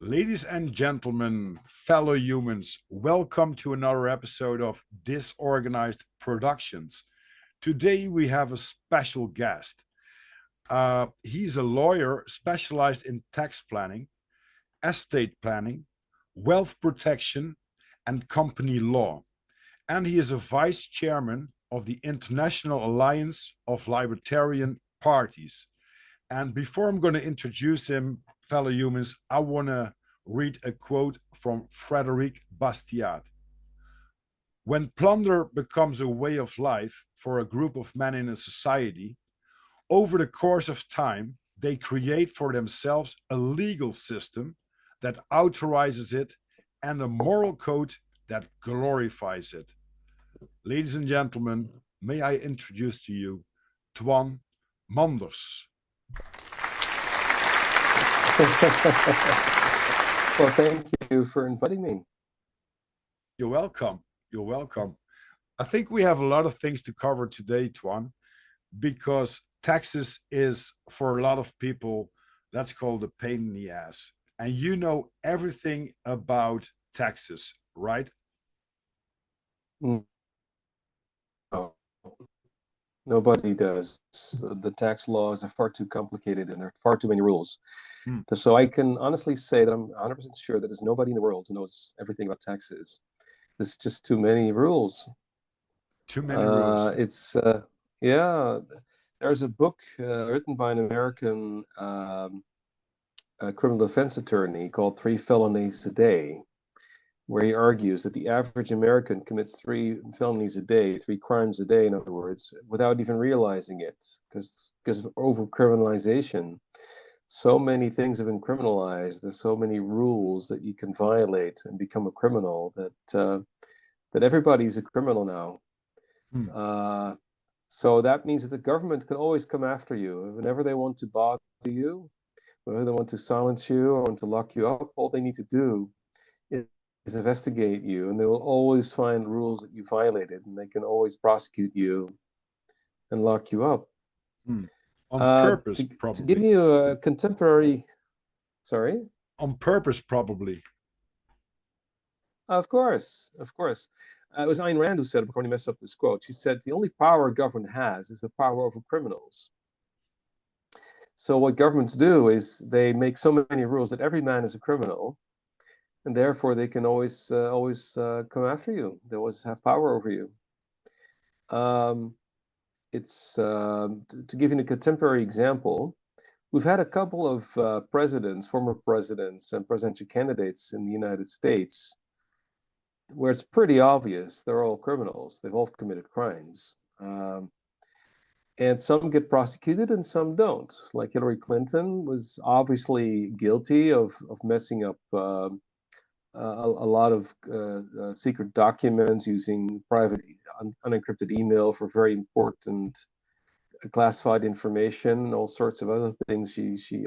Ladies and gentlemen, fellow humans, welcome to another episode of Disorganized Productions. Today we have a special guest. He's a lawyer specialized in tax planning, estate planning, wealth protection, and company law. And he is a vice chairman of the International Alliance of Libertarian Parties. And before I'm going to introduce him, fellow humans, I want to read a quote from Frederic Bastiat. When plunder becomes a way of life for a group of men in a society, over the course of time, they create for themselves a legal system that authorizes it and a moral code that glorifies it. Ladies and gentlemen, may I introduce to you Toine Manders. Well, thank you for inviting me. You're welcome. You're welcome. I think we have a lot of things to cover today, Toine, because taxes is, for a lot of people, that's called a pain in the ass. And you know everything about taxes, right? No, nobody does. The tax laws are far too complicated and there are far too many rules. So I can honestly say that I'm 100% sure that there's nobody in the world who knows everything about taxes. There's just too many rules. Too many rules. Yeah, there's a book written by an American criminal defense attorney called Three Felonies a Day, where he argues that the average American commits 3 felonies a day, 3 crimes a day, in other words, without even realizing it, because of over-criminalization. So many things have been criminalized. There's so many rules that you can violate and become a criminal that everybody's a criminal now. So that means that the government can always come after you whenever they want to bother you, whenever they want to silence you or want to lock you up. All they need to do is investigate you, and they will always find rules that you violated, and they can always prosecute you and lock you up. On purpose, probably. To give you a contemporary, sorry? On purpose, probably. Of course, of course. It was Ayn Rand who said, before he messed up this quote, she said, the only power a government has is the power over criminals. So what governments do is they make so many rules that every man is a criminal, and therefore they can always come after you. They always have power over you. To give you a contemporary example, we've had a couple of presidents, former presidents, and presidential candidates in the United States where it's pretty obvious they're all criminals. They've all committed crimes. And some get prosecuted and some don't. Like Hillary Clinton was obviously guilty of messing up a lot of secret documents, using private unencrypted email for very important classified information, and all sorts of other things.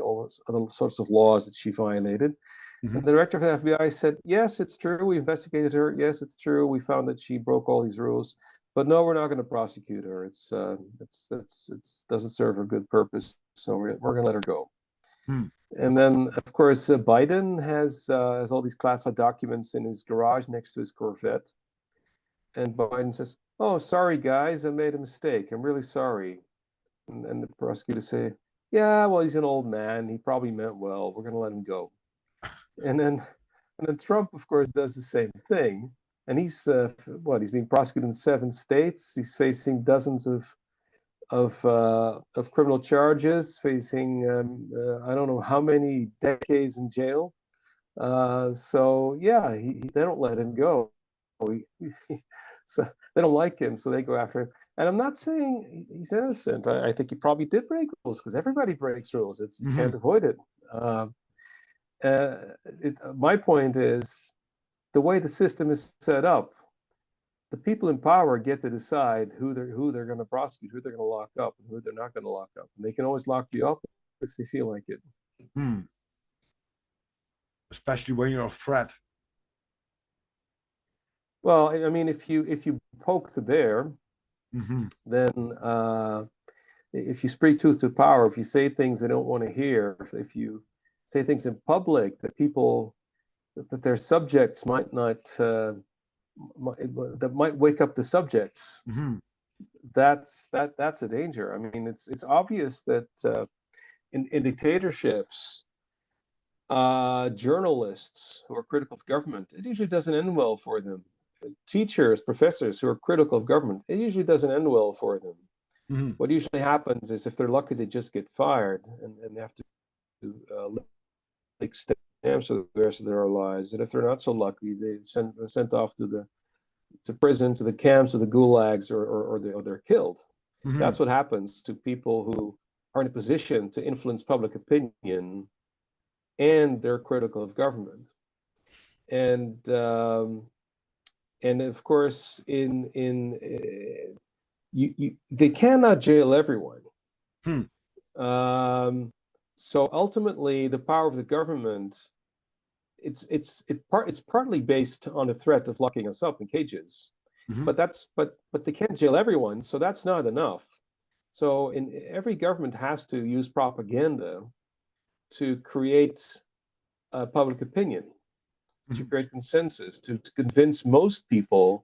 All other sorts of laws that she violated. And the director of the FBI said, yes, it's true, we investigated her. Yes, it's true, we found that she broke all these rules, but no, we're not going to prosecute her. It doesn't serve a good purpose, so we're going to let her go. And then, of course, Biden has all these classified documents in his garage next to his Corvette. And Biden says, oh, sorry, guys, I made a mistake. I'm really sorry. And the prosecutors say, yeah, well, he's an old man. He probably meant well. We're going to let him go. And then Trump, of course, does the same thing. And he's being prosecuted in 7 states. He's facing dozens of criminal charges, facing I don't know how many decades in jail. So yeah, they don't let him go. So they don't like him, so they go after him. And I'm not saying he's innocent. I think he probably did break rules, because everybody breaks rules. You can't avoid it. My point is, the way the system is set up, the people in power get to decide who they're going to prosecute, who they're going to lock up, and who they're not going to lock up. And they can always lock you up if they feel like it. Especially when you're a threat. Well, I mean, if you poke the bear, then if you speak truth to power, if you say things they don't want to hear, if you say things in public that people, that their subjects might not, that might wake up the subjects. Hmm. That's a danger. I mean, it's obvious that in dictatorships, journalists who are critical of government, it usually doesn't end well for them. Teachers, professors who are critical of government, it usually doesn't end well for them. Hmm. What usually happens is if they're lucky, they just get fired and they have to lick stamps for the rest of their lives. And if they're not so lucky, they sent off to prison, to the camps, to the gulags, or they're killed. Hmm. That's what happens to people who are in a position to influence public opinion and they're critical of government. And of course, they cannot jail everyone. Hmm. Um, so ultimately, the power of the government, it's partly based on the threat of locking us up in cages, Hmm. but they can't jail everyone, so that's not enough. So every government has to use propaganda to create public opinion, to Hmm. create consensus, to convince most people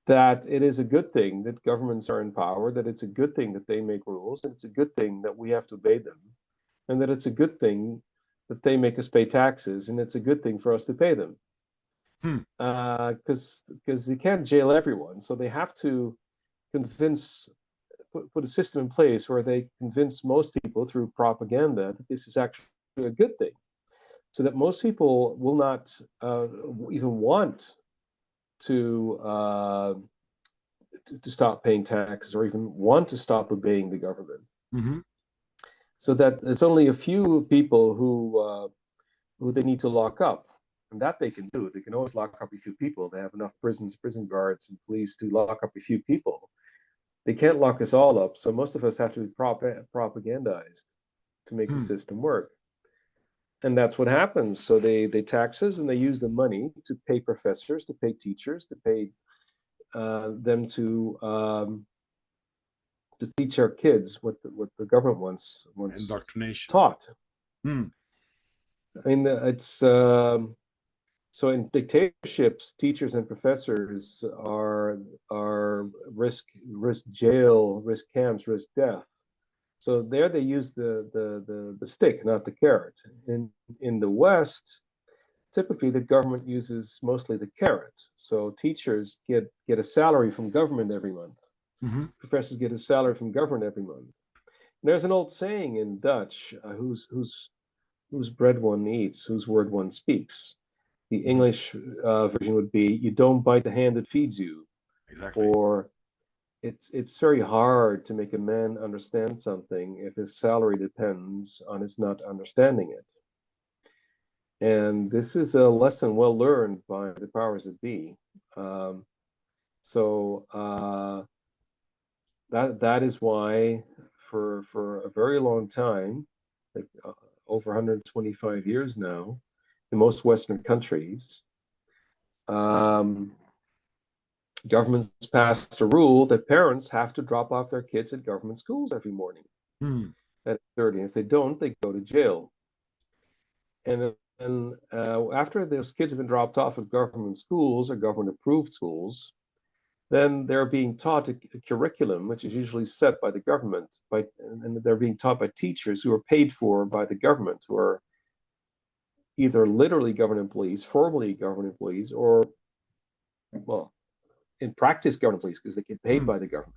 that it is a good thing that governments are in power, that it's a good thing that they make rules, and it's a good thing that we have to obey them, and that it's a good thing that they make us pay taxes, and it's a good thing for us to pay them. Hmm. Because they can't jail everyone, so they have to convince, put a system in place where they convince most people through propaganda that this is actually a good thing, so that most people will not even want to, to stop paying taxes or even want to stop obeying the government. Hmm. So that it's only a few people who they need to lock up, and that they can do. They can always lock up a few people. They have enough prisons, prison guards, and police to lock up a few people. They can't lock us all up, so most of us have to be propagandized to make the Hmm. system work. And that's what happens. So they tax us and they use the money to pay professors, to pay teachers, to pay them to teach our kids what the government wants Indoctrination. taught. Hmm. I mean, it's so in dictatorships, teachers and professors are risk jail, risk camps, risk death. So there they use the stick, not the carrot. In the West, typically the government uses mostly the carrot. So teachers get a salary from government every month. Hmm. Professors get a salary from government every month. And there's an old saying in Dutch, whose bread one eats, whose word one speaks. The Hmm. English version would be, "You don't bite the hand that feeds you," Exactly. or "It's very hard to make a man understand something if his salary depends on his not understanding it." And this is a lesson well learned by the powers that be. Um, so that is why for a very long time, like over 125 years now, in most Western countries, um, governments passed a rule that parents have to drop off their kids at government schools every morning Hmm. at 30. And if they don't, they go to jail. And then after those kids have been dropped off at government schools or government approved schools, then they're being taught a curriculum which is usually set by the government, and they're being taught by teachers who are paid for by the government, who are either literally government employees, formally government employees, or, well, in practice government employees because they get paid Hmm. by the government.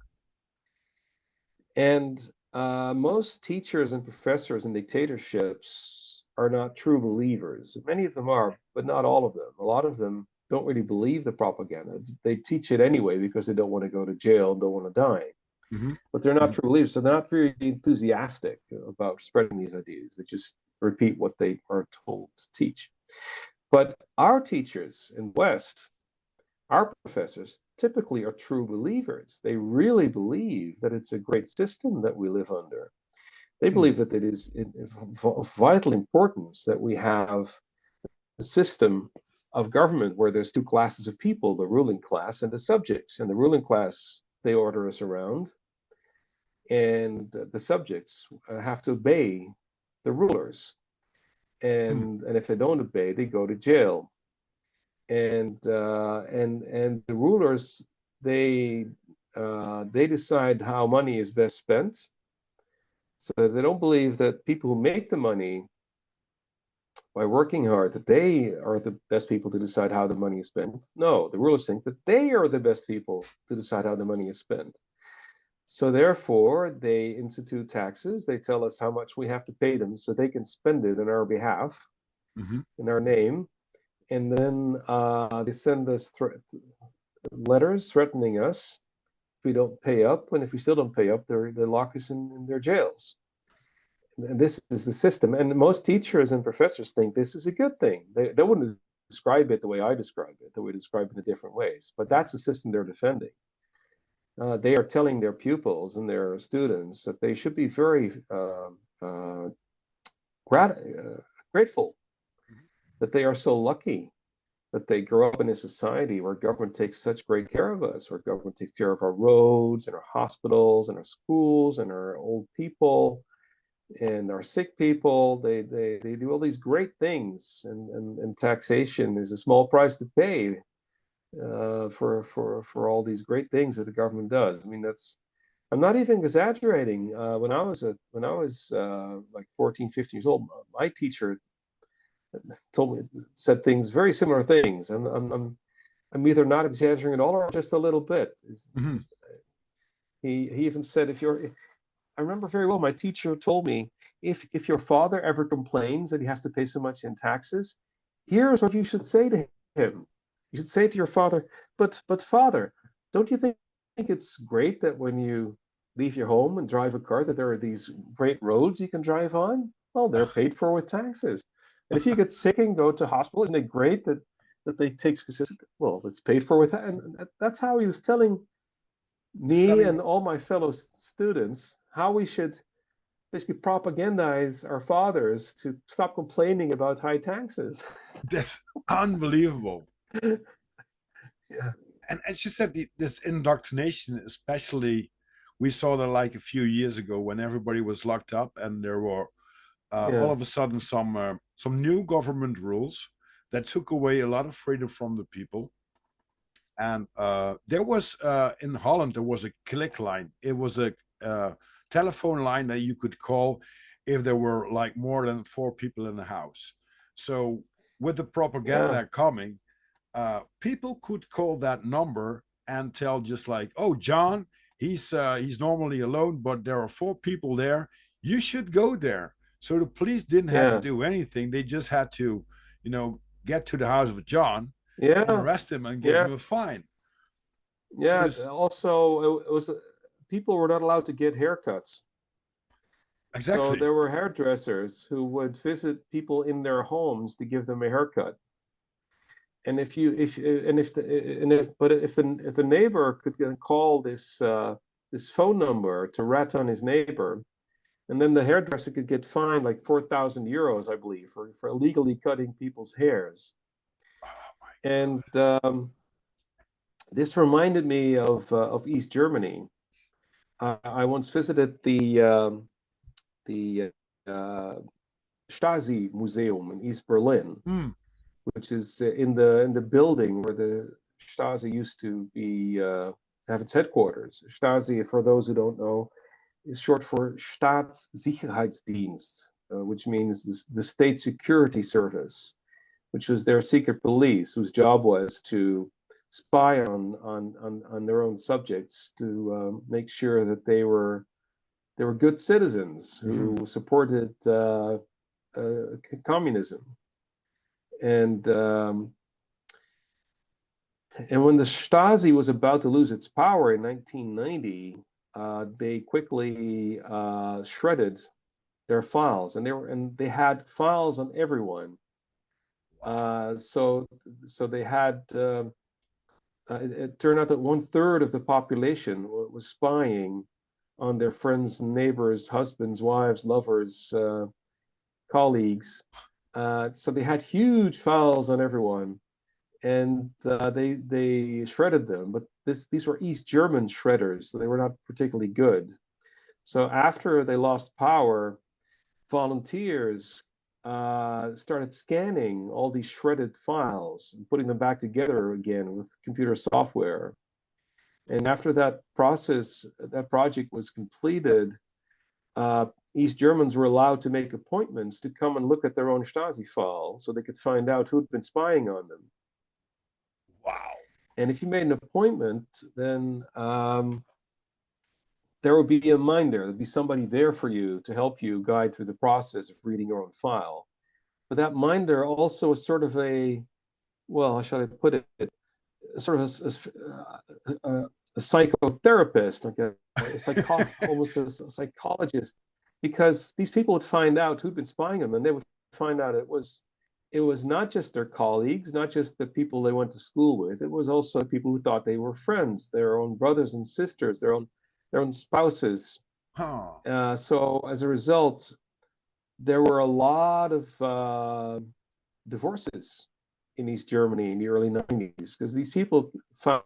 And most teachers and professors in dictatorships are not true believers. Many of them are, but not all of them. A lot of them don't really believe the propaganda. They teach it anyway because they don't want to go to jail and don't want to die. Hmm. But they're not true believers, so they're not very enthusiastic about spreading these ideas. They just repeat what they are told to teach. But our teachers in the West, our professors, typically are true believers. They really believe that it's a great system that we live under. They Hmm. believe that it is of vital importance that we have a system of government where there's two classes of people, the ruling class and the subjects. And the ruling class, they order us around, and the subjects have to obey the rulers. Hmm. and if they don't obey, they go to jail. And the rulers, they they decide how money is best spent. So they don't believe that people who make the money by working hard, that they are the best people to decide how the money is spent. No, the rulers think that they are the best people to decide how the money is spent. So therefore, they institute taxes. They tell us how much we have to pay them so they can spend it on our behalf, Hmm. in our name. And then they send us letters threatening us if we don't pay up. And if we still don't pay up, they lock us in their jails. And this is the system. And most teachers and professors think this is a good thing. They wouldn't describe it the way I describe it. They would describe it in different ways. But that's the system they're defending. They are telling their pupils and their students that they should be very uh, grat- uh, grateful that they are so lucky that they grow up in a society where government takes such great care of us, where government takes care of our roads and our hospitals and our schools and our old people and our sick people. They do all these great things, and taxation is a small price to pay for all these great things that the government does. I mean, that's I'm not even exaggerating. When I was like 14, 15 years old, my teacher told me said things very similar things. I'm either not exaggerating at all or just a little bit. Hmm. He even said if you're I remember very well my teacher told me if your father ever complains that he has to pay so much in taxes, here's what you should say to him. You should say to your father, but father, don't you think it's great that when you leave your home and drive a car that there are these great roads you can drive on? Well, they're paid for with taxes. And if you get sick and go to hospital, isn't it great that they take well, it's paid for with that? And that's how he was telling me Selling. and all my fellow students how we should basically propagandize our fathers to stop complaining about high taxes. That's unbelievable. Yeah, And as you said, this indoctrination, especially, we saw that like a few years ago when everybody was locked up, and there were all yeah, of a sudden some new government rules that took away a lot of freedom from the people. And there was in Holland there was a click line. It was a telephone line that you could call if there were like more than four people in the house. So with the yeah, propaganda coming, people could call that number and tell just like, "Oh, John, he's normally alone, but there are four people there. You should go there." So the police didn't have to yeah, do anything; they just had to, get to the house of John and yeah, arrest him and give yeah, him a fine. So yeah. this Also, it was people were not allowed to get haircuts. So exactly. there were hairdressers who would visit people in their homes to give them a haircut. And if you if and if the and if but if the neighbor could call this phone number to rat on his neighbor, and then the hairdresser could get fined like 4,000 euros, I believe, for illegally cutting people's hairs. Oh my And this reminded me of East Germany. I once visited the Stasi Museum in East Berlin, God. Hmm. which is in the building where the Stasi used to be have its headquarters. Stasi, for those who don't know, is short for Staatssicherheitsdienst, which means the state security service, which was their secret police, whose job was to spy on their own subjects to make sure that they were good citizens Hmm. who supported communism. And and when the Stasi was about to lose its power in 1990, they quickly shredded their files, and they had files on everyone. Wow. So they had. It turned out that 1/3 of the population was spying on their friends, neighbors, husbands, wives, lovers, colleagues. So they had huge files on everyone, and they shredded them. But these were East German shredders, so they were not particularly good. So after they lost power, volunteers started scanning all these shredded files and putting them back together again with computer software. And after that process, that project was completed, uh, East Germans were allowed to make appointments to come and look at their own Stasi file so they could find out who'd been spying on them. Wow. And if you made an appointment, then there would be a minder. There'd be somebody there for you to help you guide through the process of reading your own file. But that minder also is sort of a, well, how should I put it? Sort of a psychotherapist, like almost a psychologist, because these people would find out who'd been spying them, and they would find out it was not just their colleagues, not just the people they went to school with. It was also people who thought they were friends, their own brothers and sisters, their own spouses. Huh. So as a result, there were a lot of divorces in East Germany in the early 90s because these people found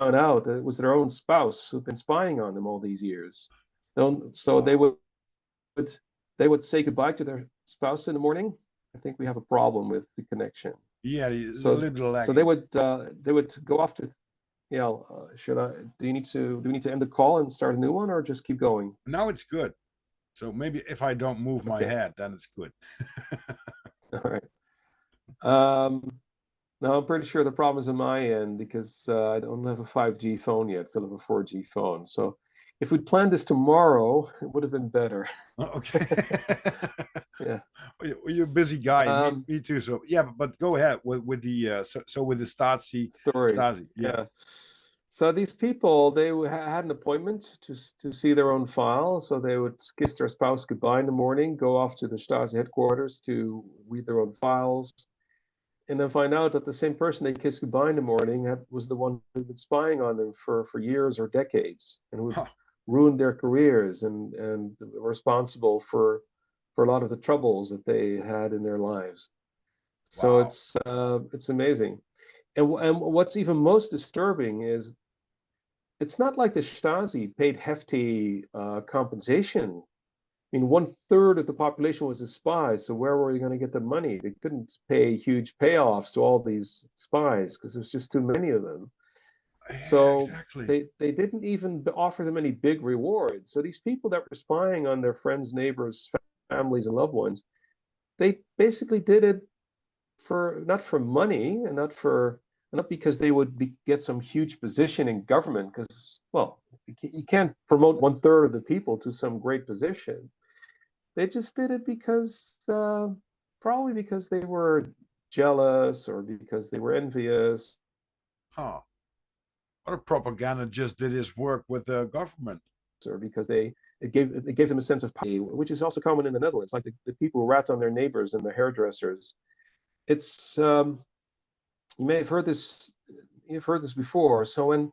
out that it was their own spouse who'd been spying on them all these years. So they Wow. would say goodbye to their spouse in the morning. I think we have a problem with the connection. Yeah, it's a So little bit so they lagging. would they would go off to, should I do we need to end the call and start a new one or just keep going? Now it's good. So maybe if I don't move my Okay. head, then it's good. All right. Um, No, I'm pretty sure the problem is on my end because I don't have a 5G phone yet, still have a 4G phone. So if we'd planned this tomorrow, it would have been better. Okay. Yeah. Well, you're a busy guy. Me, Um, me too. So yeah, but go ahead with the so with the Story. Stasi. Yeah. Yeah. So these people, they had an appointment to see their own file. So they would kiss their spouse goodbye in the morning, go off to the Stasi headquarters to read their own files, and then find out that the same person they kissed goodbye in the morning was the one who'd been spying on them for years or decades and who'd Huh. ruined their careers and responsible for a lot of the troubles that they had in their lives. So Wow. it's amazing. And what's even most disturbing is it's not like the Stasi paid hefty compensation. I mean, one third of the population was a spy, so where were they going to get the money? They couldn't pay huge payoffs to all these spies because there's just too many of them. Yeah, So exactly. they didn't even offer them any big rewards. So these people that were spying on their friends, neighbors, families, and loved ones, they basically did it for not for money and not because they would get some huge position in government because well you can't promote one third of the people to some great position. They just did it because probably because they were jealous or because they were envious Huh. What a propaganda just did his work with the government. or because it gave them a sense of power, which is also common in the Netherlands, like the people who rat on their neighbors and the hairdressers. It's you may have heard this you've heard this before. So in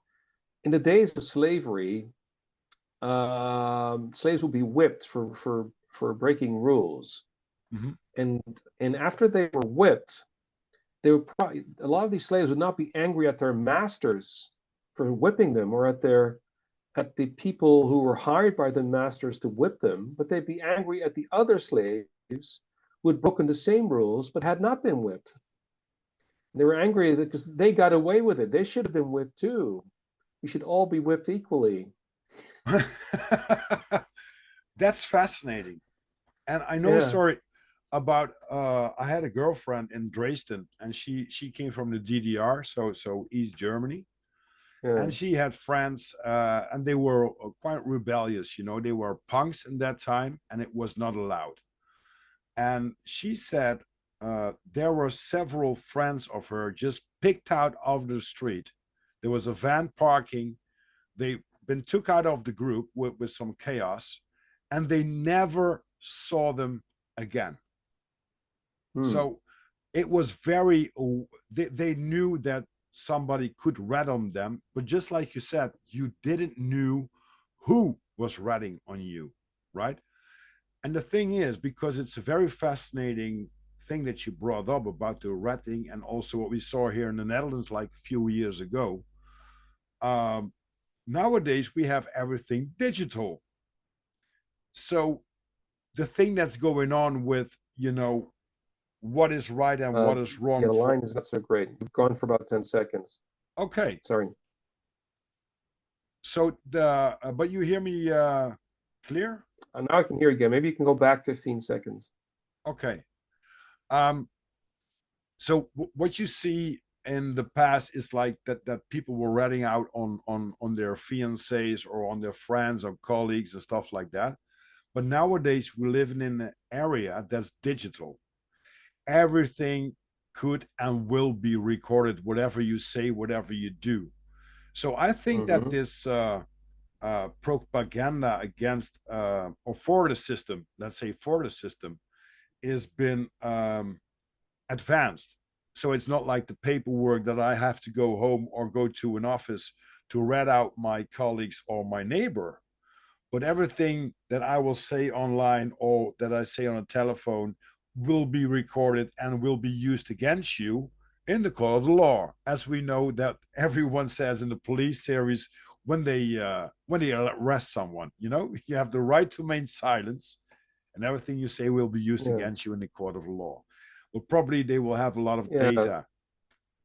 the days of slavery, slaves would be whipped for breaking rules, Hmm. and after they were whipped, they would probably a lot of these slaves would not be angry at their masters for whipping them or at the people who were hired by the masters to whip them, but they'd be angry at the other slaves who had broken the same rules but had not been whipped. They were angry because they got away with it. They should have been whipped too. We should all be whipped equally. That's fascinating. And I know a Yeah, story about I had a girlfriend in Dresden and she came from the DDR, so East Germany. yeah. And she had friends and they were quite rebellious, they were punks in that time and it was not allowed. And she said there were several friends of her just picked out of the street. There was a van parking. They been took out of the group with some chaos, and they never saw them again. Hmm. So it was very, they knew that somebody could rat on them, but just like you said, you didn't knew who was ratting on you, right? And the thing is, because it's a very fascinating thing that you brought up about the ratting and also what we saw here in the Netherlands like a few years ago. Um, Nowadays, we have everything digital. So the thing that's going on with, what is right and what is Yeah, wrong the for, line is not so great. You've gone for about 10 seconds. okay. Sorry. So but you hear me clear? Now I can hear you again. Maybe you can go back 15 seconds. Okay. Um, so what you see in the past is like that people were ratting out on their fiancés or on their friends or colleagues and stuff like that. But nowadays we live in an area that's digital. Everything could and will be recorded, whatever you say, whatever you do. So I think that Mm-hmm. this propaganda against or for the system, let's say for the system, has been advanced. So it's not like the paperwork that I have to go home or go to an office to read out my colleagues or my neighbor, but everything that I will say online or that I say on a telephone will be recorded and will be used against you in the court of the law, as we know that everyone says in the police series when they arrest someone. You have the right to remain silent, and everything you say will be used Yeah. against you in the court of the law. But probably they will have a lot of Yeah. data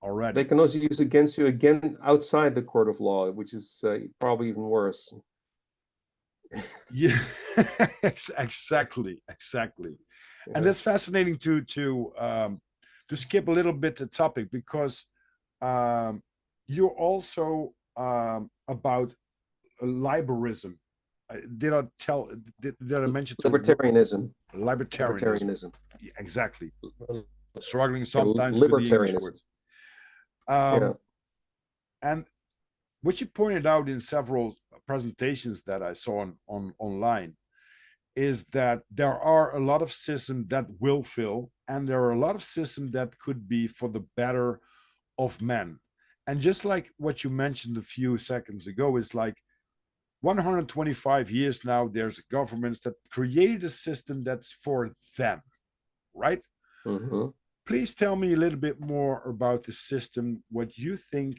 They already. can also use against you again outside the court of law, which is probably even worse. Yeah, exactly. And Yeah. that's fascinating to skip a little bit the topic because um, you're also about liberalism. Did I tell? Did I mention to Libertarianism. libertarianism? Libertarianism. Exactly. Struggling Yeah, sometimes with the English libertarianism. words. Yeah. Um, and what you pointed out in several presentations that I saw on online is that there are a lot of systems that will fail, and there are a lot of systems that could be for the better of men. And just like what you mentioned a few seconds ago, is like 125 years now, there's governments that created a system that's for them, right? Mm-hmm. Please tell me a little bit more about the system, what you think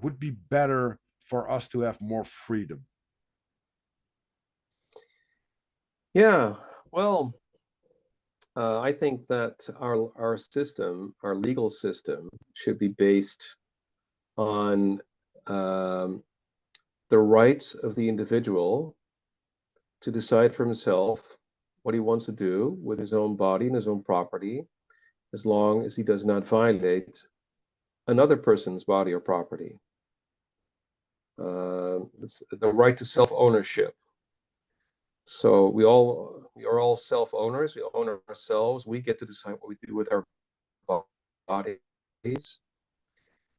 would be better for us to have more freedom. Yeah. Well, I think that our system, our legal system, should be based on um, the rights of the individual to decide for himself what he wants to do with his own body and his own property, as long as he does not violate another person's body or property. It's the right to self-ownership. So we are all self-owners. We own ourselves. We get to decide what we do with our bodies.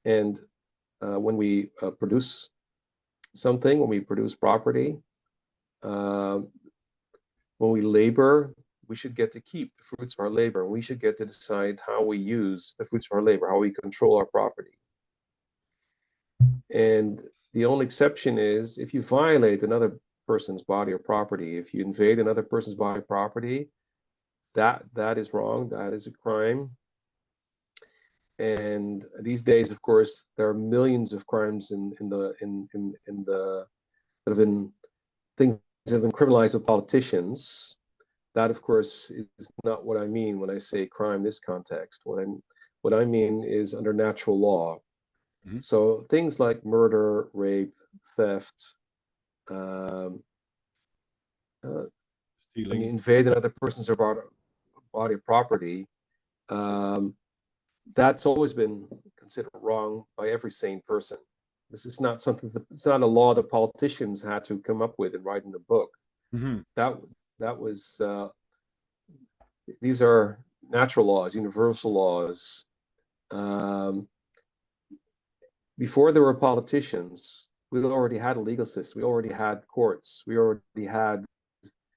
And when we produce something, when we produce property, uh, when we labor, we should get to keep the fruits of our labor, and we should get to decide how we use the fruits of our labor, how we control our property. And the only exception is if you violate another person's body or property, if you invade another person's body or property, that is wrong. That is a crime. And these days, of course, there are millions of crimes in the that have been things that have been criminalized with politicians. That, of course, is not what I mean when I say crime in this context. What I mean is under natural law. Mhm. So things like murder, rape, theft, um, when you Stealing. invade another person's body or property, um, that's always been considered wrong by every sane person. This is not something it's not a law that politicians had to come up with and write in a book. Mhm. That that was these are natural laws, universal laws. Um, Before there were politicians, we already had a legal system. We already had courts. We already had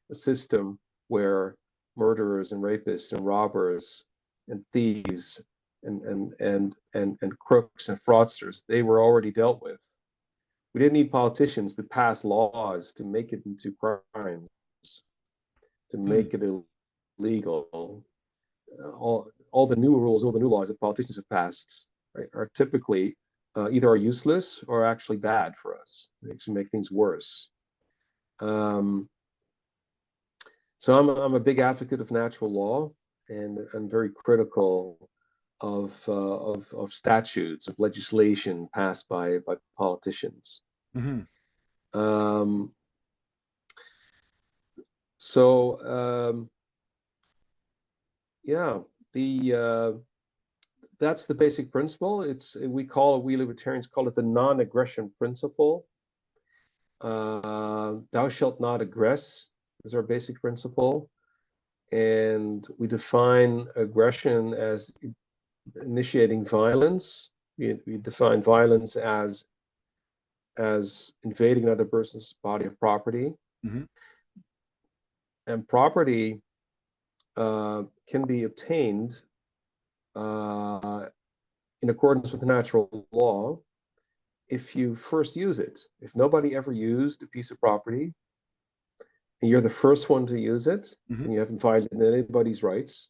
a system where murderers and rapists and robbers and thieves and crooks and fraudsters, they were already dealt with. We didn't need politicians to pass laws to make it into crimes, to Hmm. make it illegal. All the new rules, all the new laws that politicians have passed, right, are typically either are useless or actually bad for us. They actually make things worse. Um, So I'm a big advocate of natural law, and I'm very critical of statutes, of legislation passed by politicians. Hmm. Um, so yeah, the that's the basic principle. We libertarians call it the non-aggression principle. Thou shalt not aggress is our basic principle, and we define aggression as initiating violence. We define violence as invading another person's body of property, Hmm. and property can be obtained uh, in accordance with natural law if you first use it. If nobody ever used a piece of property and you're the first one to use it, Hmm. and you haven't violated anybody's rights,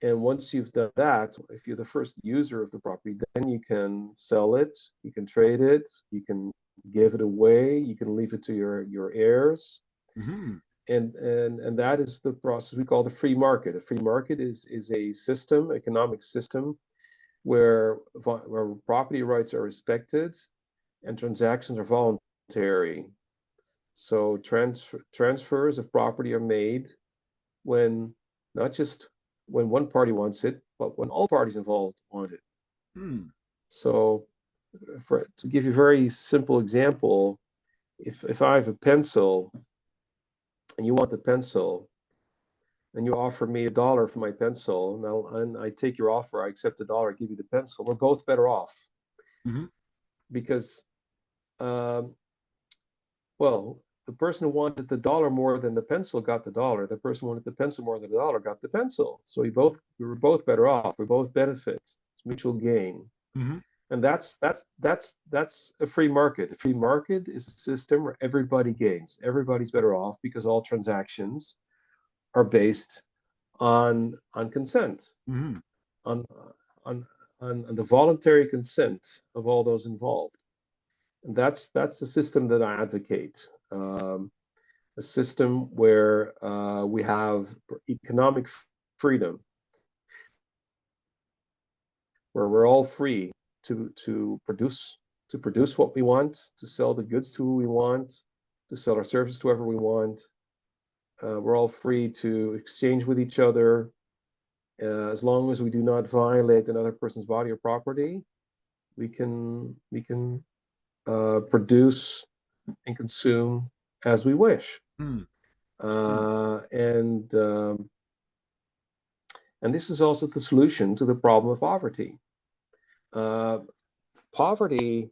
and once you've done that, if you're the first user of the property, then you can sell it, you can trade it, you can give it away, you can leave it to your heirs. Hmm. And that is the process we call the free market. A free market is a system, economic system, where property rights are respected and transactions are voluntary. So transfers of property are made when not just when one party wants it, but when all parties involved want it. Hmm. So, to give you a very simple example, if I have a pencil and you want the pencil, and you offer me $1 for my pencil, and I take your offer, I accept $1, I give you the pencil, we're both better off Hmm. because, um, well, the person who wanted the dollar more than the pencil got the dollar. The person who wanted the pencil more than the dollar got the pencil. So we were both better off. We both benefit. It's mutual gain. Hmm. And that's a free market. A free market is a system where everybody gains. Everybody's better off because all transactions are based on consent, Hmm. on on on the voluntary consent of all those involved. And that's the system that I advocate. A system where we have economic freedom, where we're all free to to produce to produce what we want, to sell the goods to who we want, to sell our services to whoever we want. We're all free to exchange with each other as long as we do not violate another person's body or property. We can produce and consume as we wish, Hmm. uh, and um, and this is also the solution to the problem of poverty. Uh, Poverty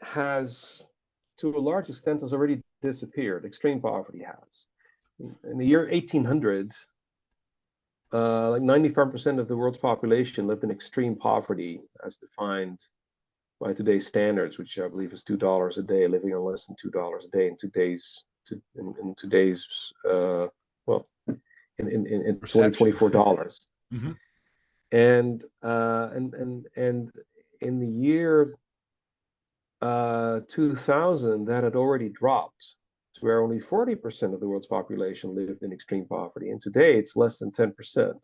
has, to a large extent, has already disappeared. Extreme poverty has. In the year 1800, like 95% of the world's population lived in extreme poverty, as defined by today's standards, which I believe is $2 a day, living on less than $2 a day in today's well in Perception. 2024 dollars. Hmm. And in the year 2000, that had already dropped to where only 40% of the world's population lived in extreme poverty. And today it's less than 10%.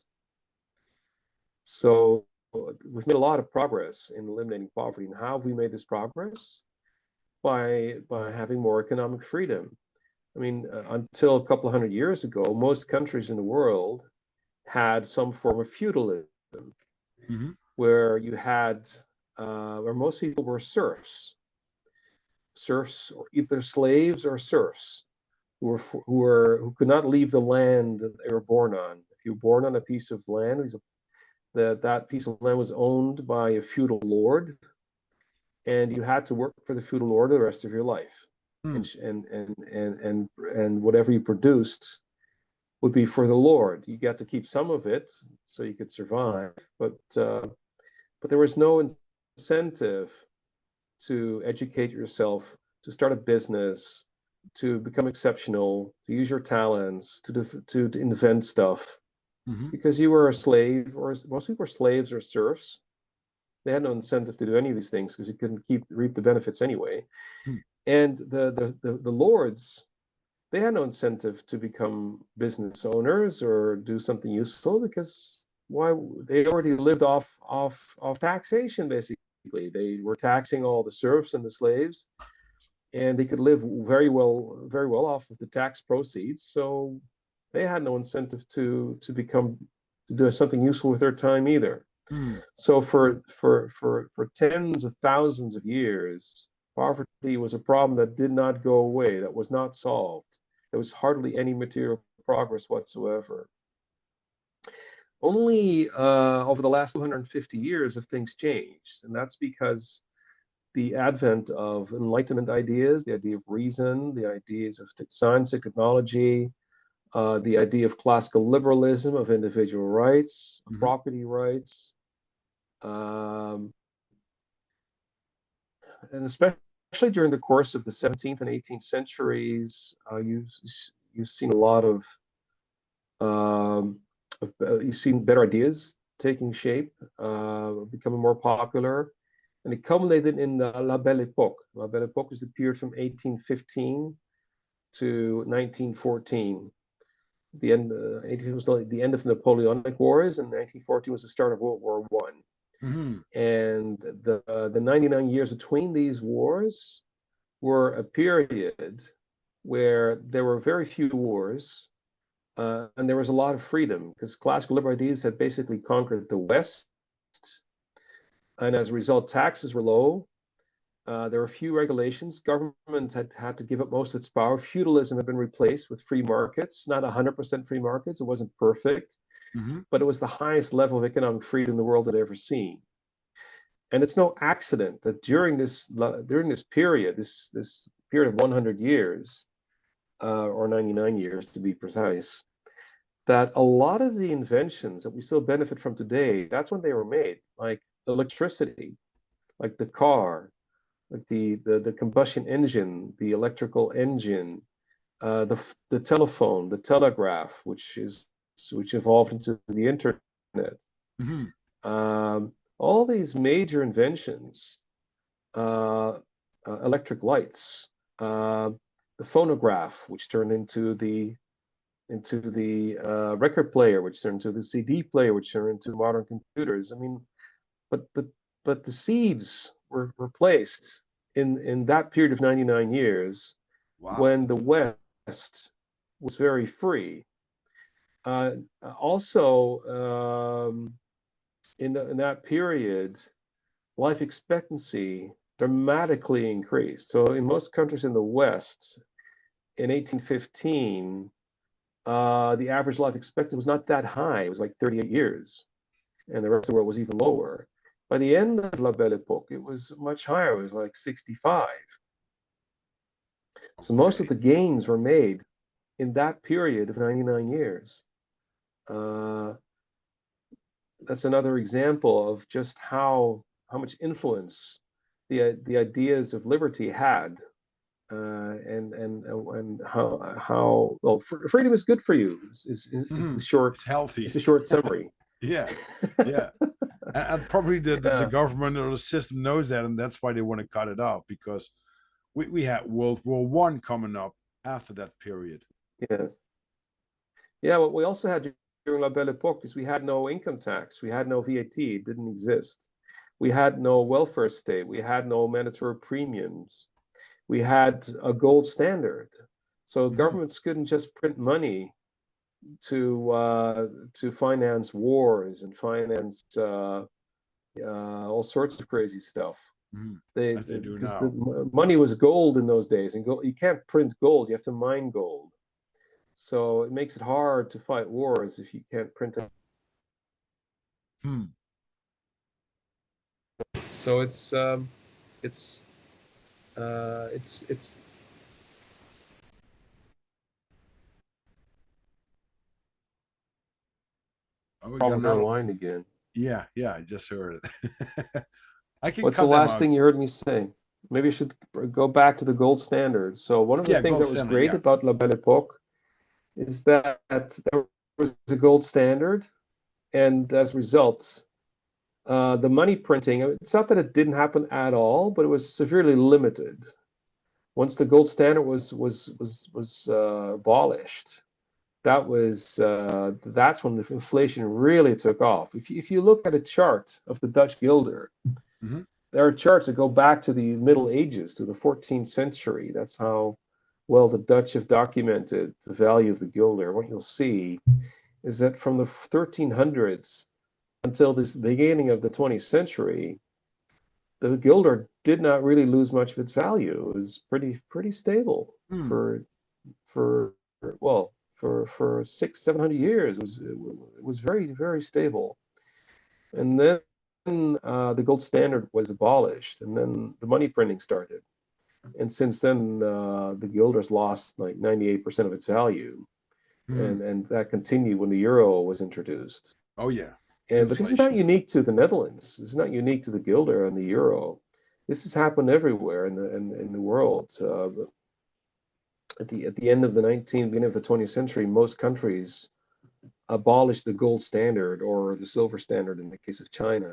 So we've made a lot of progress in eliminating poverty. And how have we made this progress? By having more economic freedom. I mean, until a couple of hundred years ago, most countries in the world had some form of feudalism, Hmm. where you had where most people were serfs, or either slaves or serfs, who could not leave the land that they were born on. If you were born on a piece of land, that piece of land was owned by a feudal lord, and you had to work for the feudal lord the rest of your life. Hmm. And whatever you produced would be for the Lord. You got to keep some of it so you could survive, but there was no incentive to educate yourself, to start a business, to become exceptional, to use your talents, to invent stuff, Hmm. because you were a slave, or most people were slaves or serfs. They had no incentive to do any of these things because you couldn't reap the benefits anyway. Hmm. And the lords they had no incentive to become business owners or do something useful, because why? They already lived off taxation, basically. They were taxing all the serfs and the slaves, and they could live very well off of the tax proceeds. So they had no incentive to do something useful with their time either. Mm. So for tens of thousands of years, poverty was a problem that did not go away, that was not solved. There was hardly any material progress whatsoever. Only over the last 250 years have things changed, and that's because the advent of Enlightenment ideas, the idea of reason, the ideas of science and technology, the idea of classical liberalism, of individual rights, of Hmm. property rights, um, and especially during the course of the 17th and 18th centuries, you've seen a lot um, you've seen better ideas taking shape, becoming more popular, and it culminated in the La Belle Époque. La Belle Époque was the period from 1815 to 1914. The end, 18 was the end of the Napoleonic Wars, and 1914 was the start of World War One. Hmm. And the 99 years between these wars were a period where there were very few wars, and there was a lot of freedom, because classical liberal ideas had basically conquered the West, and as a result, taxes were low. There were few regulations. Government had to give up most of its power. Feudalism had been replaced with free markets, not 100% free markets. It wasn't perfect, Hmm. but it was the highest level of economic freedom the world had ever seen. And it's no accident that during this period, this period of 100 years, or 99 years to be precise, that a lot of the inventions that we still benefit from today, that's when they were made, like electricity, like the car, like the combustion engine, the electrical engine, the telephone, the telegraph, which evolved into the internet. Hmm. All these major inventions, uh, electric lights, uh, the phonograph, which turned into the record player, which turned into the CD player, which turned into modern computers. I mean, but but but the seeds were placed in that period of 99 years when Wow. the West was very free. Uh, Also, in that period, life expectancy dramatically increased. So in most countries in the West, in 1815, the average life expectancy was not that high. It was like 38 years, and the rest of the world was even lower. By the end of La Belle Époque, it was much higher. It was like 65. So most of Okay. the gains were made in that period of 99 years. Uh, that's another example of just how much influence the ideas of liberty had, and how well freedom is good for you is Hmm. It's is healthy. the short summary. Yeah. Yeah. And probably the Yeah. government or the system knows that, and that's why they want to cut it off, because we had World War One coming up after that period. Yes. Yeah. What we also had during La Belle Époque is we had no income tax. We had no VAT. It didn't exist. We had no welfare state. We had no mandatory premiums. We had a gold standard. So Hmm. governments couldn't just print money to finance wars and finance all sorts of crazy stuff. Hmm. As they do Because the now. money was gold in those days, and gold, you can't print gold. You have to mine gold. So it makes it hard to fight wars if you can't print it. Hmm. So it's it's Oh, we got problem with our another. line again. Yeah, yeah, I just heard it. I can What's the cut them last thing out. you heard me say? Maybe I should go back to the gold standard. So one of the Yeah, things gold that was standard. great Yeah. about La Belle Époque is that there was a gold standard, and as a result, the money printing, it's not that it didn't happen at all, but it was severely limited. once the gold standard was abolished, that's when the inflation really took off. If you look at a chart of the Dutch guilder, Hmm. there are charts that go back to the Middle Ages, to the 14th century. That's how well the Dutch have documented the value of the guilder. What you'll see is that from the 1300s until the beginning of the 20th century, the guilder did not really lose much of its value. It was pretty stable Hmm. for for well for 600-700 years. It was very stable. And then the gold standard was abolished, and then the money printing started. And since then, the guilder's lost like 98% of its value, Hmm. and that continued when the euro was introduced. Oh yeah, And but this is not inflation. unique to the Netherlands. It's not unique to the guilder and the euro. This has happened everywhere in the world. At the end of the 19th, beginning of the 20th century, most countries abolished the gold standard or the silver standard in the case of China,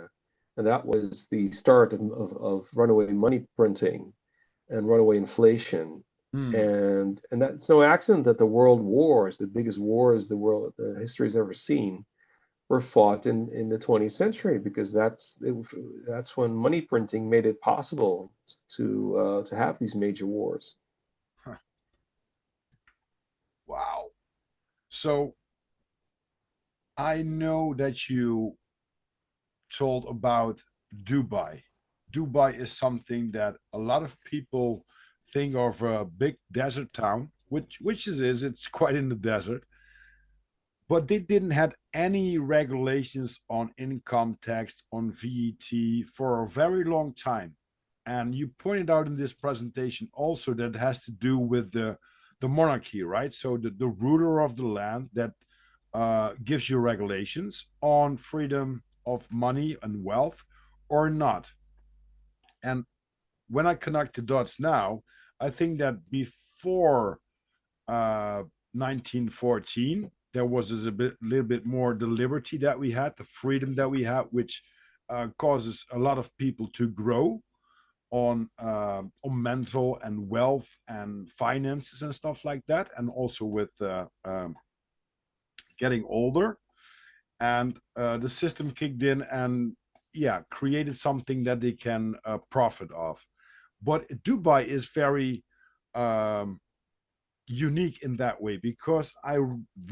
and that was the start of runaway money printing and runaway inflation. Hmm. And that's no accident that the world wars, the biggest wars the history has ever seen, were fought in the 20th century, because that's when money printing made it possible to have these major wars. Huh. Wow. So I know that you told about Dubai. Dubai is something that a lot of people think of a big desert town, which it is. It's quite in the desert, but they didn't have any regulations on income tax, on VAT for a very long time. And you pointed out in this presentation also that it has to do with the monarchy, right? So the ruler of the land that gives you regulations on freedom of money and wealth or not. And when I connect the dots now, I think that before 1914, there was a little bit more the liberty that we had, the freedom that we had, which causes a lot of people to grow on mental and wealth and finances and stuff like that, and also with getting older. And the system kicked in and yeah, created something that they can profit off. But Dubai is very um, unique in that way because I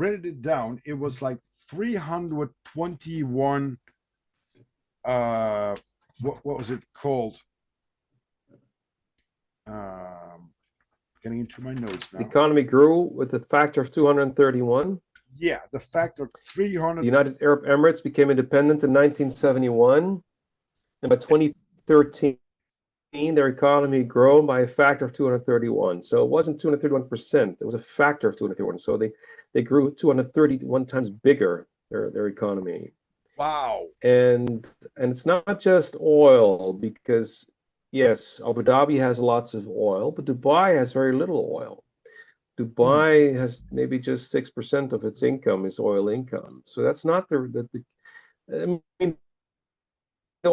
read it down. It was like 321. What was it called? Um, Getting into my notes The now. economy grew with a factor of 231. Yeah, the factor The 300. United Arab Emirates became independent in 1971, and by 2013, their economy had grown by a factor of 231. So it wasn't 231%, it was a factor of 231. So they grew 231 times bigger, their economy. Wow. And it's not just oil, because yes, Abu Dhabi has lots of oil, but Dubai has very little oil. Hmm. Dubai has maybe just 6% of its income is oil income. So that's not I mean, the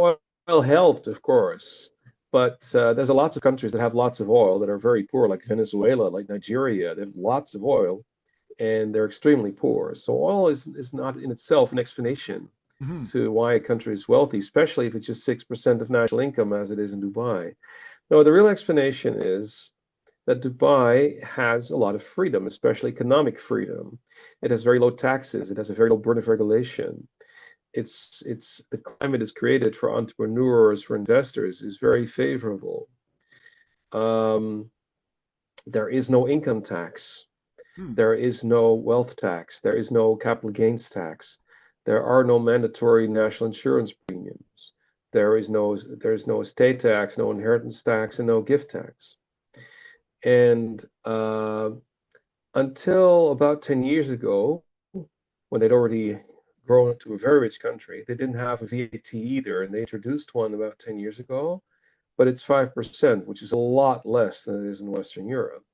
oil helped, of course, but there's a lots of countries that have lots of oil that are very poor, like Venezuela, like Nigeria. They have lots of oil, and they're extremely poor. So oil is not in itself an explanation Hmm. to why a country is wealthy, especially if it's just 6% of national income, as it is in Dubai. No, the real explanation is that Dubai has a lot of freedom, especially economic freedom. It has very low taxes. It has a very low burden of regulation. It's the climate is created for entrepreneurs, for investors, is very favorable. Um, there is no income tax. Hmm. There is no wealth tax. There is no capital gains tax. There are no mandatory national insurance premiums. There's no estate tax, no inheritance tax, and no gift tax. And until about 10 years ago, when they'd already grown into a very rich country, they didn't have a VAT either, and they introduced one about 10 years ago, but it's 5%, which is a lot less than it is in Western Europe.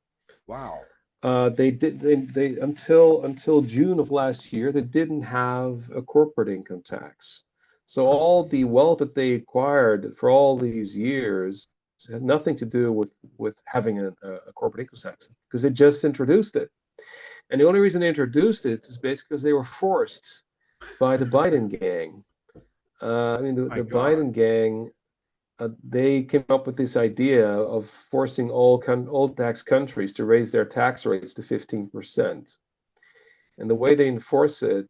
Wow. They until June of last year, they didn't have a corporate income tax. So Huh. all the wealth that they acquired for all these years It had nothing to do with having a corporate income tax, because they just introduced it. And the only reason they introduced it is basically because they were forced by the Biden gang. I mean, My the God. Biden gang, they came up with this idea of forcing all tax countries to raise their tax rates to 15%. And the way they enforce it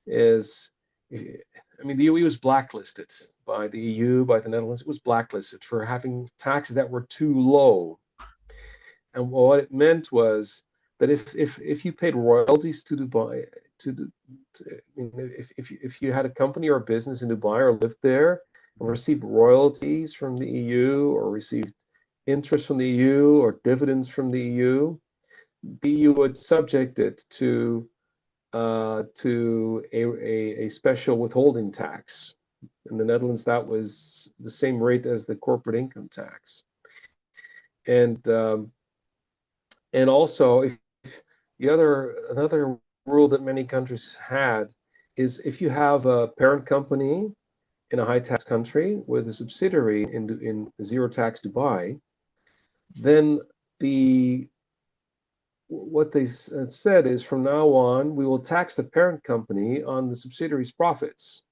is, I mean, the UE was blacklisted by the EU, by the Netherlands. It was blacklisted for having taxes that were too low. And what it meant was that if you paid royalties to Dubai, if you had a company or a business in Dubai or lived there and received royalties from the EU or received interest from the EU or dividends from the EU, the EU would subject it to a special withholding tax. In the Netherlands, that was the same rate as the corporate income tax. And also, if another rule that many countries had is if you have a parent company in a high tax country with a subsidiary in zero tax Dubai, then what they said is from now on, we will tax the parent company on the subsidiary's profits.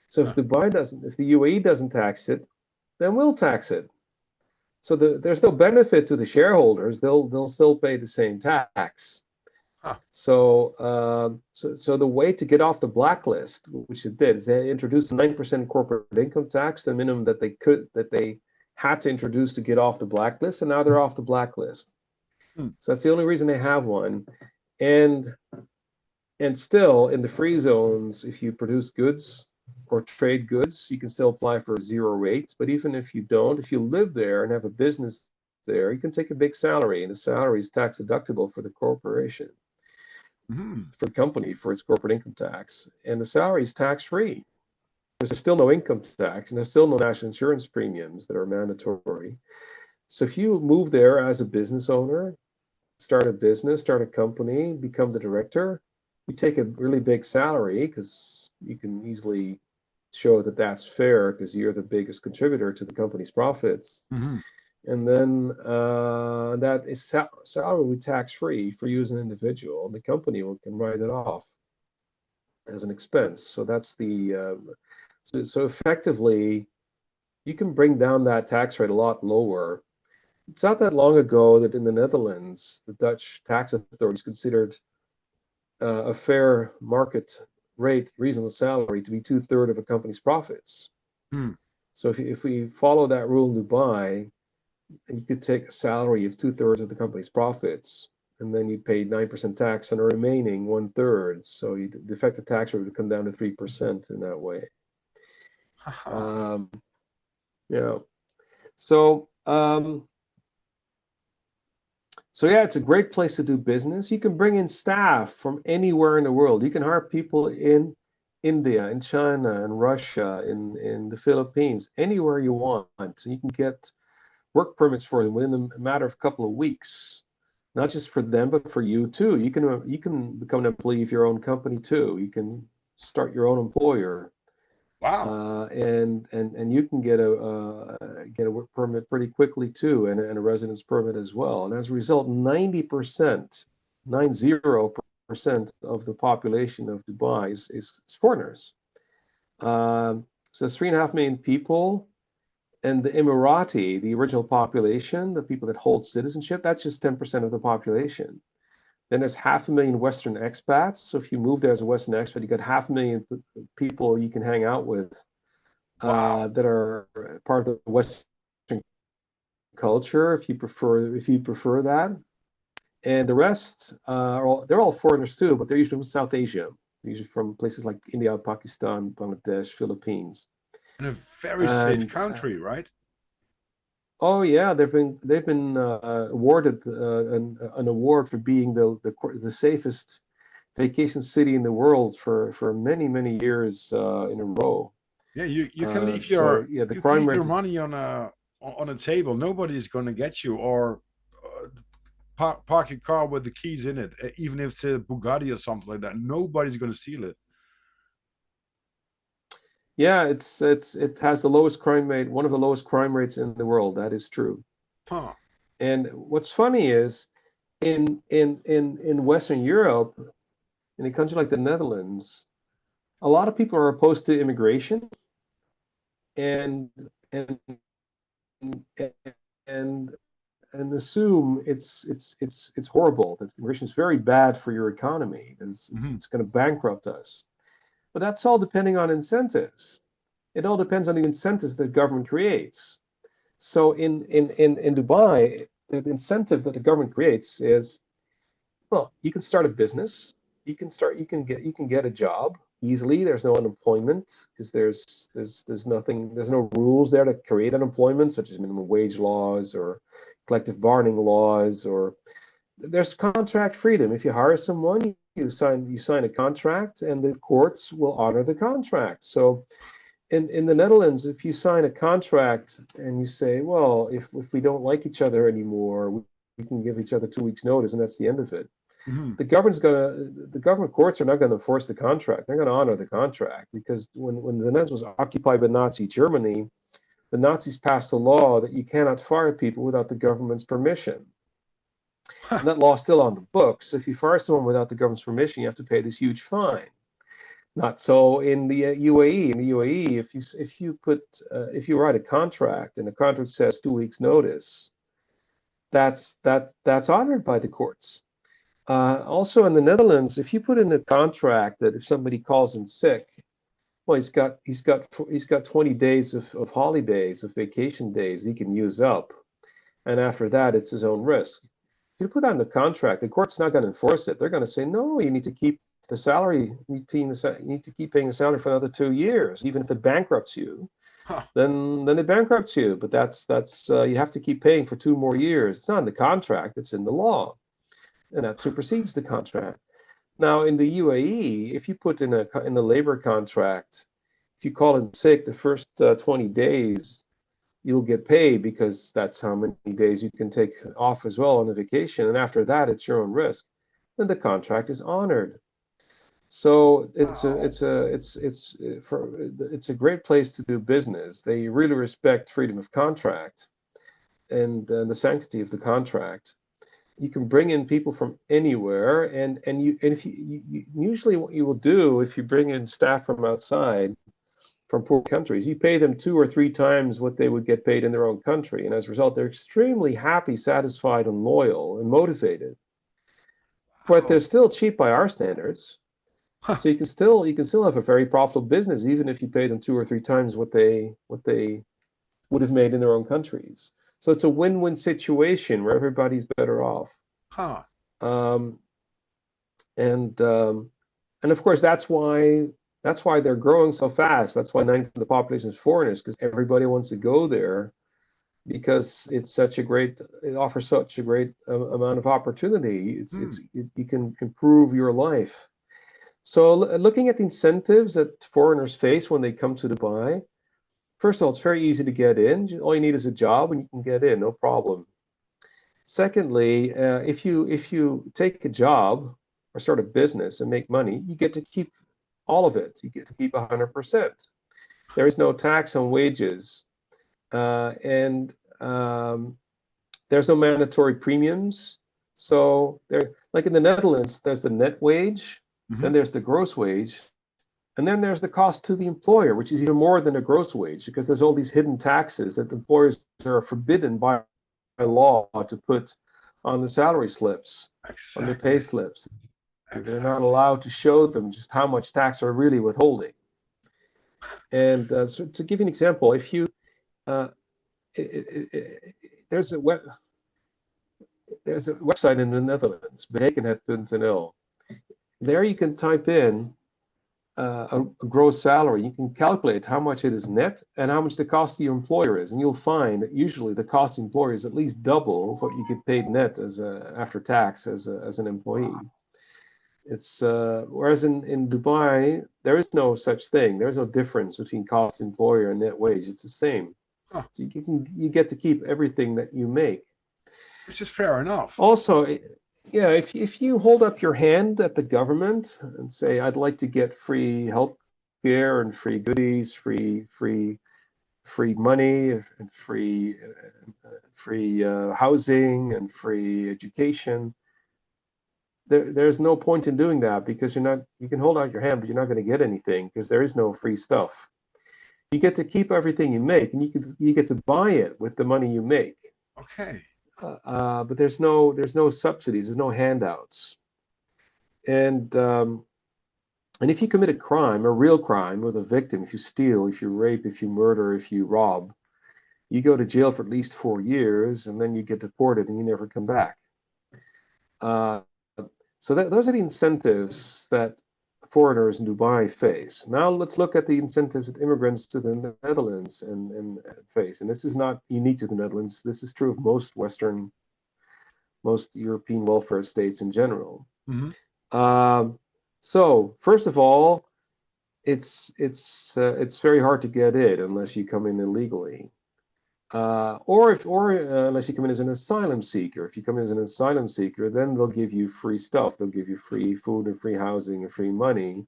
So if if the UAE doesn't tax it, then we'll tax it. So there's no benefit to the shareholders. They'll still pay the same tax. Huh. So the way to get off the blacklist, which it did, is they introduced a 9% corporate income tax, the minimum that they had to introduce to get off the blacklist, and now they're off the blacklist. So that's the only reason they have one. And still in the free zones, if you produce goods or trade goods, you can still apply for a zero rate. But even if you don't, if you live there and have a business there, you can take a big salary, and the salary is tax deductible for the corporation, for the company, for its corporate income tax. And the salary is tax free. There's still no income tax, and there's still no national insurance premiums that are mandatory. So if you move there as a business owner, start a business, start a company, become the director, you take a really big salary because you can easily show that that's fair because you're the biggest contributor to the company's profits. And then that is salary will be tax free for you as an individual, and the company can write it off as an expense. So that's so effectively you can bring down that tax rate a lot lower. It's not that long ago that in the Netherlands, the Dutch tax authorities considered a fair market rate, reasonable salary to be 2/3 of a company's profits. So if we follow that rule in Dubai, you could take a salary of 2/3 of the company's profits, and then you pay 9% tax on the remaining 1/3. So the effective tax rate would come down to 3% in that way. Yeah. So yeah, it's a great place to do business. You can bring in staff from anywhere in the world. You can hire people in India, in China, in Russia, in the Philippines, anywhere you want. So you can get work permits for them within a matter of a couple of weeks. Not just for them, but for you too. You can become an employee of your own company too. You can start your own employer. Wow. And you can get a work permit pretty quickly too, and a residence permit as well. And as a result, 90% of the population of Dubai is foreigners. So it's 3.5 million people, and the Emirati, the original population, the people that hold citizenship, that's just 10% of the population. Then there's 500,000 Western expats. So if you move there as a Western expat, you got 500,000 people you can hang out with that are part of the Western culture, if you prefer that. And the rest they're all foreigners too, but they're usually from South Asia, usually from places like India, Pakistan, Bangladesh, Philippines. And a very safe country, right? Oh yeah, they've been awarded an award for being the safest vacation city in the world for many years in a row. Yeah, you can leave the you can crime leave rate your money on a table. Nobody's going to get you, or park your car with the keys in it, even if it's a Bugatti or something like that. Nobody's going to steal it. Yeah, it has the lowest crime rate, one of the lowest crime rates in the world. That is true. Huh. And what's funny is in Western Europe, in a country like the Netherlands, a lot of people are opposed to immigration and and and and assume it's horrible, that immigration is very bad for your economy, and Mhm. it's going to bankrupt us. But that's all depending on incentives. It all depends on the incentives that government creates. So in Dubai, the incentive that the government creates is, well, you can start a business, you can get a job easily. There's no unemployment because there's no rules there to create unemployment, such as minimum wage laws or collective bargaining laws, or there's contract freedom. If you hire someone, you sign a contract, and the courts will honor the contract. So in the Netherlands, if you sign a contract and you say, well, if we don't like each other anymore, we can give each other 2 weeks notice, and that's the end of it. Mhm. The government courts are not going to enforce the contract. They're going to honor the contract, because when the Netherlands was occupied by Nazi Germany, the Nazis passed a law that you cannot fire people without the government's permission. Huh. And that law's still on the books. If you fire someone without the government's permission, you have to pay this huge fine. Not so in the UAE. In the UAE, if you write a contract and the contract says 2 weeks notice, that's honored by the courts. Also in the Netherlands, if you put in a contract that if somebody calls in sick, well, he's got 20 days of holidays, of vacation days he can use up, and after that, it's his own risk. If you put that in the contract, the court's not going to enforce it. They're going to say, no, you need to keep the salary, you need to keep paying the salary for another 2 years, even if it bankrupts you. Huh. Then it bankrupts you, but that's you have to keep paying for 2 more years. It's not in the contract; it's in the law, and that supersedes the contract. Now, in the UAE, if you put in the labor contract, if you call in sick the first 20 days, you'll get paid, because that's how many days you can take off as well on a vacation. And after that, it's your own risk. Then the contract is honored. So Wow. it's a great place to do business. They really respect freedom of contract and the sanctity of the contract. You can bring in people from anywhere, and if usually what you will do if you bring in staff from outside, from poor countries, you pay them 2 or 3 times what they would get paid in their own country, and as a result, they're extremely happy, satisfied, and loyal and motivated. But they're Wow. still cheap by our standards. Huh. So you can still have a very profitable business, even if you pay them 2 or 3 times what they would have made in their own countries. So it's a win-win situation where everybody's better off. Huh. Um, and um, and of course that's why they're growing so fast. That's why 90% of the population is foreigners, because everybody wants to go there, because it offers such a great amount of opportunity. Hmm. You can improve your life. So looking at the incentives that foreigners face when they come to Dubai, first of all, it's very easy to get in. All you need is a job and you can get in, no problem. Secondly, if you take a job or start a business and make money, you get to keep all of it. You get to keep 100%. There is no tax on wages, and there's no mandatory premiums. So there, like in the Netherlands, there's the net wage, then Mhm. there's the gross wage, and then there's the cost to the employer, which is even more than a gross wage, because there's all these hidden taxes that employers are forbidden by law to put on the salary slips, on their pay Exactly. slips. They're not Exactly. allowed to show them just how much tax they're really withholding. And so to give you an example, if you uh, there's there's a website in the Netherlands, berekenhet.nl. There you can type in a gross salary. You can calculate how much it is net and how much the cost to your employer is, and you'll find that usually the cost to the employer is at least double what you get paid net after tax as an Wow. employee. It's whereas in Dubai there is no such thing. There's no difference between cost to employer and net wage. It's the same. Huh. So you get to keep everything that you make. Which is fair enough. Also, yeah, if you hold up your hand at the government and say, I'd like to get free health care and free goodies, free money, and free housing and free education. There's no point in doing that because you can hold out your hand, but you're not going to get anything because there is no free stuff. You get to keep everything you make, and you get to buy it with the money you make. Okay. But there's no subsidies, there's no handouts, and if you commit a crime, a real crime with a victim, if you steal, if you rape, if you murder, if you rob, you go to jail for at least 4 years, and then you get deported and you never come back. Uh, so those are the incentives that foreigners in Dubai face. Now let's look at the incentives that immigrants to the Netherlands and face. And this is not unique to the Netherlands. This is true of most European welfare states in general. Mm-hmm. So first of all, it's very hard to get in unless you come in illegally. Or unless you come in as an asylum seeker. If you come in as an asylum seeker, then they'll give you free stuff. They'll give you free food and free housing and free money.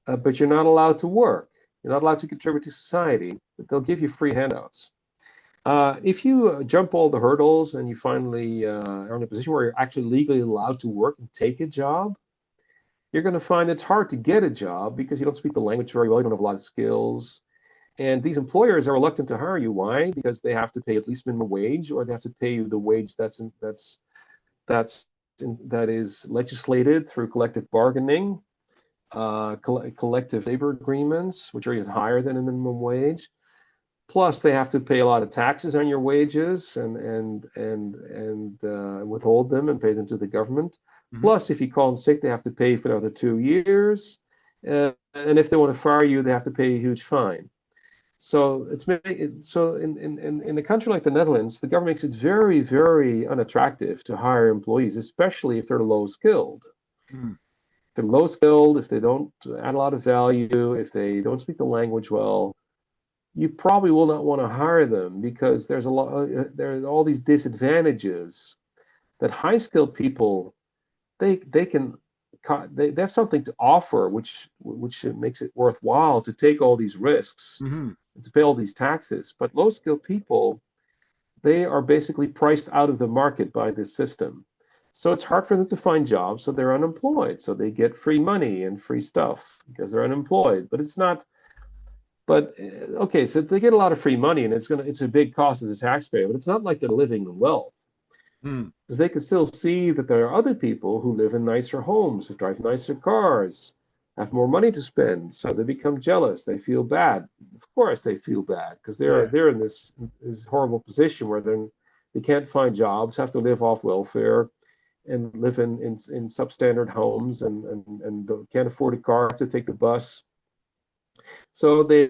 But you're not allowed to work. You're not allowed to contribute to society. But they'll give you free handouts. If you jump all the hurdles and you finally are in a position where you're actually legally allowed to work and take a job, you're going to find it's hard to get a job because you don't speak the language very well. You don't have a lot of skills. And these employers are reluctant to hire you. Why? Because they have to pay at least minimum wage, or they have to pay you the wage that is legislated through collective bargaining, collective labor agreements, which are even higher than a minimum wage. Plus, they have to pay a lot of taxes on your wages and withhold them and pay them to the government. Mm-hmm. Plus, if you call in sick, they have to pay for another 2 years. And if they want to fire you, they have to pay a huge fine. So in a country like the Netherlands, the government makes it very, very unattractive to hire employees, especially if they're low skilled. Mm-hmm. If they're low skilled, if they don't add a lot of value, if they don't speak the language well, you probably will not want to hire them because there are all these disadvantages that high skilled people they have something to offer which makes it worthwhile to take all these risks. Mm-hmm. To pay all these taxes. But low skilled people, they are basically priced out of the market by this system. So it's hard for them to find jobs, so they're unemployed. So they get free money and free stuff because they're unemployed. But it's not, but okay, so they get a lot of free money and it's a big cost to the taxpayer, but it's not like they're living in wealth. Because they can still see that there are other people who live in nicer homes, who drive nicer cars, have more money to spend, so they become jealous. They feel bad. Of course, they feel bad because they're in this horrible position where they can't find jobs, have to live off welfare, and live in substandard homes, and can't afford a car to take the bus. So they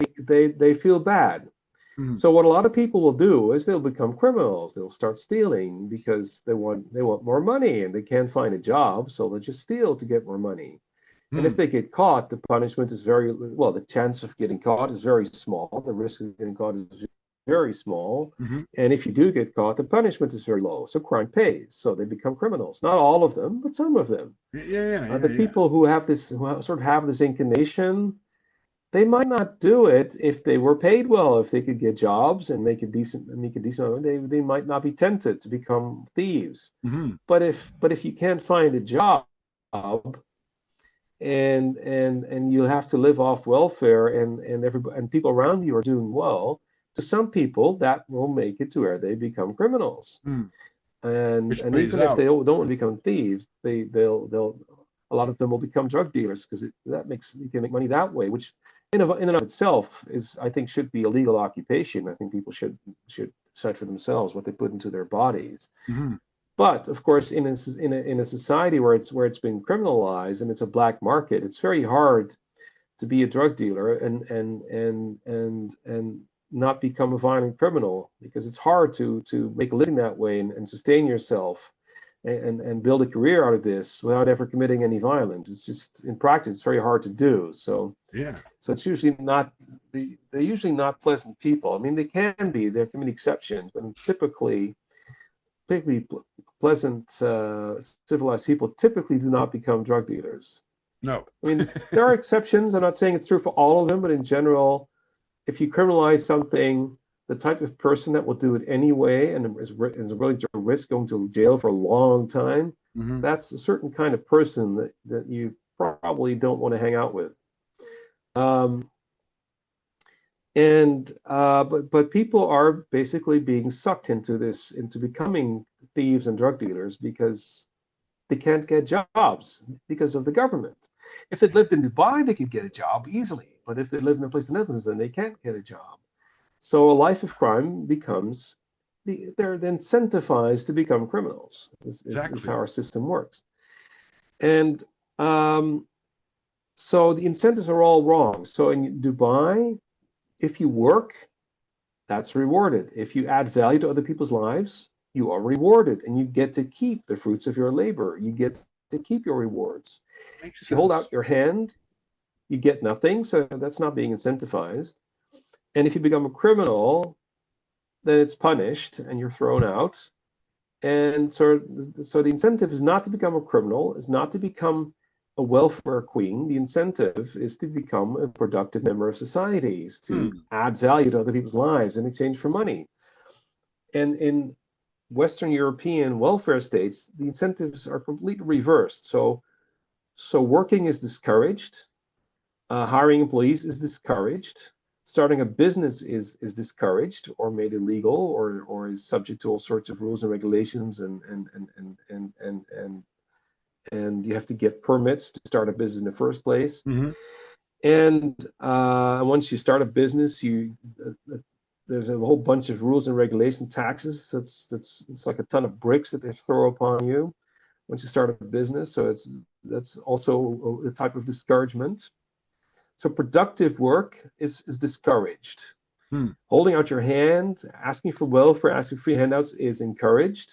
feel bad. Mm-hmm. So what a lot of people will do is they'll become criminals. They'll start stealing because they want more money and they can't find a job, so they'll just steal to get more money. And if they get caught, the punishment is the chance of getting caught is very small. The risk of getting caught is very small. Mm-hmm. And if you do get caught, the punishment is very low. So crime pays. So they become criminals. Not all of them, but some of them. The people who sort of have this inclination, they might not do it if they were paid well, if they could get jobs and make a decent they might not be tempted to become thieves. Mm-hmm. But if you can't find a job and you have to live off welfare and people around you are doing well, to some people that will make it to where they become criminals. And even if they don't want to become thieves, they'll a lot of them will become drug dealers because you can make money that way, which in and of itself I think should be a legal occupation. I think people should decide for themselves what they put into their bodies. Mm-hmm. But of course, in a society where it's been criminalized and it's a black market, it's very hard to be a drug dealer and not become a violent criminal, because it's hard to make a living that way and sustain yourself and build a career out of this without ever committing any violence. It's just, in practice, it's very hard to do. So it's usually not, they're usually not pleasant people. I mean, they can be, there can be exceptions, but typically pleasant, civilized people typically do not become drug dealers. No. I mean, there are exceptions. I'm not saying it's true for all of them, but in general, if you criminalize something, the type of person that will do it anyway and is willing to risk going to jail for a long time, Hmm. that's a certain kind of person that you probably don't want to hang out with. Um, but people are basically being sucked into this, into becoming thieves and drug dealers because they can't get jobs because of the government. If they'd lived in Dubai, they could get a job easily. But if they live in a place in the Netherlands, then they can't get a job. So a life of crime becomes, they're incentivized to become criminals, is how Exactly. our system works. And um, so the incentives are all wrong. So in Dubai, if you work, that's rewarded. If you add value to other people's lives, you are rewarded and you get to keep the fruits of your labor. You get to keep your rewards. Makes If you hold sense. out your hand, you get nothing. So that's not being incentivized. And if you become a criminal, then it's punished and you're thrown out. And so the incentive is not to become a criminal, is not to become a welfare queen. The incentive is to become a productive member of society, is to Hmm. add value to other people's lives in exchange for money. And in Western European welfare states, the incentives are completely reversed. So working is discouraged, hiring employees is discouraged, starting a business is discouraged or made illegal or is subject to all sorts of rules and regulations and you have to get permits to start a business in the first place. Hmm. And once you start a business, there's a whole bunch of rules and regulation, taxes. That's it's like a ton of bricks that they throw upon you once you start a business. So that's also a type of discouragement. So productive work is discouraged. Hmm. Holding out your hand, asking for welfare, asking for free handouts is encouraged,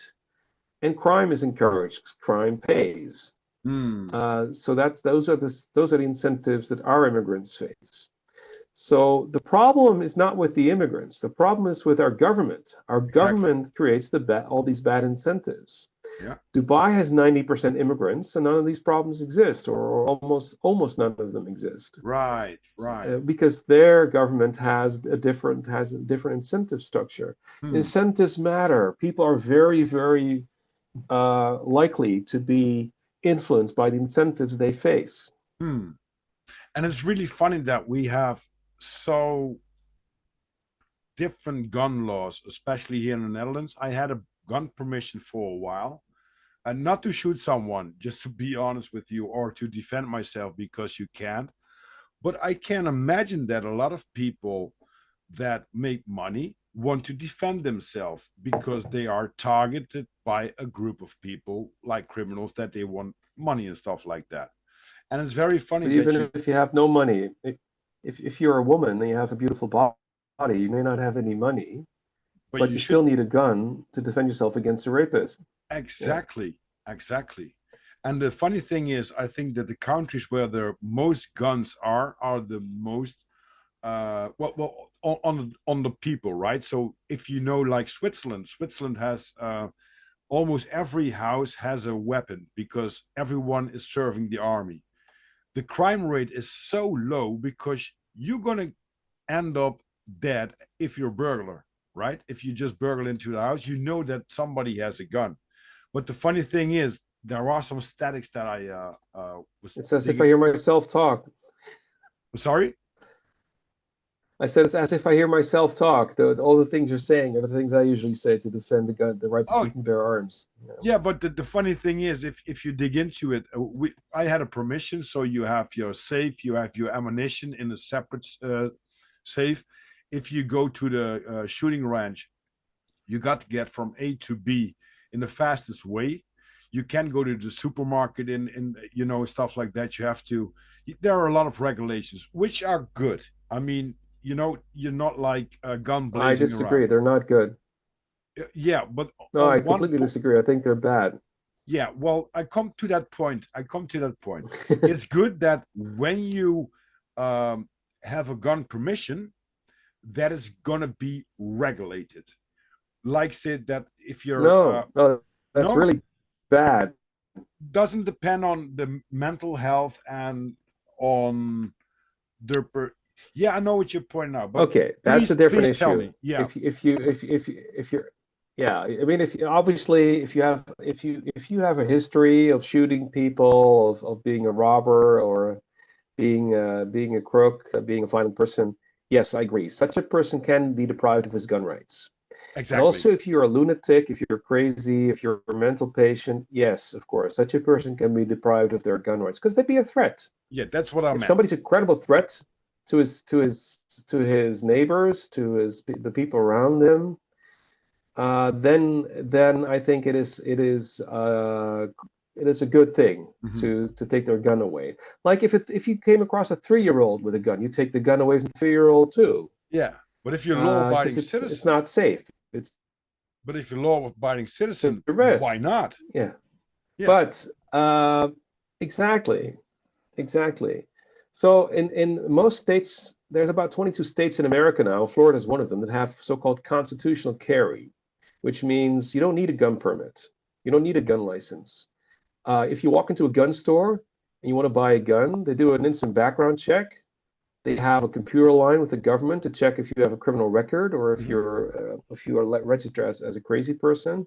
and crime is encouraged. Crime pays. Hmm. So those are the incentives that our immigrants face. So the problem is not with the immigrants. The problem is with our government. Our Exactly. government creates all these bad incentives. Yeah. Dubai has 90% immigrants, and none of these problems exist, or almost none of them exist, Right. Right. because their government has a different incentive structure. Hmm. Incentives matter. People are very, very likely to be influenced by the incentives they face. Hmm. And it's really funny that we have so different gun laws, especially here in the Netherlands. I had a gun permission for a while, and not to shoot someone, just to be honest with you, or to defend myself because you can't. But I can imagine that a lot of people that make money want to defend themselves because they are targeted by a group of people like criminals that they want money and stuff like that. And it's very funny But that even you, if you have no money, if you're a woman and you have a beautiful body, you may not have any money, but but you you should. still need a gun to defend yourself against a rapist. Yeah. Exactly, exactly. And the funny thing is, I think that the countries where the most guns are the most on the people, right? So if you know, like Switzerland has almost every house has a weapon because everyone is serving the army. The crime rate is so low because you're gonna end up dead if you're a burglar, right? If you just burgle into the house, you know that somebody has a gun. But the funny thing is, there are some statics that I was It's as if I digging. hear myself talk. Sorry. I said it's as if I hear myself talk. All the things you're saying are the things I usually say to defend the right to Oh, keep and bear arms. yeah, but the funny thing is, if you dig into it, I had a permission, so you have your safe, you have your ammunition in a separate safe. If you go to the shooting range, you got to get from A to B in the fastest way. You can go to the supermarket in stuff like that. You have to. There are a lot of regulations which are good. I mean, you're not like a gun I blazing disagree. around. They're not good. Yeah, but No, I on one completely point, disagree. I think they're bad. yeah, well, I come to that point. It's good that when you um, have a gun permission, that is gonna be regulated. Like said that if you're No, no, that's no, really bad. doesn't depend on the mental health and on their yeah, I know what you're pointing out, but Okay, that's a different please tell issue. me. Yeah, If you're, yeah, I mean, if obviously if you have a history of shooting people, of being a robber, or being a crook, being a violent person, yes, I agree. Such a person can be deprived of his gun rights. And exactly. also, if you're a lunatic, if you're crazy, if you're a mental patient, yes, of course, such a person can be deprived of their gun rights because they'd be a threat. Yeah, that's what I If meant. somebody's a credible threat to his neighbors, to the people around him, then I think it is a good thing Hmm. to take their gun away. Like if you came across a 3-year-old with a gun, you take the gun away from the 3-year-old too, Yeah, but if you're a because law-abiding it's citizen, not safe. It's but if you're a law-abiding a citizen, why risk. not? Yeah, Yeah. but exactly, exactly. So in most states, there's about 22 states in America now. Florida is one of them that have so-called constitutional carry, which means you don't need a gun permit. You don't need a gun license. If you walk into a gun store and you want to buy a gun, they do an instant background check. They have a computer line with the government to check if you have a criminal record or Hmm. if you are registered as a crazy person,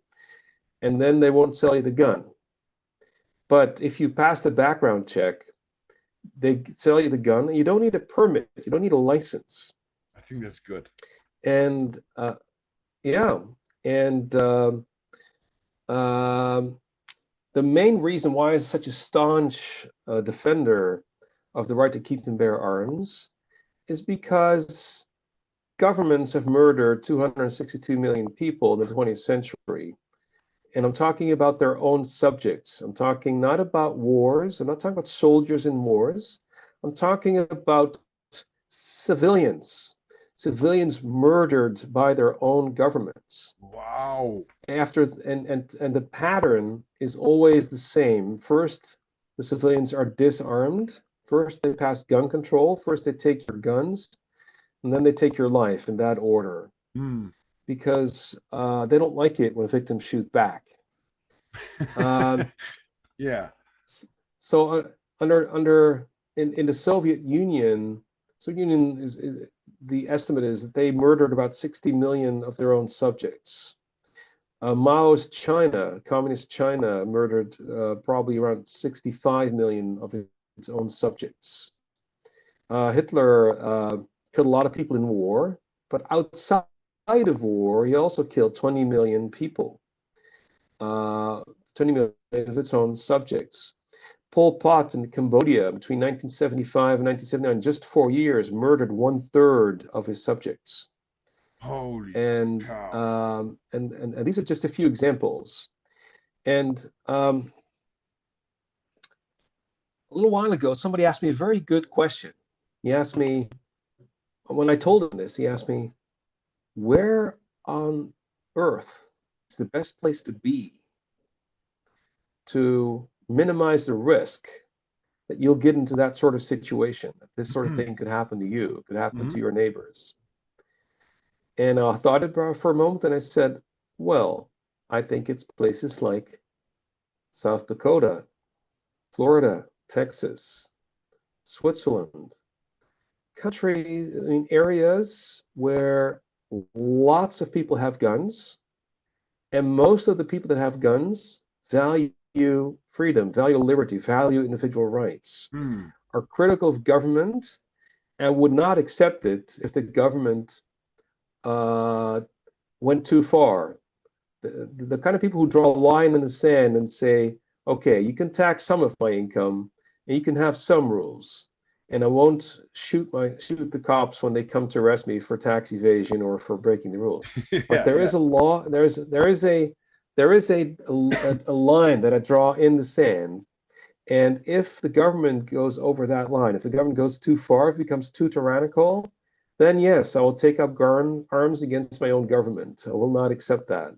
and then they won't sell you the gun. But if you pass the background check, they sell you the gun. You don't need a permit. You don't need a license. I think that's good. And yeah, and um, the main reason why I'm such a staunch defender of the right to keep and bear arms is because governments have murdered 262 million people in the 20th century. And I'm talking about their own subjects. I'm talking not about wars. I'm not talking about soldiers in wars. I'm talking about civilians, civilians murdered by their own governments. Wow. After and the pattern is always the same. First, the civilians are disarmed. First, they pass gun control. First, they take your guns, and then they take your life in that order Hmm. because they don't like it when victims shoot back. Um, Yeah. so under in the Soviet Union, Soviet Union is the estimate is that they murdered about 60 million of their own subjects. Mao's China, communist China, murdered probably around 65 million of its own subjects. Hitler killed a lot of people in war, but outside of war, he also killed 20 million people, uh, 20 million of its own subjects. Pol Pot in Cambodia between 1975 and 1979, just 4 years, murdered 1/3 of his subjects. Holy And cow. and these are just a few examples. And a little while ago, somebody asked me a very good question. He asked me, when I told him this, he asked me, where on earth is the best place to be to minimize the risk that you'll get into that sort of situation, that this sort of Hmm. thing could happen to you, it could happen Hmm. to your neighbors. And I thought about it for a moment and I said, well, I think it's places like South Dakota, Florida, Texas, Switzerland, country, I mean, areas where lots of people have guns, and most of the people that have guns value freedom, value liberty, value individual rights, Hmm. are critical of government, and would not accept it if the government uh, went too far. The kind of people who draw a line in the sand and say, okay, you can tax some of my income and you can have some rules. And I won't shoot the cops when they come to arrest me for tax evasion or for breaking the rules. But Yeah, there yeah. is a law, there is a line that I draw in the sand. And if the government goes over that line, if the government goes too far, if it becomes too tyrannical, then yes, I will take up arms against my own government. I will not accept that.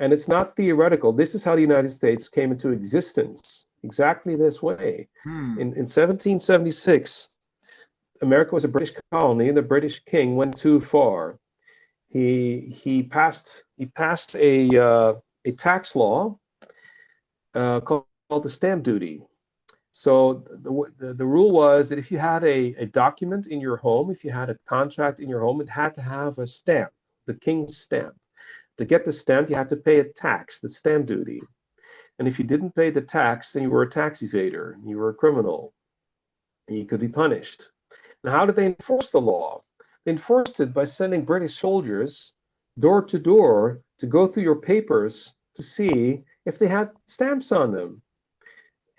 And it's not theoretical. This is how the United States came into existence, exactly this way. Hmm. In 1776, America was a British colony, and the British king went too far. He passed a tax law called the stamp duty. So the rule was that if you had a document in your home, if you had a contract in your home, it had to have a stamp, the king's stamp. To get the stamp, you had to pay a tax, the stamp duty. And if you didn't pay the tax, then you were a tax evader, you were a criminal, and you could be punished. Now, how did they enforce the law? They enforced it by sending British soldiers door to door to go through your papers to see if they had stamps on them.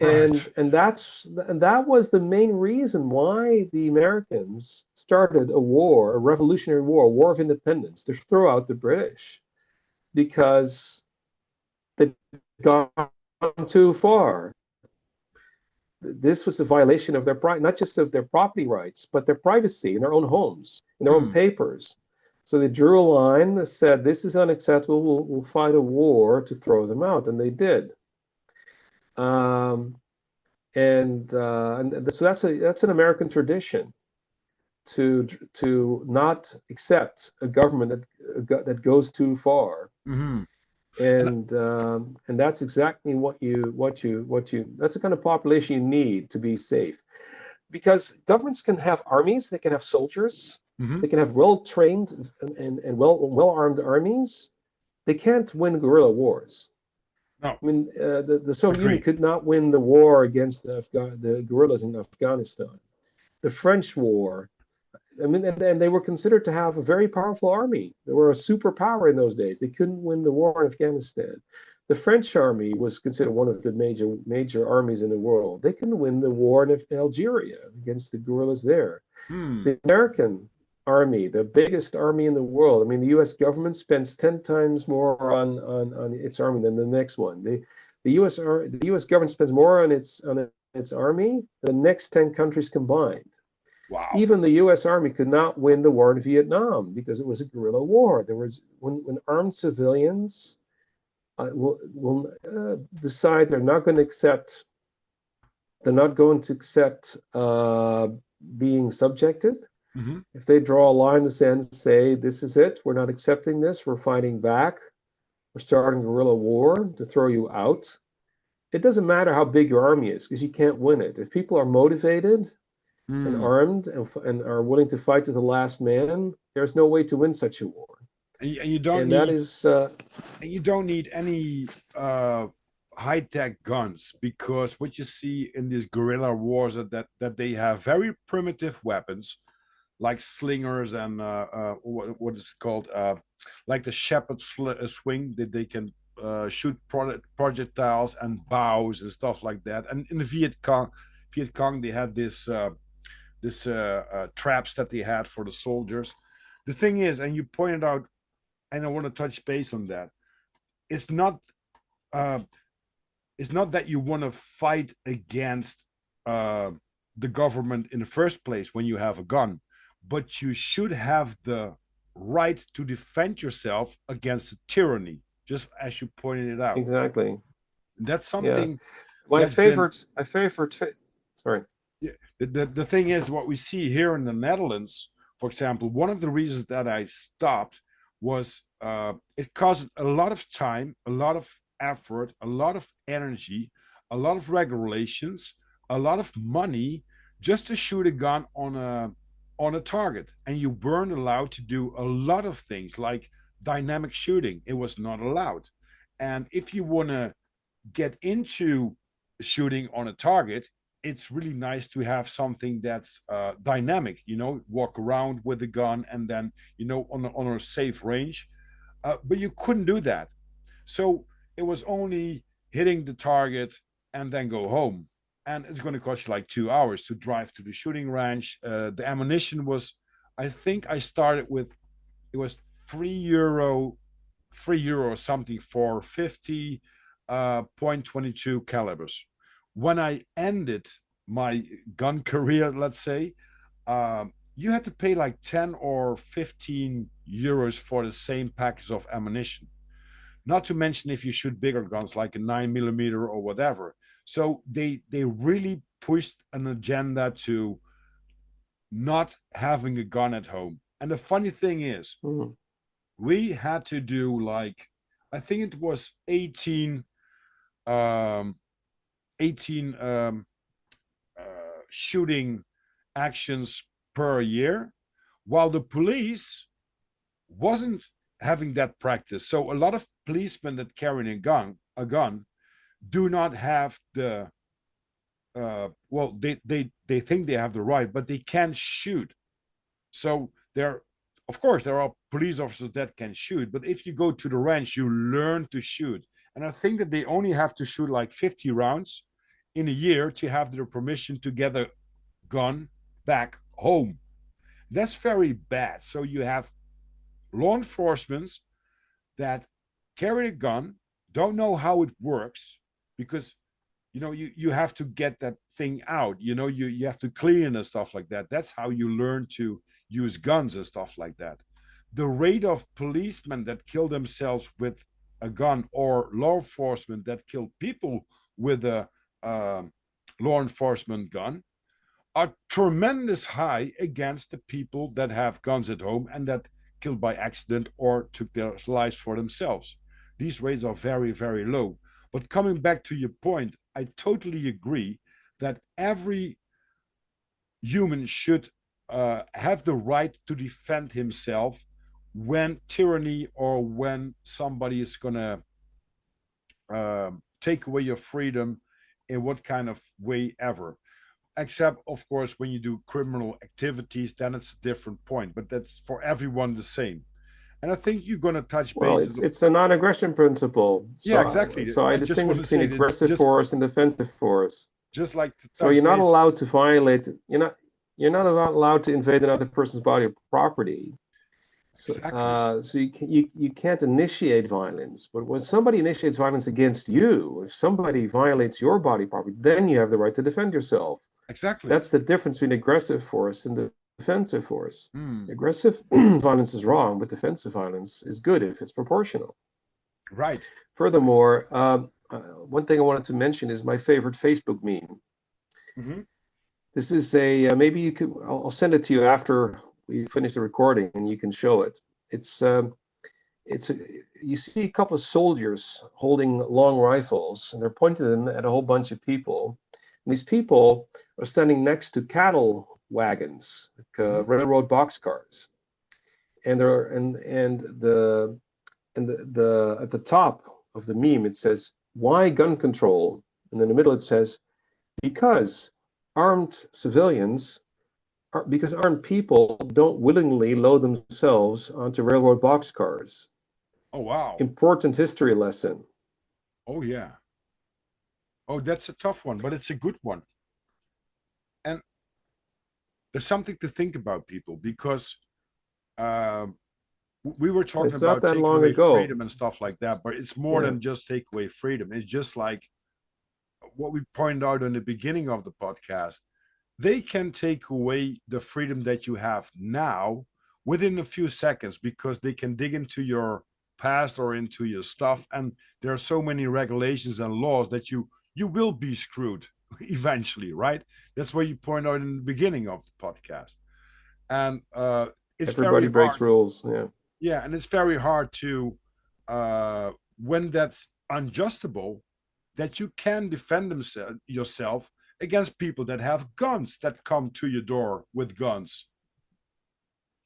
Right. And that was the main reason why the Americans started a war, a revolutionary war, a war of independence, to throw out the British, because they'd gone too far. This was a violation of their not just of their property rights, but their privacy in their own homes, in their own Hmm. papers. So they drew a line that said, "This is unacceptable. We'll fight a war to throw them out," and they did. Um, and so that's an American tradition to not accept a government that goes too far. Hmm. And And that's exactly what you that's the kind of population you need to be safe, because governments can have armies, they can have soldiers, mhm. they can have well-trained and well-armed armies. They can't win guerrilla wars. No, I mean, the Soviet Union agree. could not win the war against the guerrillas in Afghanistan. The French war, I mean, and they were considered to have a very powerful army. They were a superpower in those days. They couldn't win the war in Afghanistan. The French army was considered one of the major armies in the world. They couldn't win the war in Algeria against the guerrillas there. Hmm. The American army, the biggest army in the world. I mean, the U.S. government spends 10 times more on its army than the next one. The U.S. government spends more on its army than the next 10 countries combined. Wow. Even the U.S. Army could not win the war in Vietnam because it was a guerrilla war. There was when armed civilians will decide they're not going to accept being subjected. Hmm. If they draw a line in the sand and say, "This is it, we're not accepting this, we're fighting back, we're starting a guerrilla war to throw you out," it doesn't matter how big your army is because you can't win it. If people are motivated and Hmm. armed and are willing to fight to the last man, there's no way to win such a war. And you don't And that need is, any uh, high-tech guns, because what you see in these guerrilla wars that they have very primitive weapons like slingers and what is it called, like the shepherd swing, that they can shoot projectiles and bows and stuff like that. And in the Viet Cong, they had this traps that they had for the soldiers. The thing is, and you pointed out, and I want to touch base on that. It's not uh, it's not that you want to fight against uh, the government in the first place when you have a gun, but you should have the right to defend yourself against tyranny, just as you pointed it out. exactly. That's Yeah. something My that's been favorite, my favorite, sorry. yeah, the thing is, what we see here in the Netherlands, for example, one of the reasons that I stopped was it caused a lot of time, a lot of effort, a lot of energy, a lot of regulations, a lot of money just to shoot a gun on a target. And you weren't allowed to do a lot of things like dynamic shooting. It was not allowed. And if you want to get into shooting on a target, it's really nice to have something that's dynamic, walk around with the gun and then, on a safe range. But you couldn't do that. So it was only hitting the target and then go home. And it's going to cost you like 2 hours to drive to the shooting range. The ammunition was, I think I started with, it was €3, €3 or something for 50 .22 calibers. When I ended my gun career, let's say, you had to pay like 10 or €15 for the same package of ammunition. Not to mention if you shoot bigger guns like a 9mm or whatever. So they really pushed an agenda to not having a gun at home. And the funny thing is, Mhm. we had to do like, I think it was 18 um 18 shooting actions per year, while the police wasn't having that practice. So a lot of policemen that carry a gun do not have the well, they think they have the right, but they can't shoot. So there, of course, there are police officers that can shoot, but if you go to the ranch, you learn to shoot. And I think that they only have to shoot like 50 rounds in a year to have their permission to get a gun back home. That's very bad. So you have law enforcement that carry a gun, don't know how it works, because you have to get that thing out. You have to clean and stuff like that. That's how you learn to use guns and stuff like that. The rate of policemen that kill themselves with a gun, or law enforcement that kill people with a law enforcement gun, are tremendous high against the people that have guns at home and that killed by accident or took their lives for themselves. These rates are very, very low. But coming back to your point, I totally agree that every human should have the right to defend himself when tyranny, or when somebody is going to take away your freedom in what kind of way ever. Except, of course, when you do criminal activities, then it's a different point. But that's for everyone the same. And I think you're going to touch Well, bases. it's a non-aggression principle. Yeah, So exactly. so I I just distinguish want to between say that, aggressive force and defensive force. just like to So touch you're not base. allowed to violate. You're not allowed to invade another person's body or property. So, Exactly. so you can't initiate violence. But when somebody initiates violence against you, if somebody violates your body property, then you have the right to defend yourself. Exactly. That's the difference between aggressive force and defensive force. Mm, Aggressive violence is wrong, but defensive violence is good if it's proportional. right. Right. Furthermore, one thing I wanted to mention is my favorite Facebook meme. Mm-hmm. This is maybe you could. I'll send it to you after we finish the recording, and you can show it. It's you see a couple of soldiers holding long rifles, and they're pointing them at a whole bunch of people. And these people are standing next to cattle wagons, like, Mm-hmm. railroad boxcars, and they're and the at the top of the meme it says, "Why gun control?" And in the middle it says, "Because armed civilians because armed people don't willingly load themselves onto railroad boxcars." Oh, wow. Important history lesson. Oh, yeah. Oh, that's a tough one, but it's a good one. And there's something to think about, people, because um, we were talking It's not about that taking long away ago. freedom and stuff like that, but it's more Yeah. than just take away freedom. It's just like what we pointed out in the beginning of the podcast. They can take away the freedom that you have now within a few seconds, because they can dig into your past or into your stuff, and there are so many regulations and laws that you will be screwed eventually, right? That's what you point out in the beginning of the podcast. And it's Everybody very breaks hard. rules. Yeah. Yeah, and it's very hard to when that's unjustable, that you can defend yourself against people that have guns, that come to your door with guns.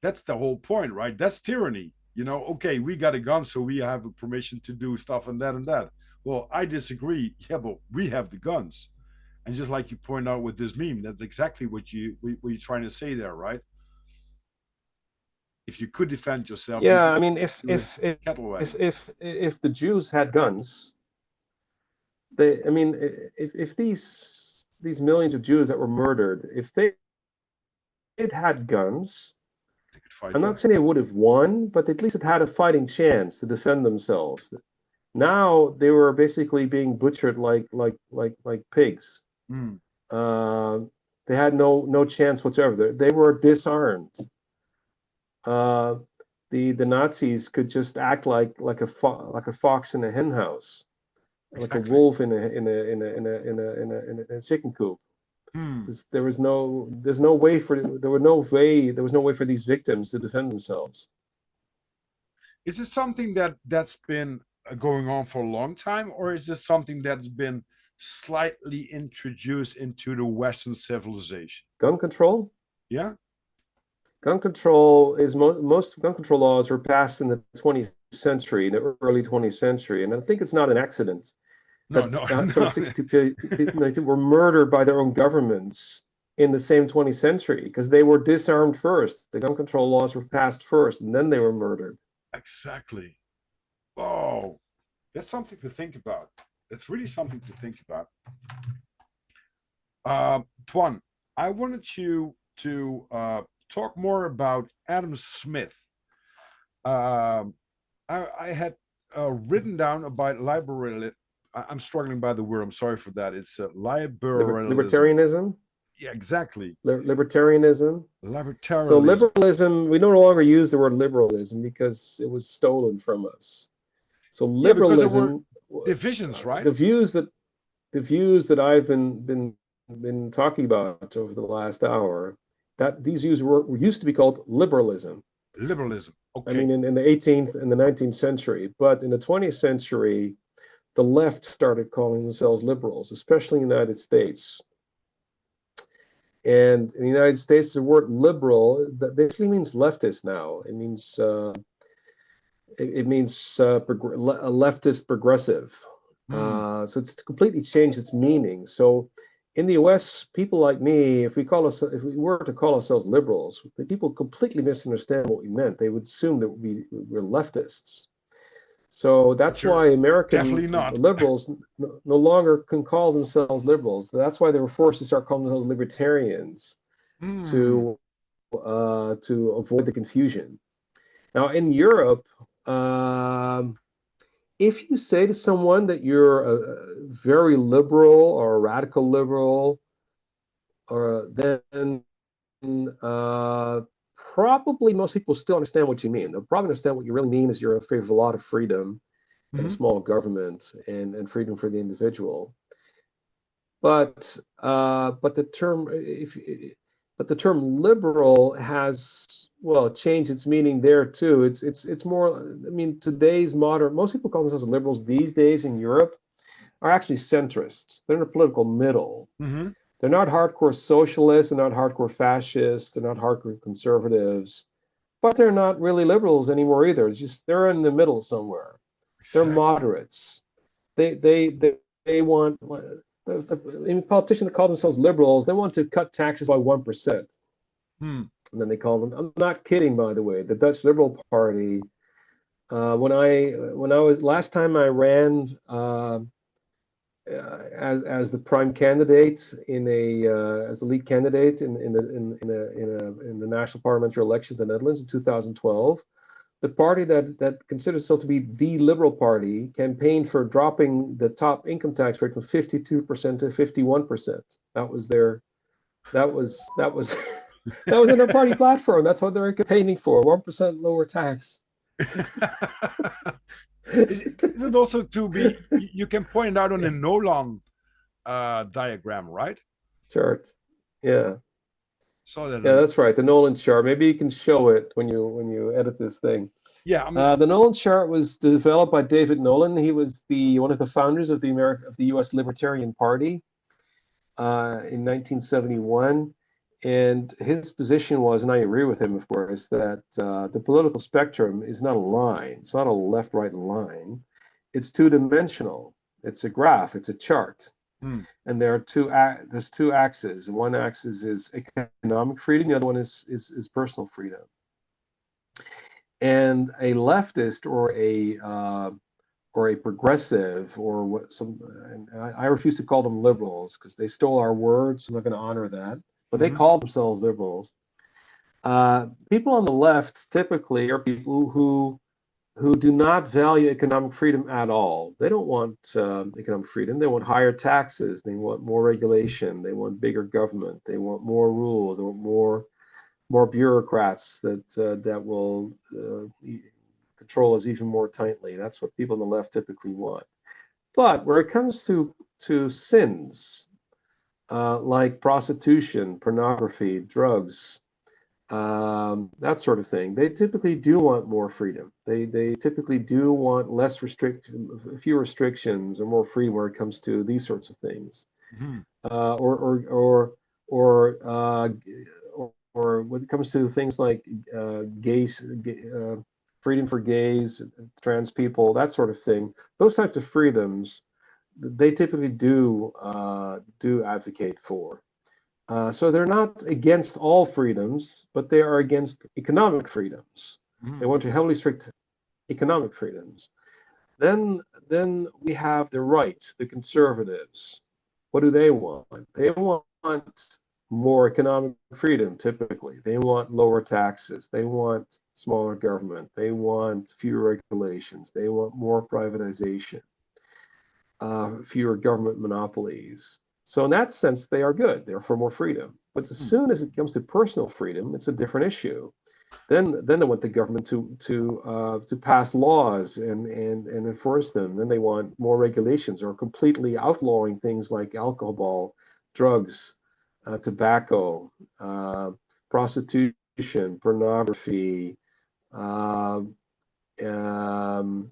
That's the whole point, right? That's tyranny. Okay, we got a gun, so we have a permission to do stuff and that and that. Well, I disagree. Yeah, but we have the guns. And just like you point out with this meme, that's exactly what you're trying to say there, right? If you could defend yourself, you Yeah. would I mean, if do a if if cattle if wagon. if the Jews had guns, I mean, if these millions of Jews that were murdered, if they had guns, They could fight I'm not back. saying they would have won, but at least it had a fighting chance to defend themselves. Now they were basically being butchered like pigs. Mm, Uh, they had no chance whatsoever. They were disarmed. Uh, the Nazis could just act like a fox in a hen house, like a exactly. wolf in a chicken coop. Hmm. There's no way for there was no way for these victims to defend themselves. Is this something that's been going on for a long time, or is this something that's been slightly introduced into the Western civilization? Gun control? Yeah. Gun control is most gun control laws were passed in the 20th century, in the early 20th century, and I think it's not an accident No, that no, sort no. of 62 people were murdered by their own governments in the same 20th century because they were disarmed first. The gun control laws were passed first, and then they were murdered. Exactly. Oh, that's something to think about. That's really something to think about. Toine, I wanted you to talk more about Adam Smith. Um, I had written down about liberal. I'm struggling by the word. I'm sorry for that. It's liberalism. Libertarianism, Yeah, exactly. libertarianism. So Libertarianism. liberalism, we no longer use the word liberalism because it was stolen from us. So Yeah, because there were liberalism, divisions, right? the views that I've been talking about over the last hour, that these views were used to be called liberalism. Liberalism. I Okay. mean, in the 18th and the 19th century, but in the 20th century, the left started calling themselves liberals, especially in the United States. And in the United States, the word liberal that basically means leftist now. It means a leftist progressive. Hmm. So it's completely changed its meaning. So in the US, people like me, if we were to call ourselves liberals, the people completely misunderstand what we meant. They would assume that we're leftists. So But that's you're why American definitely not. liberals no longer can call themselves liberals. That's why they were forced to start calling themselves libertarians Hmm. to avoid the confusion. Now in Europe, if you say to someone that you're a very liberal or a radical liberal, or then uh, probably most people still understand what you mean. They'll probably understand what you really mean is you're in favor of a lot of freedom and Hmm. small government and freedom for the individual. But the term if but the term liberal has well changed its meaning there too. It's more. I mean, today's modern most people call themselves liberals these days in Europe are actually centrists. They're in the political middle. Hmm. They're not hardcore socialists. They're not hardcore fascists. They're not hardcore conservatives. But they're not really liberals anymore either. It's just they're in the middle somewhere. They're Exactly. moderates. They want politicians that call themselves liberals. They want to cut taxes by 1%, Hmm. and then they call them. I'm not kidding, by the way. The Dutch Liberal Party. When I was last time I ran as the prime candidate in a as the lead candidate in the national parliamentary election in the Netherlands in 2012. The party that considers itself to be the Liberal Party campaigned for dropping the top income tax rate from 52% to 51%. That was their that was that was in their party platform. That's what they were campaigning for, 1% lower tax. Is it also to be, you can point it out on a Nolan diagram, right? Chart. Yeah. So that, Yeah, that's right. The Nolan chart. Maybe you can show it when you edit this thing. yeah, I mean, The Nolan chart was developed by David Nolan. He was the one of the founders of the U.S. Libertarian Party in 1971, and his position was, and I agree with him, of course, that the political spectrum is not a line. It's not a left-right line. It's two-dimensional. It's a graph. It's a chart. hmm, And there's two axes. One axis is economic freedom. The other one is personal freedom. And a leftist or a progressive or what some and I refuse to call them liberals because they stole our words. I'm not going to honor that, but they hmm, call themselves liberals. People on the left typically are people who do not value economic freedom at all. They don't want economic freedom. They want higher taxes. They want more regulation. They want bigger government. They want more rules. They want more bureaucrats that will control us even more tightly. That's what people on the left typically want. But where it comes to sins like prostitution, pornography, drugs, that sort of thing. They typically do want more freedom. They typically do want fewer restrictions or more freedom where it comes to these sorts of things. Mhm. Uh, or or or or uh, or when it comes to things like freedom for gays, trans people, that sort of thing. Those types of freedoms, they typically do advocate for. So they're not against all freedoms, but they are against economic freedoms. They Mhm. want to heavily restrict economic freedoms. Then we have the right, the conservatives. What do they want? They want more economic freedom, typically. They want lower taxes. They want smaller government. They want fewer regulations. They want more privatization, fewer government monopolies. So in that sense, they are good. They're for more freedom. But as Mhm. soon as it comes to personal freedom, it's a different issue. Then they want the government to pass laws and enforce them. Then they want more regulations or completely outlawing things like alcohol, drugs, tobacco, uh, prostitution, pornography, uh,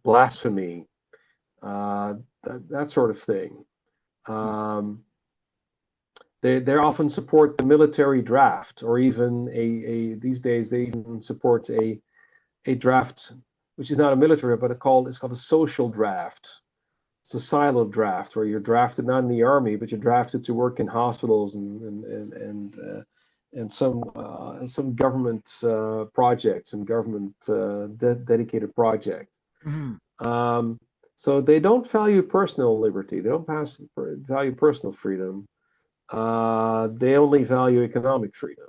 blasphemy, that sort of thing. Mhm. Um, they often support the military draft, or even these days they even support a draft, which is not a military, but it's called a social draft, societal draft, where you're drafted not in the army, but you're drafted to work in hospitals and some government projects and government dedicated projects. Mhm. Um, so they don't value personal liberty. They don't value personal freedom. They only value economic freedom.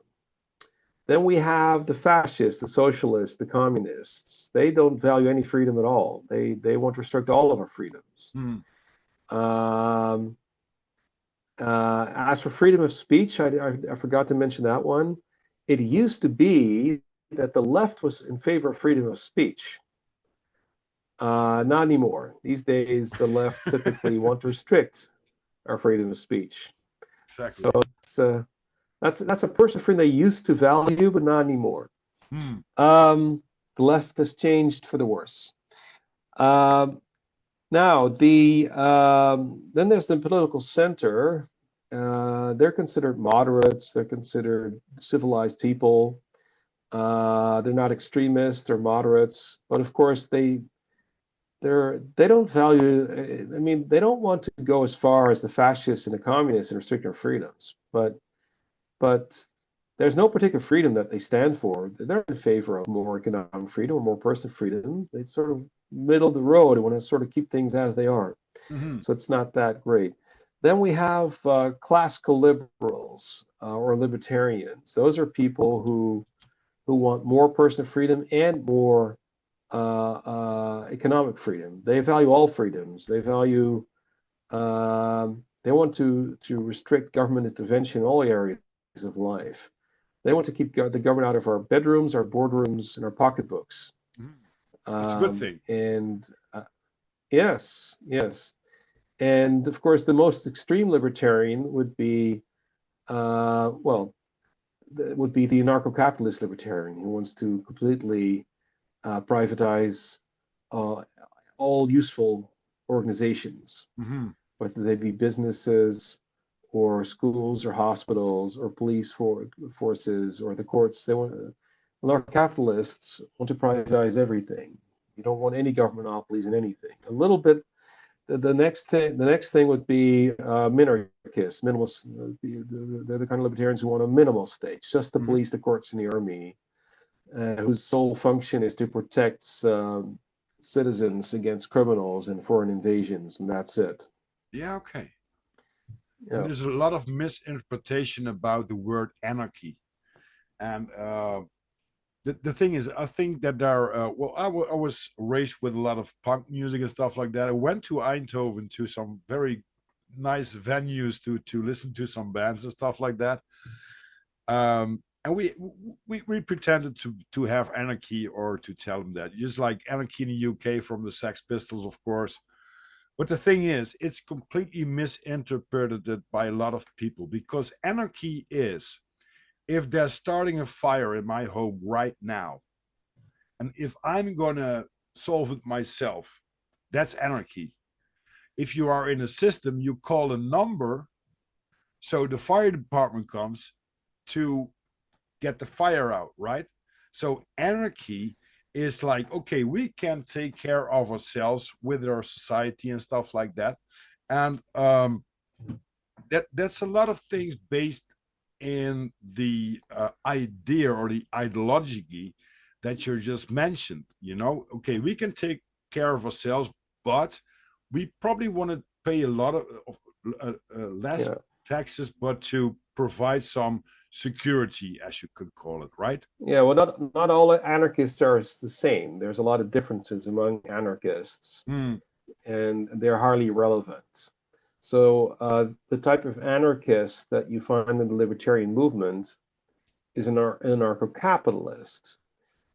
Then we have the fascists, the socialists, the communists. They don't value any freedom at all. They want to restrict all of our freedoms. Mhm. Um, as for freedom of speech, I forgot to mention that one. It used to be that the left was in favor of freedom of speech. Not anymore. These days, the left typically want to restrict our freedom of speech. So Exactly. it's, that's a personal freedom they used to value, but not anymore. Mhm. Um, the left has changed for the worse. Um, Now, then there's the political center. They're considered moderates. They're considered civilized people. They're not extremists. They're moderates. But of course, they don't value. I mean, they don't want to go as far as the fascists and the communists and restrict our freedoms. But there's no particular freedom that they stand for. They're in favor of more economic freedom or more personal freedom. They sort of middle of the road and want to sort of keep things as they are. Mhm. So it's not that great. Then we have classical liberals or libertarians. Those are people who want more personal freedom and more economic freedom. They value all freedoms. They want to restrict government intervention in all areas of life. They want to keep the government out of our bedrooms, our boardrooms, and our pocketbooks. Mhm. That's a good thing. And yes, yes. And of course, the most extreme libertarian would be, well, would be the anarcho-capitalist libertarian who wants to completely privatize uh, all useful organizations, Mhm. whether they be businesses or schools or hospitals or forces or the courts. Anarcho-capitalists want to privatize everything. You don't want any government monopolies in anything. A little bit the next thing would be minarchists, minimal. They're the kind of libertarians who want a minimal state, just the Mhm. police, the courts, and the army, whose sole function is to protect citizens against criminals and foreign invasions, and that's it. Yeah, okay. And Yeah. there's a lot of misinterpretation about the word anarchy. And the thing is, I think that there are, well, I was raised with a lot of punk music and stuff like that. I went to Eindhoven to some very nice venues to listen to some bands and stuff like that. And we pretended to have anarchy or to tell them that, just like anarchy in the UK from the Sex Pistols, of course. But the thing is, it's completely misinterpreted by a lot of people, because anarchy is if they're starting a fire in my home right now, and if I'm gonna solve it myself, that's anarchy. If you are in a system, you call a number, so the fire department comes to get the fire out, right? So anarchy is like, okay, we can take care of ourselves with our society and stuff like that. And that's a lot of things based in the idea or the ideology that you just mentioned. Okay, we can take care of ourselves, but we probably want to pay a lot of less taxes, but to provide some security, as you could call it, right? Yeah, well, not all anarchists are the same. There's a lot of differences among anarchists, and they're highly relevant. So the type of anarchist that you find in the libertarian movement is an anarcho-capitalist.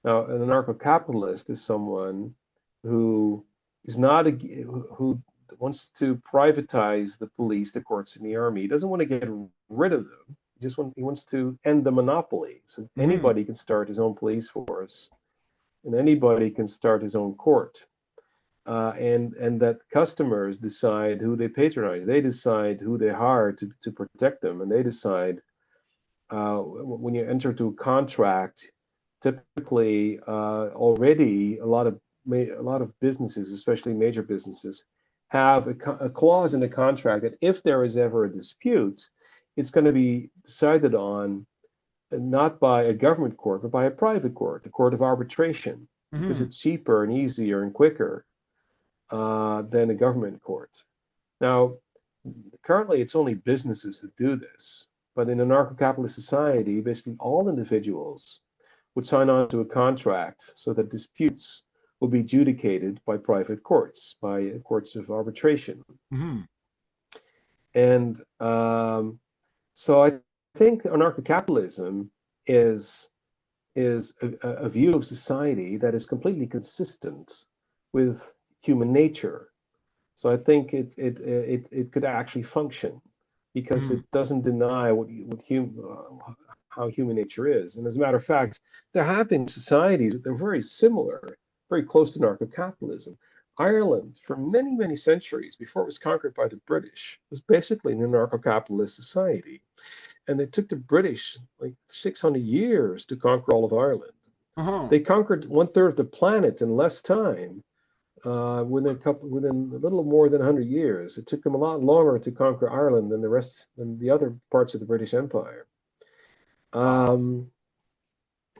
Now, an anarcho-capitalist is someone who is not who wants to privatize the police, the courts, and the army. He doesn't want to get rid of them. He wants to end the monopoly. So anybody can start his own police force, and anybody can start his own court. And that customers decide who they patronize. They decide who they hire to protect them, and they decide when you enter into a contract. Typically, already a lot of businesses, especially major businesses, have a clause in the contract that if there is ever a dispute, it's going to be decided on not by a government court, but by a private court, a court of arbitration, because it's cheaper and easier and quicker than a government court. Now, currently, it's only businesses that do this, but in an anarcho-capitalist society, basically all individuals would sign on to a contract so that disputes will be adjudicated by private courts, by courts of arbitration. And so I think anarcho-capitalism is a view of society that is completely consistent with human nature. So I think it could actually function because it doesn't deny how human nature is. And as a matter of fact, there have been societies that are very similar, very close to anarcho-capitalism. Ireland, for many, many centuries before it was conquered by the British, was basically an anarcho-capitalist society. And it took the British like 600 years to conquer all of Ireland. They conquered 1/3 of the planet in less time. Within a little more than 100 years. It took them a lot longer to conquer Ireland than the other parts of the British Empire.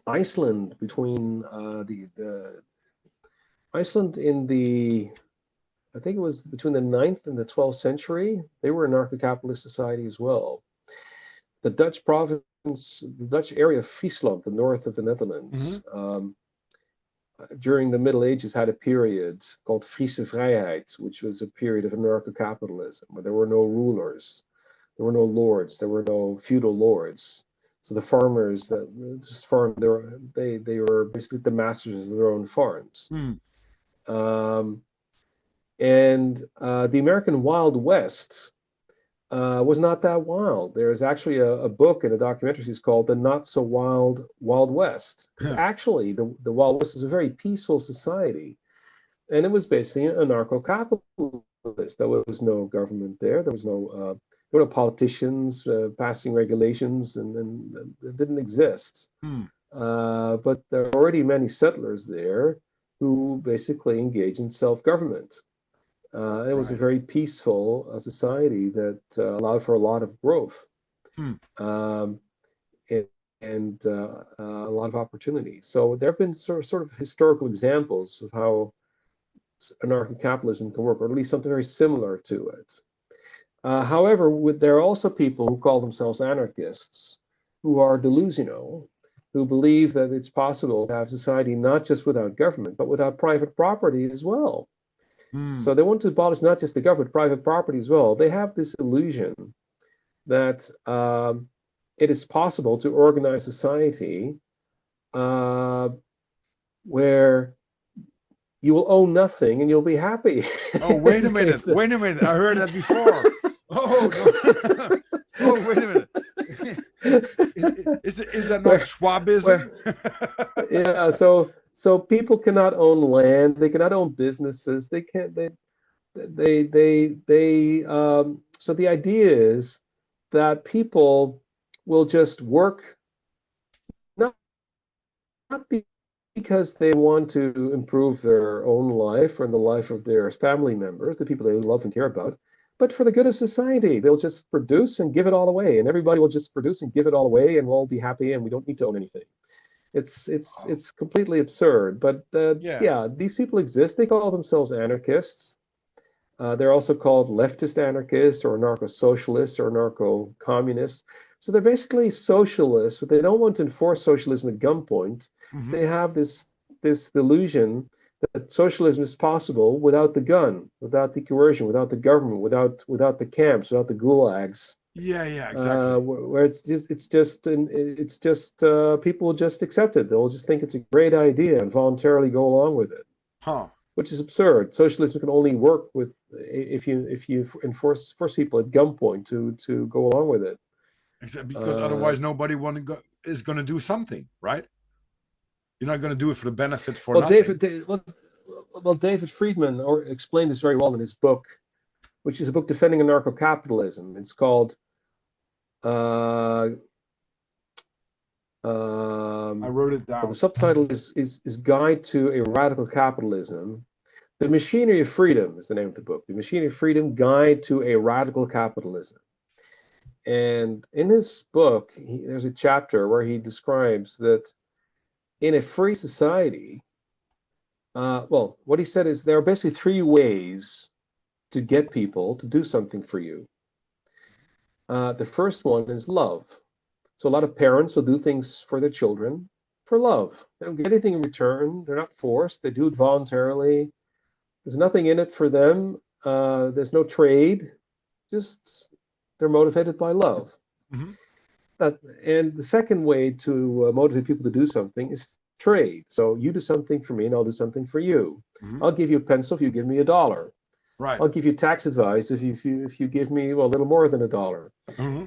Iceland Iceland I think it was between the 9th and the 12th century, they were an anarcho-capitalist society as well. The Dutch area of Friesland, the north of the Netherlands, during the Middle Ages had a period called Friese Vrijheid, which was a period of anarcho-capitalism, where there were no rulers, there were no lords, there were no feudal lords. So the farmers that just farmed, they were basically the masters of their own farms. And the American Wild West was not that wild. There's actually a book and a documentary series called The Not So Wild Wild West. Because actually, the Wild West was a very peaceful society. And it was basically anarcho-capitalist. There was no government there. There were no politicians passing regulations, and it didn't exist. But there are already many settlers there who basically engage in self-government. It was a very peaceful society that allowed for a lot of growth and a lot of opportunity. So there have been sort of historical examples of how anarcho-capitalism can work, or at least something very similar to it. However, there are also people who call themselves anarchists who are delusional, who believe that it's possible to have society not just without government, but without private property as well. So they want to abolish not just the government, private property as well. They have this illusion that it is possible to organize society where you will own nothing and you'll be happy. Oh, wait a minute. Wait a minute. I heard that before. Oh, no. Oh, wait a minute. Is that not Where, Schwabism? where, yeah, so people cannot own land, they cannot own businesses, they can't so the idea is that people will just work not not because they want to improve their own life or the life of their family members, the people they love and care about, but for the good of society. They'll just produce and give it all away, and everybody will just produce and give it all away, and we'll all be happy, and we don't need to own anything. Oh, It's completely absurd. But yeah. yeah, these people exist. They call themselves anarchists. They're also called leftist anarchists or anarcho-socialists or anarcho-communists. So they're basically socialists, but they don't want to enforce socialism at gunpoint. Hmm. They have this delusion that socialism is possible without the gun, without the coercion, without the government, without the camps, without the gulags, Yeah, yeah, exactly. where it's just people will just accept it. They'll just think it's a great idea and voluntarily go along with it, Huh. which is absurd. Socialism can only work with if you enforce force people at gunpoint to go along with it. Except because Uh, otherwise nobody is going to do something, right? You're not going to do it for the benefit for well, nothing. David Friedman explained this very well in his book, which is a book defending anarcho-capitalism. It's called uh, I um, wrote it well, the down. subtitle is Guide to a Radical Capitalism. The Machinery of Freedom is the name of the book. The Machinery of Freedom Guide to a Radical Capitalism. And in his book, there's a chapter where he describes that in a free society, well, what he said is there are basically three ways to get people to do something for you. The first one is love. So a lot of parents will do things for their children for love. They don't get anything in return. They're not forced. They do it voluntarily. There's nothing in it for them. There's no trade. Just they're motivated by love. Hmm. And the second way to motivate people to do something is trade. So you do something for me, and I'll do something for you. Hmm. I'll give you a pencil if you give me a dollar. Right. I'll give you tax advice if you give me well, a little more than a dollar. Hmm.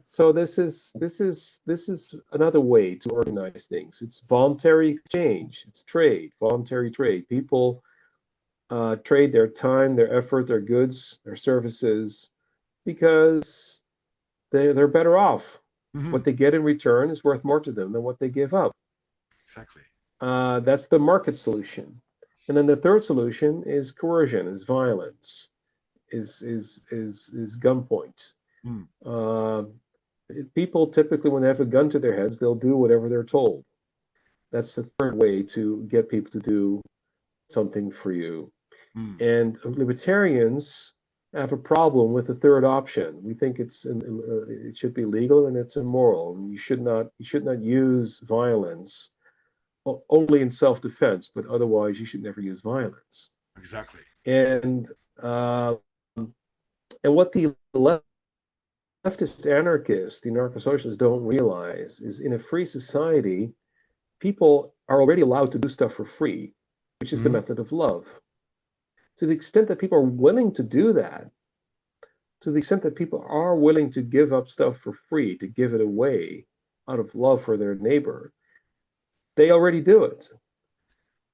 So this is another way to organize things. It's voluntary exchange. It's trade, voluntary trade. People trade their time, their effort, their goods, their services because they're better off. Hmm. What they get in return is worth more to them than what they give up. Exactly. That's the market solution. And then the third solution is coercion, is violence, is gunpoint. Mm. Uh, People typically, when they have a gun to their heads, they'll do whatever they're told. That's the third way to get people to do something for you. Mm. And libertarians have a problem with the third option. We think it should be legal and it's immoral. You should not use violence only in self-defense, but otherwise you should never use violence. Exactly. And uh, and what the leftist anarchists, the anarcho-socialists, don't realize is in a free society, people are already allowed to do stuff for free, which is the Hmm. method of love. To the extent that people are willing to do that, to the extent that people are willing to give up stuff for free, to give it away out of love for their neighbor, they already do it.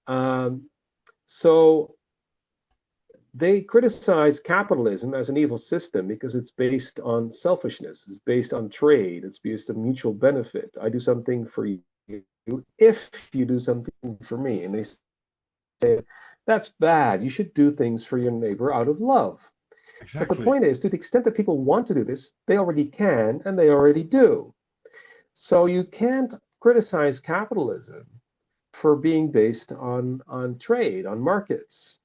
Um, so they criticize capitalism as an evil system because it's based on selfishness, it's based on trade, it's based on mutual benefit. I do something for you if you do something for me. And they say, that's bad. You should do things for your neighbor out of love. But the Exactly. point is, to the extent that people want to do this, they already can and they already do. So you can't criticize capitalism for being based on trade, on markets.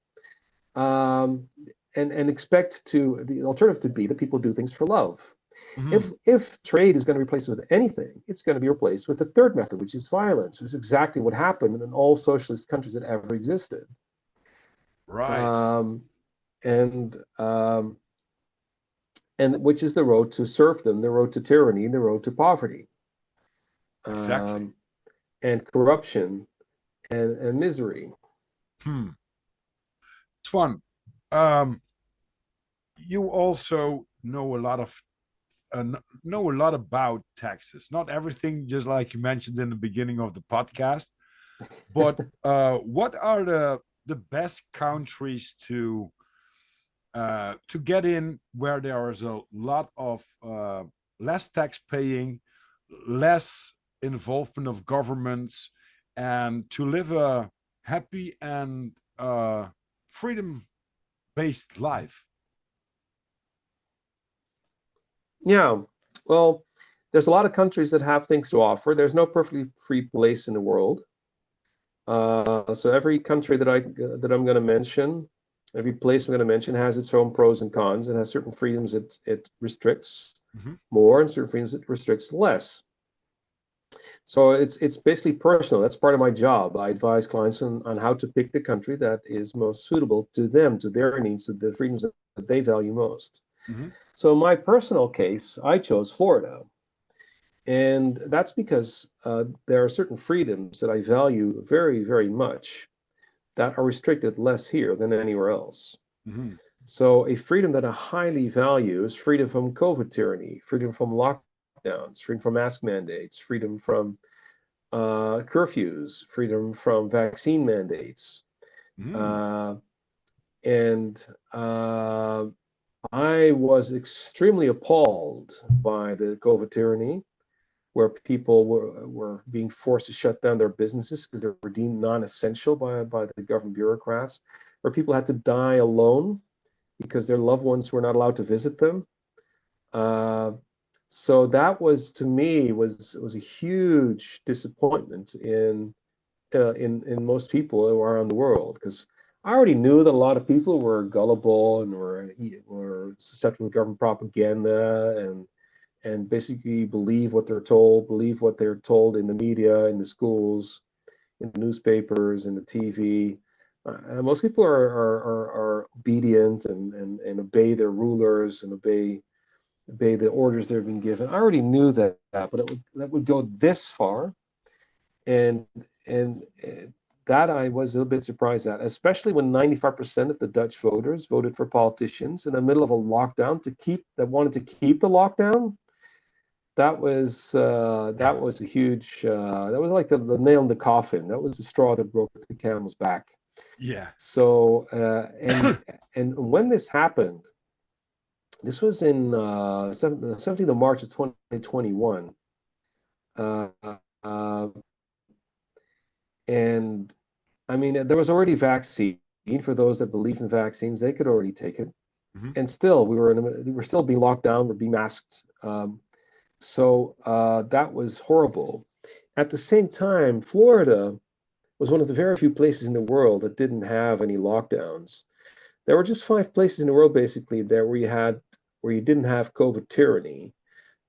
Um, and expect the alternative to be that people do things for love. Hmm. If trade is going to be replaced with anything, it's going to be replaced with the third method, which is violence, which is exactly what happened in all socialist countries that ever existed. Right. Um, and and which is the road to serfdom, the road to tyranny, the road to poverty, Exactly. um, and corruption and misery. Hmm. Twan, um, you also know a lot of know a lot about taxes. Not everything, just like you mentioned in the beginning of the podcast. But what are the best countries to get in where there is a lot of less tax paying, less involvement of governments, and to live a happy and freedom based life? Yeah, well, there's a lot of countries that have things to offer. There's no perfectly free place in the world. So every country that I'm going to mention, every place I'm going to mention has its own pros and cons. It has certain freedoms it restricts Mm-hmm. more and certain freedoms it restricts less. So it's basically personal. That's part of my job. I advise clients on how to pick the country that is most suitable to them, to their needs, to the freedoms that they value most. Mm-hmm. So in my personal case, I chose Florida. And that's because there are certain freedoms that I value very, very much that are restricted less here than anywhere else. Mm-hmm. So a freedom that I highly value is freedom from COVID tyranny, freedom from lockdowns, freedom from mask mandates, freedom from curfews, freedom from vaccine mandates. Mm-hmm. Uh, and I was extremely appalled by the COVID tyranny, where people were being forced to shut down their businesses because they were deemed non-essential by the government bureaucrats, where people had to die alone because their loved ones were not allowed to visit them. Uh, so that was, to me, was a huge disappointment in most people around the world, because I already knew that a lot of people were gullible and were susceptible to government propaganda and basically believe what they're told, believe what they're told in the media, in the schools, in the newspapers, in the TV. Most people are obedient and obey their rulers and obey the orders they've been given. I already knew but that would go this far, and and that I was a little bit surprised at, especially when 95% of the Dutch voters voted for politicians in the middle of a lockdown that wanted to keep the lockdown. That was a huge that was like the nail in the coffin. That was the straw that broke the camel's back. Yeah. So and when this happened, this was in 17th of March of 2021. Uh, uh, and I mean, there was already vaccine for those that believe in vaccines. They could already take it, Mm-hmm. and still we were still being locked down. We're being masked. So that was horrible. At the same time, Florida was one of the very few places in the world that didn't have any lockdowns. There were just 5 places in the world basically there where you didn't have COVID tyranny,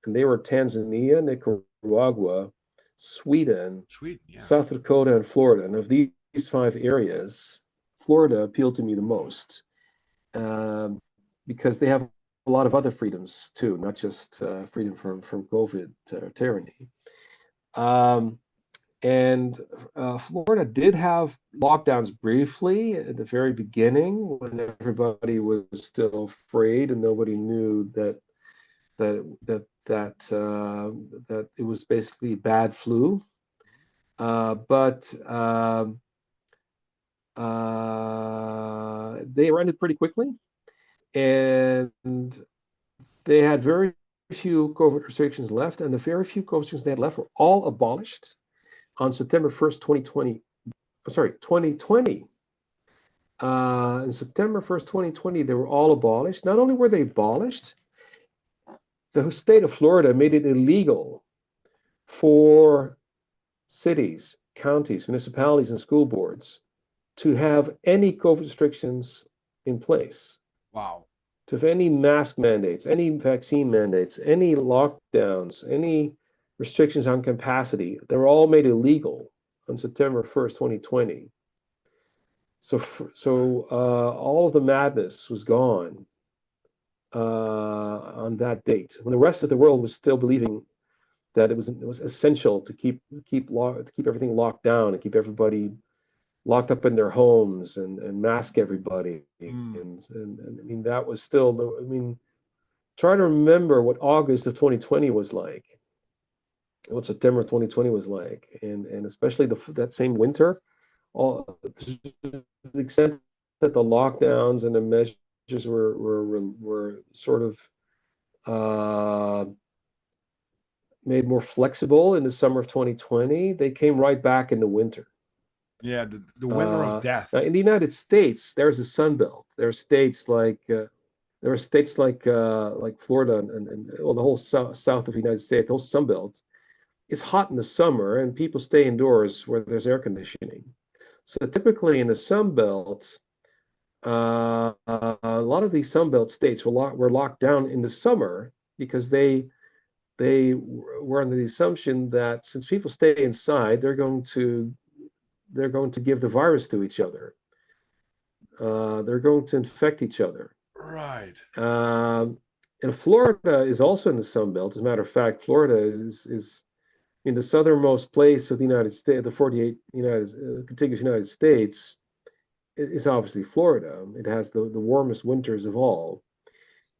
and they were Tanzania, Nicaragua, Sweden, Sweden. Yeah. South Dakota, and Florida. And of these 5 areas, Florida appealed to me the most, um, because they have a lot of other freedoms too, not just freedom from COVID tyranny. Um, and Florida did have lockdowns briefly at the very beginning when everybody was still afraid and nobody knew that it was basically bad flu. But they ended pretty quickly, and they had very few COVID restrictions left, and the very few COVID restrictions they had left were all abolished on September 1st, 2020. Sorry, 2020. On September 1st, 2020, they were all abolished. Not only were they abolished, the state of Florida made it illegal for cities, counties, municipalities, and school boards to have any COVID restrictions in place, Wow. to have any mask mandates, any vaccine mandates, any lockdowns, any restrictions on capacity. They were all made illegal on September 1st, 2020. So all of the madness was gone on that date, when the rest of the world was still believing that it was essential to keep everything locked down and keep everybody locked up in their homes and mask everybody. Mm. And I mean, that was still, I mean, trying to remember what August of 2020 was like, what September of 2020 was like, and especially that same winter, all to the extent that the lockdowns and the measures were sort of uh, made more flexible in the summer of 2020, they came right back in the winter. Yeah, the winter of death. Now in the United States, there's a sun belt. There are states like Florida and well, the whole south of the United States, the whole sun belt is hot in the summer, and people stay indoors where there's air conditioning. So typically in the sun belt, a lot of these sun belt states were locked down in the summer because they were under the assumption that since people stay inside, they're going to give the virus to each other. They're going to infect each other. Right. And Florida is also in the Sun Belt. As a matter of fact, Florida is in the southernmost place of the United States, the 48 contiguous United States, is obviously Florida. It has the warmest winters of all,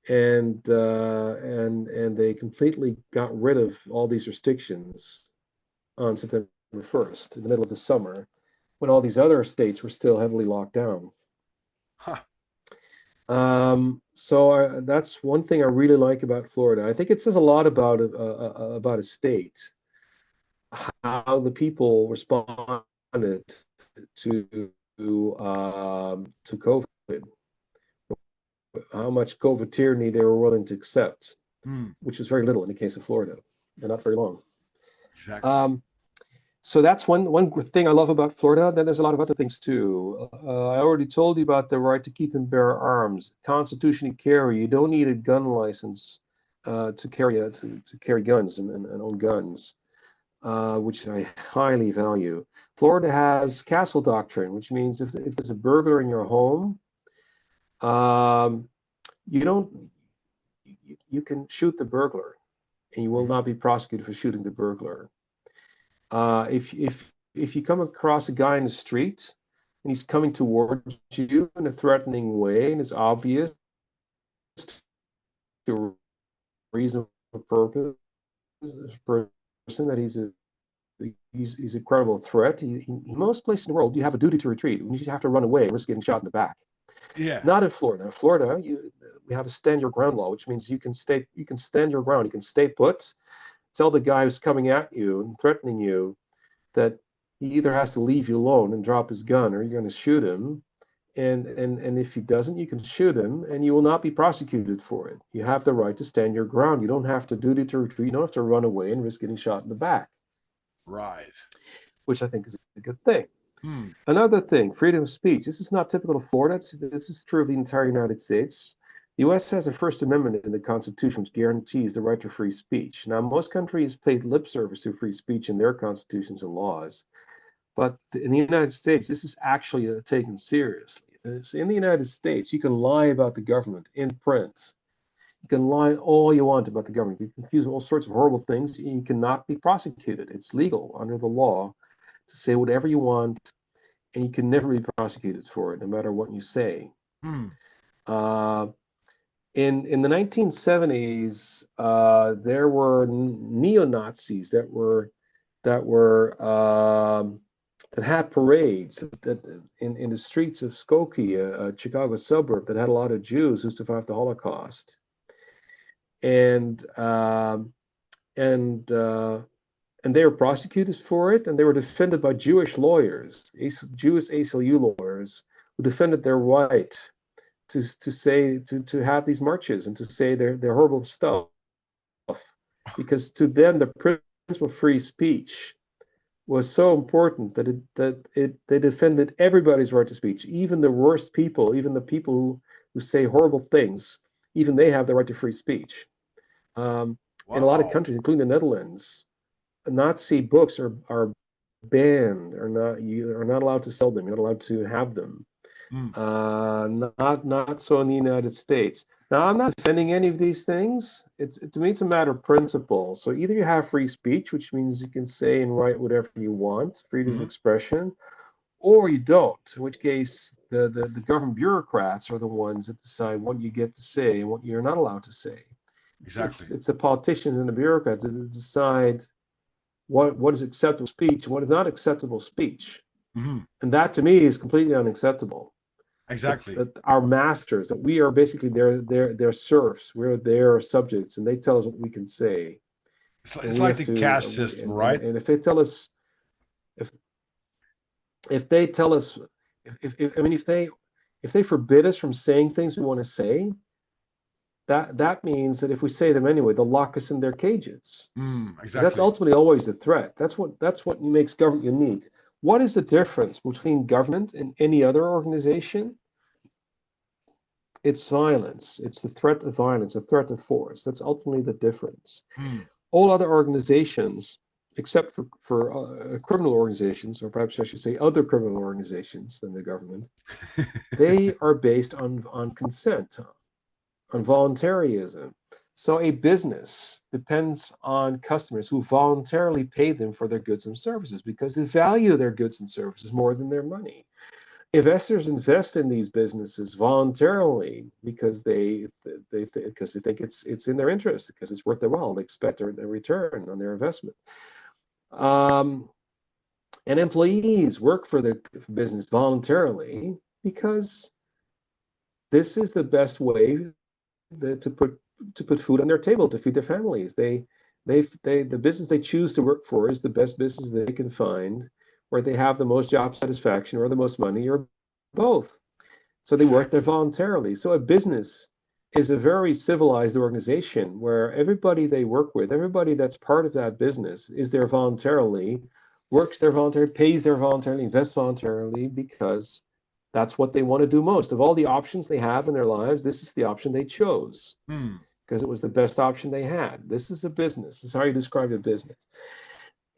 and they completely got rid of all these restrictions on September 1st, in the middle of the summer, when all these other states were still heavily locked down. Huh. So that's one thing I really like about Florida. I think it says a lot about a state, how the people responded to COVID, how much COVID tyranny they were willing to accept, which is very little in the case of Florida, and not very long. Exactly. So that's one thing I love about Florida. Then there's a lot of other things too. I already told you about the right to keep and bear arms, constitutionally carry. You don't need a gun license to carry guns and own guns, which I highly value. Florida has castle doctrine, which means if there's a burglar in your home, you don't you can shoot the burglar, and you will not be prosecuted for shooting the burglar. If you come across a guy in the street and he's coming towards you in a threatening way and it's obvious to a reasonable person that he's a credible threat, in most places in the world you have a duty to retreat. You have to run away and risk getting shot in the back. Yeah. Not in Florida. In Florida, we have a stand your ground law, which means you can stand your ground. You can stay put. Tell the guy who's coming at you and threatening you that he either has to leave you alone and drop his gun, or you're going to shoot him. And if he doesn't, you can shoot him, and you will not be prosecuted for it. You have the right to stand your ground. You don't have to duty to retreat. You don't have to run away and risk getting shot in the back. Right. Which I think is a good thing. Hmm. Another thing, freedom of speech. This is not typical of Florida. This is true of the entire United States. The U.S. has a First Amendment in the Constitution which guarantees the right to free speech. Now, most countries pay lip service to free speech in their constitutions and laws, but in the United States, this is actually taken seriously. In the United States, you can lie about the government in print. You can lie all you want about the government. You can accuse all sorts of horrible things. You cannot be prosecuted. It's legal under the law to say whatever you want, and you can never be prosecuted for it, no matter what you say. Uh, in the 1970s, there were neo-Nazis that had parades in the streets of Skokie, a Chicago suburb that had a lot of Jews who survived the Holocaust, and they were prosecuted for it, and they were defended by Jewish lawyers, Jewish ACLU lawyers, who defended their right to have these marches and to say their horrible stuff, because to them the principle of free speech was so important that they defended everybody's right to speech, even the worst people, even the people who say horrible things, even they have the right to free speech. In a lot of countries, including the Netherlands, Nazi books are banned, are not allowed to sell them. You're not allowed to have them. Not so in the United States. Now, I'm not defending any of these things. To me, it's a matter of principle. So either you have free speech, which means you can say and write whatever you want, freedom of expression, or you don't, in which case the government bureaucrats are the ones that decide what you get to say and what you're not allowed to say. Exactly. It's the politicians and the bureaucrats that decide what is acceptable speech and what is not acceptable speech. Hmm. And that to me is completely unacceptable. Exactly. That our masters, that we are basically their serfs, we're their subjects, and they tell us what we can say, and It's we like have the to, caste system, right? and if they tell us, if if they tell us, if I mean, if they forbid us from saying things we want to say, that means that if we say them anyway, they'll lock us in their cages. Because that's Exactly. ultimately always the threat. That's what makes government unique. What is the difference between government and any other organization? It's violence. It's the threat of violence, a threat of force. That's ultimately the difference. Mm. All other organizations, except for criminal organizations, or perhaps I should say other criminal organizations than the government, they are based on consent, on voluntarism. So a business depends on customers who voluntarily pay them for their goods and services because they value their goods and services more than their money. Investors invest in these businesses voluntarily because because they think it's in their interest, because it's worth their while. They expect a return on their investment. Um, and employees work for the business voluntarily because this is the best way to put food on their table, to feed their families. The business they choose to work for is the best business they can find, where they have the most job satisfaction or the most money or both. So they work there Exactly. voluntarily. So a business is a very civilized organization where everybody they work with, everybody that's part of that business is there voluntarily, works there voluntarily, pays there voluntarily, invests voluntarily because that's what they want to do most. Of all the options they have in their lives, this is the option they chose Mm. because it was the best option they had. This is a business. This is how you describe a business.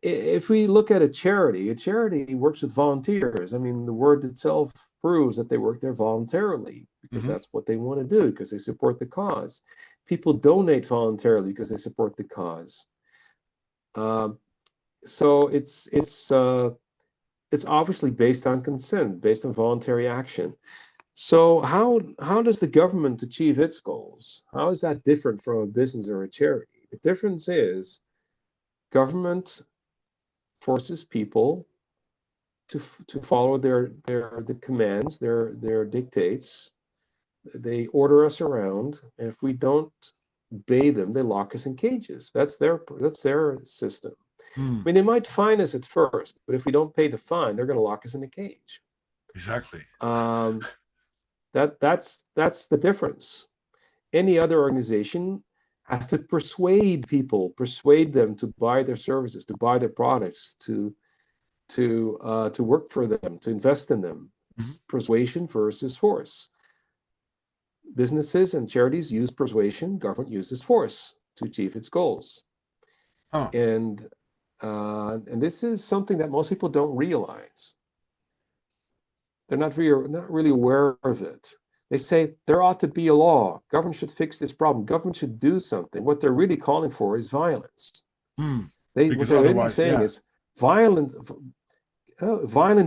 If we look at a charity works with volunteers. I mean, the word itself proves that they work there voluntarily because Hmm. that's what they want to do because they support the cause. People donate voluntarily because they support the cause. Um, so it's obviously based on consent, based on voluntary action. So how does the government achieve its goals? How is that different from a business or a charity? The difference is government forces people to follow the commands, their dictates. They order us around, and if we don't obey them, they lock us in cages. That's their system. I Mm. mean, they might fine us at first, but if we don't pay the fine, they're going to lock us in a cage. Exactly. Um, that's the difference. Any other organization has to persuade people, persuade them to buy their services, to buy their products, to work for them, to invest in them. Hmm. Persuasion versus force. Businesses and charities use persuasion. Government uses force to achieve its goals. Oh. And this is something that most people don't realize. They're not really aware of it. They say there ought to be a law. Government should fix this problem. Government should do something. What they're really calling for is violence. Mm. What Because they're really otherwise, saying yeah. is violence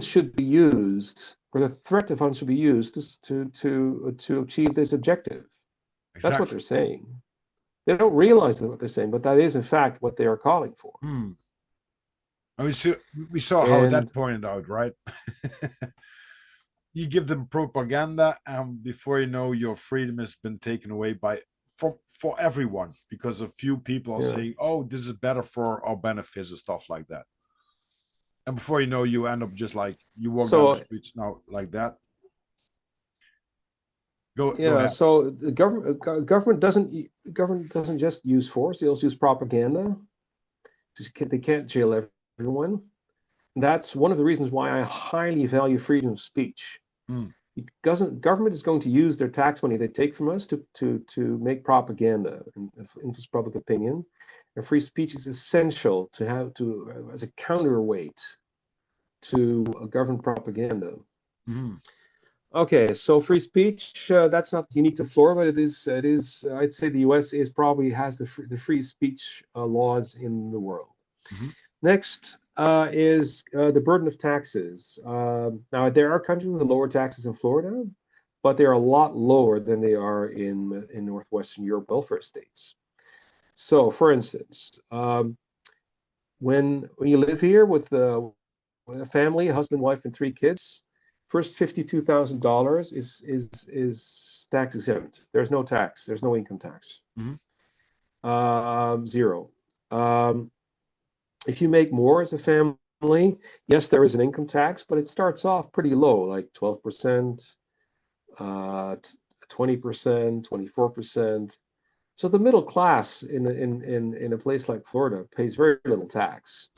should be used, or the threat of violence should be used to achieve this objective. That's what Exactly. they're saying. They don't realize what they're saying, but that is in fact what they are calling for. Mm. I mean, so we saw how that And pointed out, right? You give them propaganda, and before you know, your freedom has been taken away by for everyone because a few people are yeah, saying, "Oh, this is better for our benefits" and stuff like that. And before you know, you end up just like you walk down the so streets now like that. Go yeah, ahead. so the government doesn't just use force; they also use propaganda. They can't jail everyone. That's one of the reasons why I highly value freedom of speech. Mm. Government is going to use their tax money they take from us to make propaganda and influence public opinion. And free speech is essential to have to as a counterweight to government propaganda. Mm. Okay, so free speech, that's not unique to Florida. It is. I'd say the U.S. is probably has the free speech laws in the world. Mm. Next is the burden of taxes. Now, there are countries with lower taxes in Florida, but they are a lot lower than they are in Northwestern Europe welfare states. So, for instance, when you live here with a family, a husband, wife, and 3 kids, first $52,000 is tax exempt. There's no tax. There's no income tax. Mhm. Zero. Um, if you make more as a family, yes, there is an income tax, but it starts off pretty low, like 12%, 20%, 24%. So the middle class in a place like Florida pays very little tax.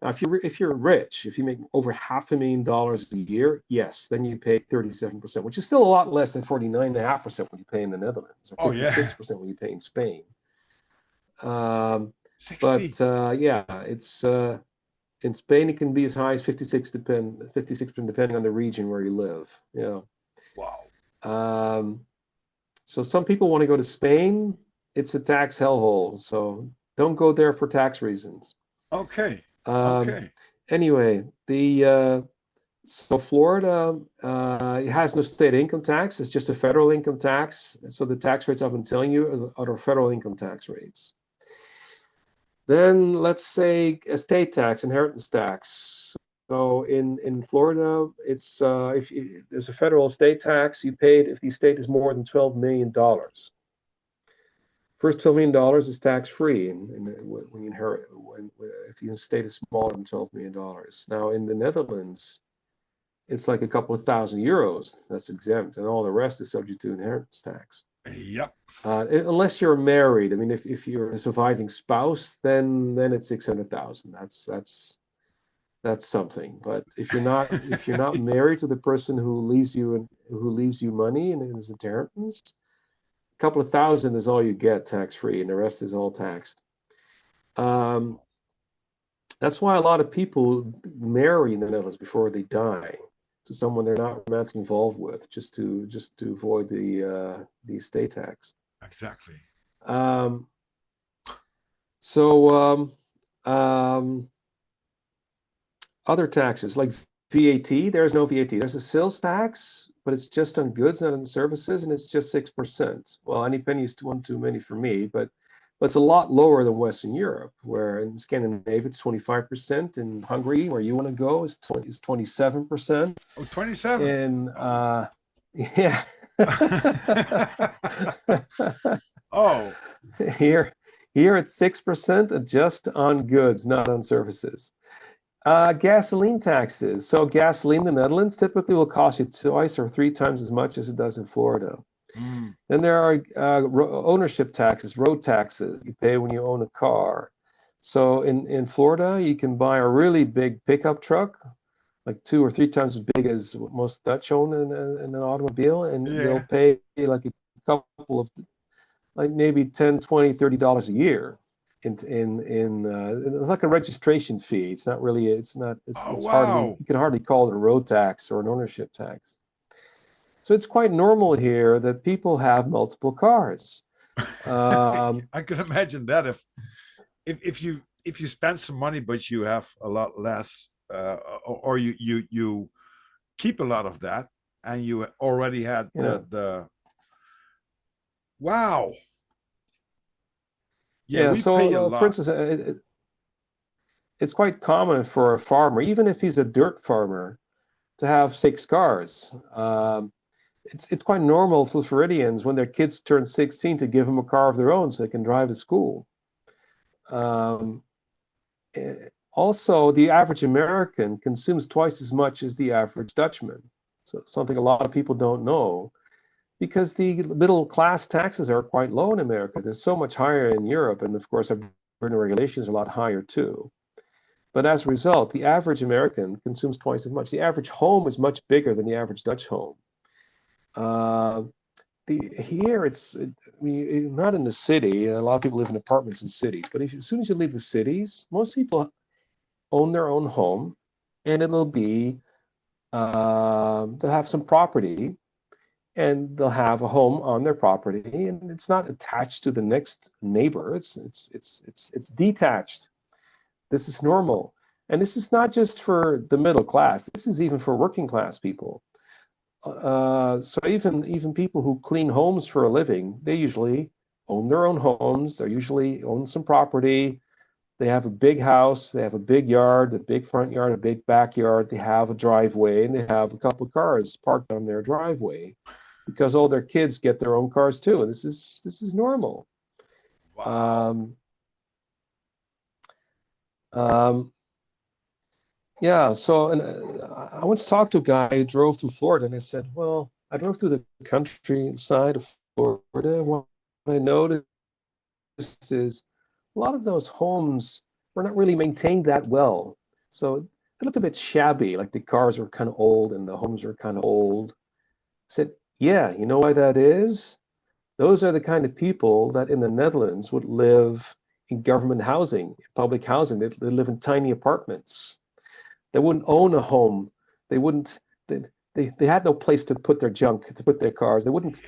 Now, if you're rich, if you make over $500,000 a year, yes, then you pay 37%, which is still a lot less than 49.5% when you pay in the Netherlands, or Oh yeah, 56% when you pay in Spain. Um, 60. but yeah, it's in Spain it can be as high as 56% depending on the region where you live. Yeah. Wow. Um, so some people want to go to Spain. It's a tax hellhole, so don't go there for tax reasons. Okay. Um, Okay. anyway, the so Florida it has no state income tax. It's just a federal income tax. So the tax rates I've been telling you are federal income tax rates. Then let's say estate tax, inheritance tax. So in Florida, it's if there's a federal estate tax, you pay it if the estate is more than $12 million. First $12 million is tax free, and when you inherit, if the estate is smaller than $12 million. Now in the Netherlands, it's like a couple of thousand euros that's exempt, and all the rest is subject to inheritance tax. Yep. Unless you're married. I mean, if you're a surviving spouse, then it's 600,000. That's something. But if you're not married to the person who leaves you money and his inheritance, a couple of thousand is all you get tax free, and the rest is all taxed. Um, that's why a lot of people marry in the Netherlands before they die to someone they're not romantically involved with, just to avoid the estate tax. Exactly. Um, so other taxes like VAT, there's no VAT. There's a sales tax, but it's just on goods, not on services, and it's just 6%. Well, any penny is one too many for me, but it's a lot lower than Western Europe, where in Scandinavia it's 25%. In Hungary, where you want to go, is 27%. Oh, 27. And Oh. yeah. Oh, here here it's 6% just on goods, not on services. Gasoline taxes. So gasoline in the Netherlands typically will cost you twice or 3 times as much as it does in Florida. mm, Then there are ownership taxes, road taxes you pay when you own a car. So in Florida, you can buy a really big pickup truck, like 2 or 3 times as big as most Dutch own in an automobile, and they'll yeah. pay like a couple of, like maybe 10, 20, $30 a year. It's like a registration fee. It's not really, it's not, Oh, it's hardly, wow. you can hardly call it a road tax or an ownership tax. So it's quite normal here that people have multiple cars. Um, I could imagine that if you spend some money but you have a lot less, or you keep a lot of that, and you already had yeah, the wow. Yeah, yeah. we pay a So for lot. instance, it's quite common for a farmer, even if he's a dirt farmer, to have 6 cars. It's quite normal for Floridians when their kids turn 16 to give them a car of their own so they can drive to school. Um, Also, the average American consumes twice as much as the average Dutchman. So something a lot of people don't know, because the middle class taxes are quite low in America. They're so much higher in Europe, and of course, our burden regulations are a lot higher too. But as a result, the average American consumes twice as much. The average home is much bigger than the average Dutch home. Uh, Here I mean, not in the city. A lot of people live in apartments in cities, but as soon as you leave the cities, most people own their own home, and it'll be they'll have some property, and they'll have a home on their property, and it's not attached to the next neighbor. It's detached. This is normal, and this is not just for the middle class. This is even for working class people. So even people who clean homes for a living, they usually own their own homes. They're usually own some property. They have a big house. They have a big yard, a big front yard, a big backyard. They have a driveway, and they have a couple of cars parked on their driveway because all their kids get their own cars too. And this is normal. Wow. Yeah, so and I once talked to a guy who drove through Florida, and I said, well, I drove through the countryside of Florida. What I noticed is a lot of those homes were not really maintained that well. So they looked a bit shabby, like the cars were kind of old and the homes were kind of old. I said, yeah, you know why that is? Those are the kind of people that in the Netherlands would live in government housing, public housing. They live in tiny apartments. They wouldn't own a home. They wouldn't. They had no place to put their junk, to put their cars. They wouldn't.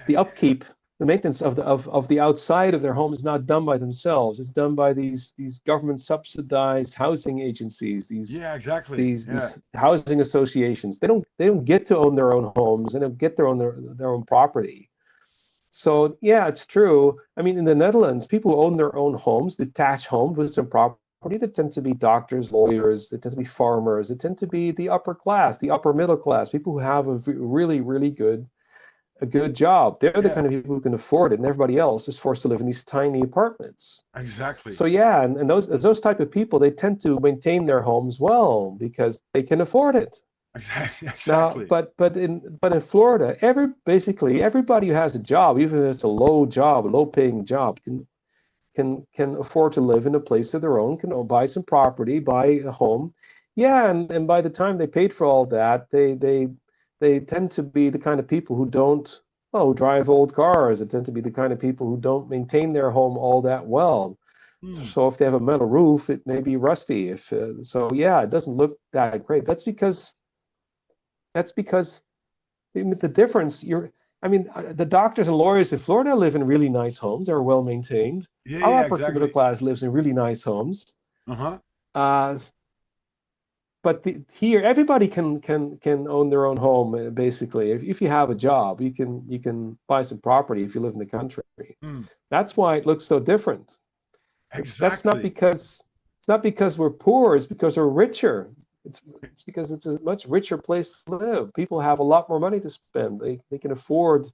The upkeep, the maintenance of the outside of their home is not done by themselves. It's done by these government subsidized housing agencies. Yeah, exactly. These housing associations. They don't get to own their own homes. They don't get to own their own property. So yeah, it's true. I mean, in the Netherlands, people who own their own homes, detached homes with some property, they tend to be doctors, lawyers, they tend to be farmers, they tend to be the upper class, the upper middle class, people who have really good a good job. They're the Yeah, kind of people who can afford it, and everybody else is forced to live in these tiny apartments. exactly. So yeah, and those type of people, they tend to maintain their homes well because they can afford it. Exactly. Now, Exactly. but in Florida, basically everybody who has a job, even if it's a low job, a low paying job, can afford to live in a place of their own, can buy some property, buy a home. Yeah, and by the time they paid for all that, they tend to be the kind of people who don't, well, who drive old cars. They tend to be the kind of people who don't maintain their home all that well. Hmm. So if they have a metal roof, it may be rusty. If so, yeah, it doesn't look that great. That's because the difference, I mean, the doctors and lawyers in Florida live in really nice homes. They're well maintained. Yeah, Our yeah, upper middle exactly. class lives in really nice homes. Uh-huh. Uh, but here, everybody can own their own home. Basically, if you have a job, you can buy some property if you live in the country. Hmm. That's why it looks so different. That's not Exactly. because it's not because we're poor. It's because we're richer. It's because it's a much richer place to live. People have a lot more money to spend. They can afford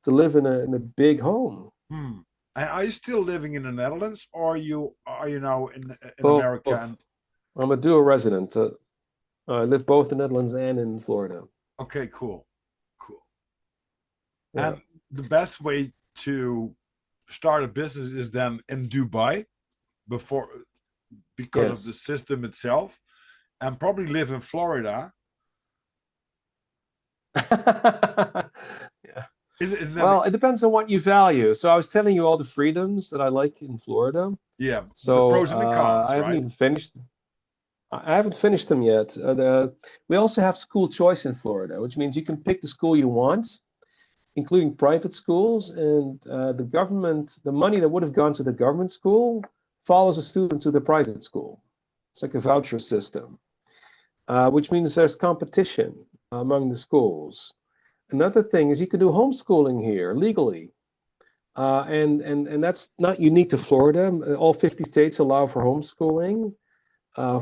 to live in a big home. Hmm. And are you still living in the Netherlands, or are you now in America? Both. And I'm a dual resident. I live both in the Netherlands and in Florida. okay, cool, cool. Yeah. And the best way to start a business is then in Dubai before because of the Yes. system itself, and probably live in Florida. Yeah. Is that Well, it depends on what you value. So I was telling you all the freedoms that I like in Florida. yeah, the So pros and the I cons, haven't right? even finished. I haven't finished them yet. We also have school choice in Florida, which means you can pick the school you want, including private schools, and the money that would have gone to the government school follows a student to the private school. It's like a voucher system, which means there's competition among the schools. Another thing is you can do homeschooling here legally. And that's not unique to Florida. All 50 states allow for homeschooling.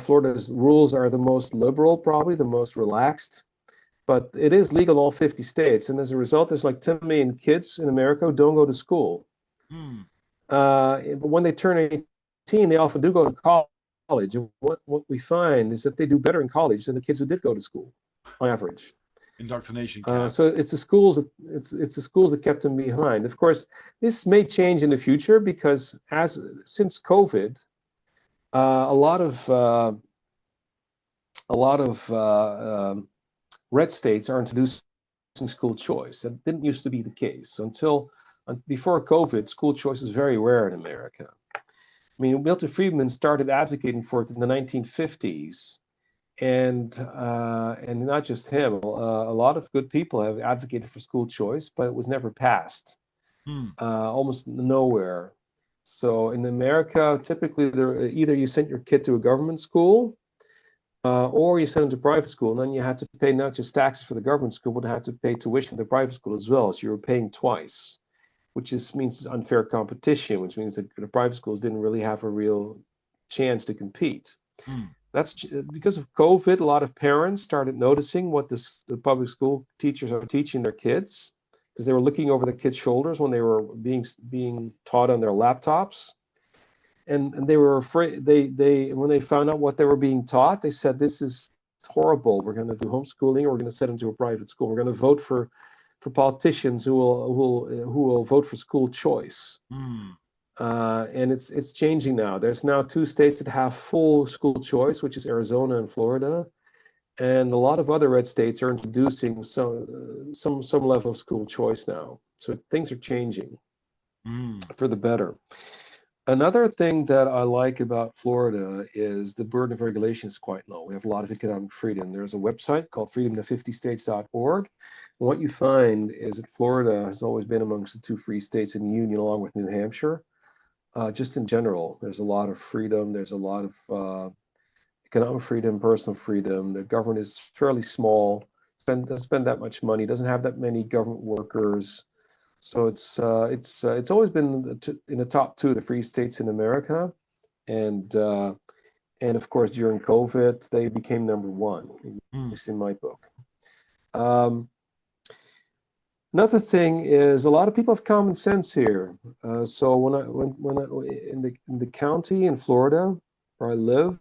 Florida's rules are the most liberal, probably the most relaxed, but it is legal in all 50 states. And as a result, there's like 10 million kids in America who don't go to school. Hmm. But when they turn 18, they often do go to college. And what we find is that they do better in college than the kids who did go to school on average. Indoctrination camp. So it's the schools that kept them behind. Of course, this may change in the future because since COVID, a lot of red states are introducing school choice. That didn't used to be the case until before COVID. School choice was very rare in America. I mean, Milton Friedman started advocating for it in the 1950s, and not just him. A lot of good people have advocated for school choice, but it was never passed, Hmm. almost nowhere. So in America, typically, either you sent your kid to a government school, or you send them to private school, and then you had to pay not just taxes for the government school, but you had to pay tuition for the private school as well. So you were paying twice. means it's unfair competition, which means that the private schools didn't really have a real chance to compete. Mm. That's because of COVID. A lot of parents started noticing what the public school teachers are teaching their kids, because they were looking over the kids' shoulders when they were being taught on their laptops, and they were afraid. They when they found out what they were being taught, they said, "This is horrible. We're going to do homeschooling, or we're going to send them to a private school. We're going to vote for politicians who will vote for school choice." Mm. And it's changing now. There's now 2 states that have full school choice, which is Arizona and Florida, and a lot of other red states are introducing some level of school choice now. So things are changing Mm. for the better. Another thing that I like about Florida is the burden of regulation is quite low. We have a lot of economic freedom. There's a website called freedomto50states.org. And what you find is that Florida has always been amongst the 2 free states in the union, along with New Hampshire. Just in general, there's a lot of freedom. There's a lot of economic freedom, personal freedom. The government is fairly small, doesn't spend that much money, doesn't have that many government workers. So it's always been in the top 2 of the free states in America, and of course during COVID they became number 1, at Mm. least in my book. Um, Another thing is a lot of people have common sense here. So when I in the county in Florida where I live,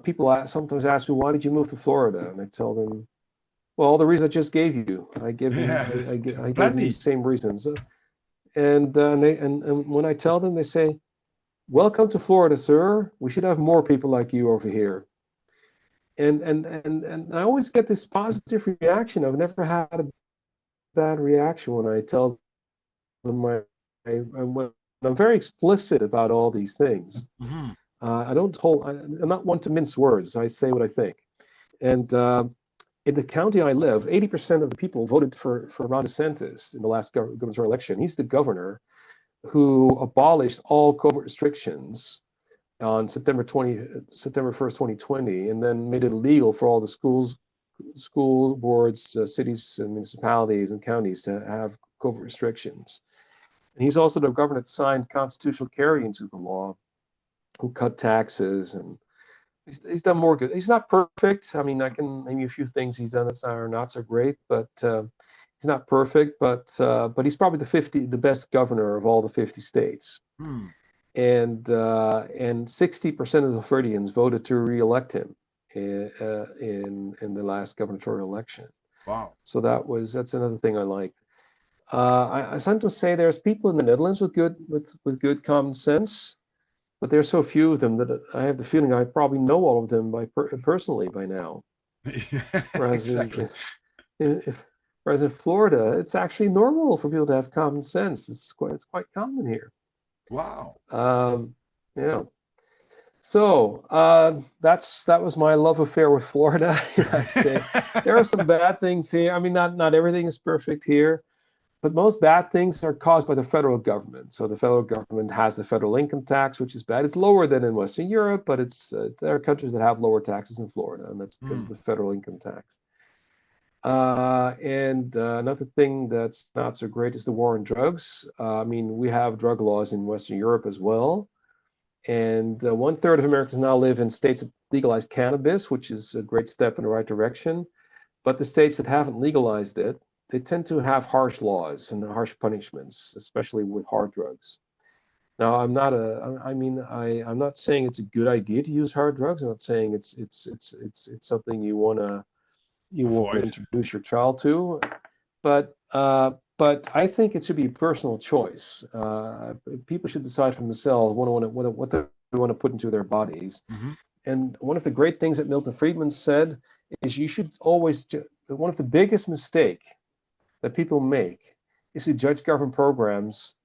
people sometimes ask me, "Why did you move to Florida?" And I tell them, "Well, the reason I just gave you. Yeah. I gave them the Plenty. same reasons." And when I tell them, they say, "Welcome to Florida, sir. We should have more people like you over here." And I always get this positive reaction. I've never had a bad reaction when I tell them when I'm very explicit about all these things. Hmm. I'm not one to mince words. I say what I think. And in the county I live, 80% of the people voted for Ron DeSantis in the last gubernatorial election. He's the governor who abolished all COVID restrictions on September 1st, 2020, and then made it illegal for all the school boards, cities and municipalities and counties to have COVID restrictions. And he's also the governor that signed constitutional carry into the law, who cut taxes, and he's done more good. He's not perfect. I mean, I can name you a few things he's done that are not so great, but he's not perfect. But he's probably the best governor of all the 50 states. Mm. And 60% of the Floridians voted to re-elect him in the last gubernatorial election. Wow. So that's another thing I like. I sometimes say there's people in the Netherlands with good common sense, but there's so few of them that I have the feeling I probably know all of them personally by now. Whereas Exactly. whereas in Florida, it's actually normal for people to have common sense. It's quite common here. Wow. Um, yeah. So that was my love affair with Florida. I'd say there are some bad things here. I mean, not everything is perfect here. But most bad things are caused by the federal government. So the federal government has the federal income tax, which is bad. It's lower than in Western Europe, but there are countries that have lower taxes than Florida, and that's because of Mm. the federal income tax. And another thing that's not so great is the war on drugs. I mean, we have drug laws in Western Europe as well, and 1/3 of Americans now live in states that legalize cannabis, which is a great step in the right direction. But the states that haven't legalized it, they tend to have harsh laws and harsh punishments, especially with hard drugs. Now, I'm not saying it's a good idea to use hard drugs. I'm not saying it's something you want to Avoid. introduce your child to, but I think it should be a personal choice. People should decide for themselves what they want to put into their bodies. Hmm. And one of the great things that Milton Friedman said is you should always, one of the biggest mistake that people make is to judge government programs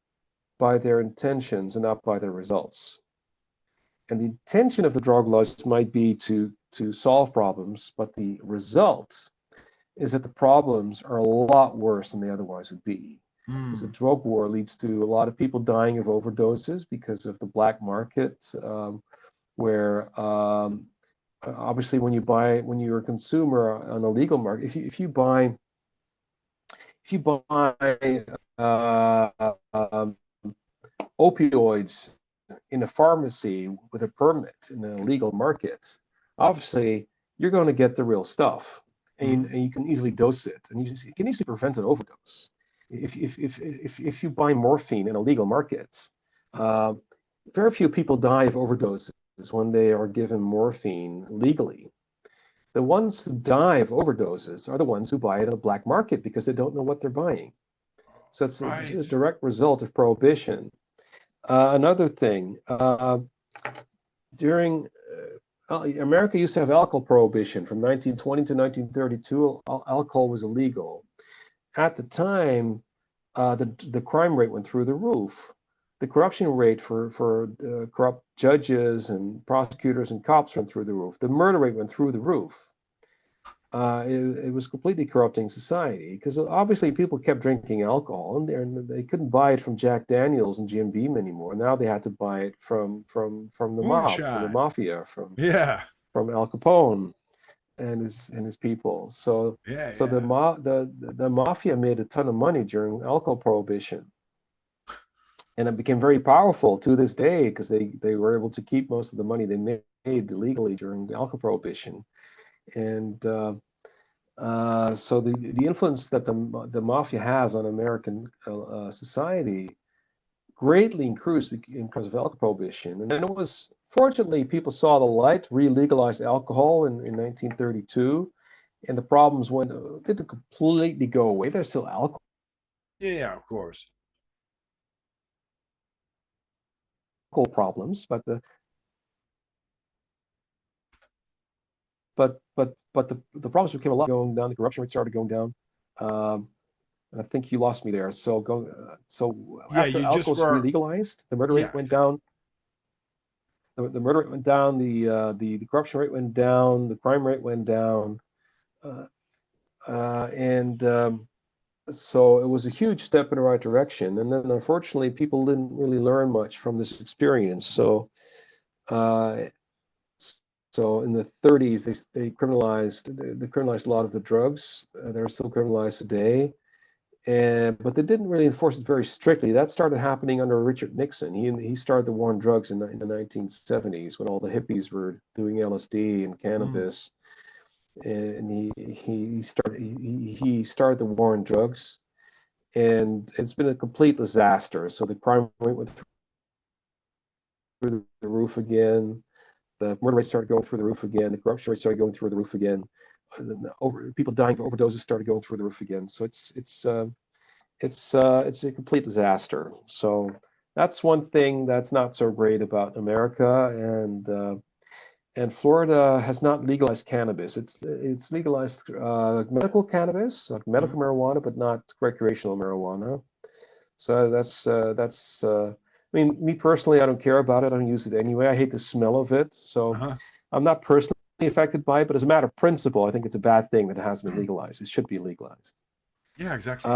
by their intentions and not by their results. And the intention of the drug laws might be to solve problems, but the result is that the problems are a lot worse than they otherwise would be. Because the Mm. drug war leads to a lot of people dying of overdoses because of the black market, where obviously when you're a consumer on the legal market, if you buy opioids in a pharmacy with a permit in a legal market, obviously you're going to get the real stuff, and you can easily dose it, and you can easily prevent an overdose. If you buy morphine in a legal market, uh, very few people die of overdoses when they are given morphine legally. The ones who die of overdoses are the ones who buy it in the black market because they don't know what they're buying. So it's Right. a direct result of prohibition. Another thing, during America used to have alcohol prohibition from 1920 to 1932. Alcohol was illegal. At the time, the crime rate went through the roof. The corruption rate for corrupt judges and prosecutors and cops went through the roof. The murder rate went through the roof. It was completely corrupting society because obviously people kept drinking alcohol, and they couldn't buy it from Jack Daniels and Jim Beam anymore. Now they had to buy it from the mob, from the Moonshine. mafia, Yeah. from Al Capone and his people. So Yeah. so Yeah. the mafia made a ton of money during alcohol prohibition, and it became very powerful to this day because they were able to keep most of the money they made illegally during alcohol prohibition. And so the influence that the mafia has on American society greatly increased because of alcohol prohibition. And then it was fortunately people saw the light, re-legalized alcohol in 1932, and the problems didn't completely go away. There's still alcohol Yeah. Of course. problems, but the problems became a lot going down. The corruption rate started going down. Um, and I think you lost me there. So Yeah. after You alcohol just was were. re-legalized, the murder rate Yeah. went Exactly. down. The murder rate went down. The corruption rate went down. The crime rate went down. Uh, and So it was a huge step in the right direction. And then unfortunately, people didn't really learn much from this experience. Uh, so in the 30s, they criminalized a lot of the drugs. They're still criminalized today. But they didn't really enforce it very strictly. That started happening under Richard Nixon. He started the war on drugs in the 1970s when all the hippies were doing LSD and Mm. cannabis, and he started the war on drugs, and it's been a complete disaster. So the crime rate went through the roof again. The murder rate started going through the roof again. The corruption rate started going through the roof again. People dying of overdoses started going through the roof again. So it's a complete disaster. So that's one thing that's not so great about America, and Florida has not legalized cannabis. It's legalized medical cannabis, like medical Mm. marijuana, but not recreational marijuana. So I mean, me personally, I don't care about it. I don't use it anyway. I hate the smell of it. So Uh-huh. I'm not personally affected by it, but as a matter of principle, I think it's a bad thing that it hasn't been legalized. It should be legalized. Yeah. Exactly.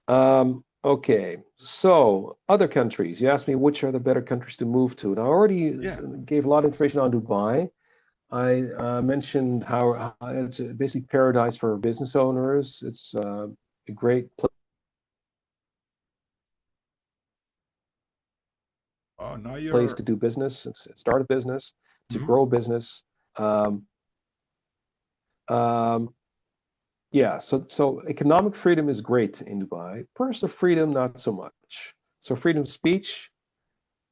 Um, okay, so other countries. You asked me which are the better countries to move to. And I already Yeah. gave a lot of information on Dubai. I mentioned how it's basically paradise for business owners. It's a great Oh, now place you're. to do business, start a business, to Mhm. grow a business. Um, um, yeah, so economic freedom is great in Dubai. Personal freedom, not so much. So freedom of speech,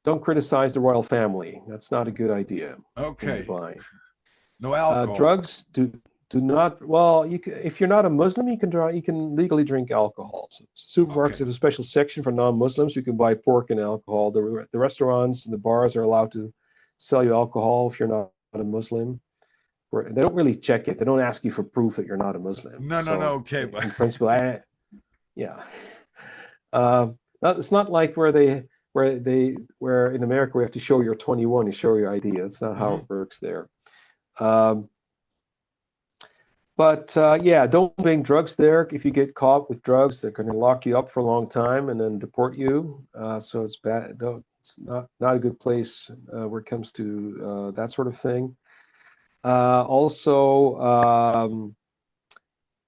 don't criticize the royal family. That's not a good idea in Okay. Dubai. No alcohol. Drugs do not. Well, if you're not a Muslim, you can legally drink alcohol. So supermarkets Okay. have a special section for non-Muslims. You can buy pork and alcohol. The restaurants and the bars are allowed to sell you alcohol if you're not a Muslim. They don't really check it. They don't ask you for proof that you're not a Muslim. No. No. No. So Okay. But in principle, yeah. Uh, it's not like where in America we have to show you're 21 to show your ID. That's not how Mhm. it works there. Um, but yeah, don't bring drugs there. If you get caught with drugs, they're going to lock you up for a long time and then deport you. So it's bad. It's not a good place where it comes to that sort of thing. Also,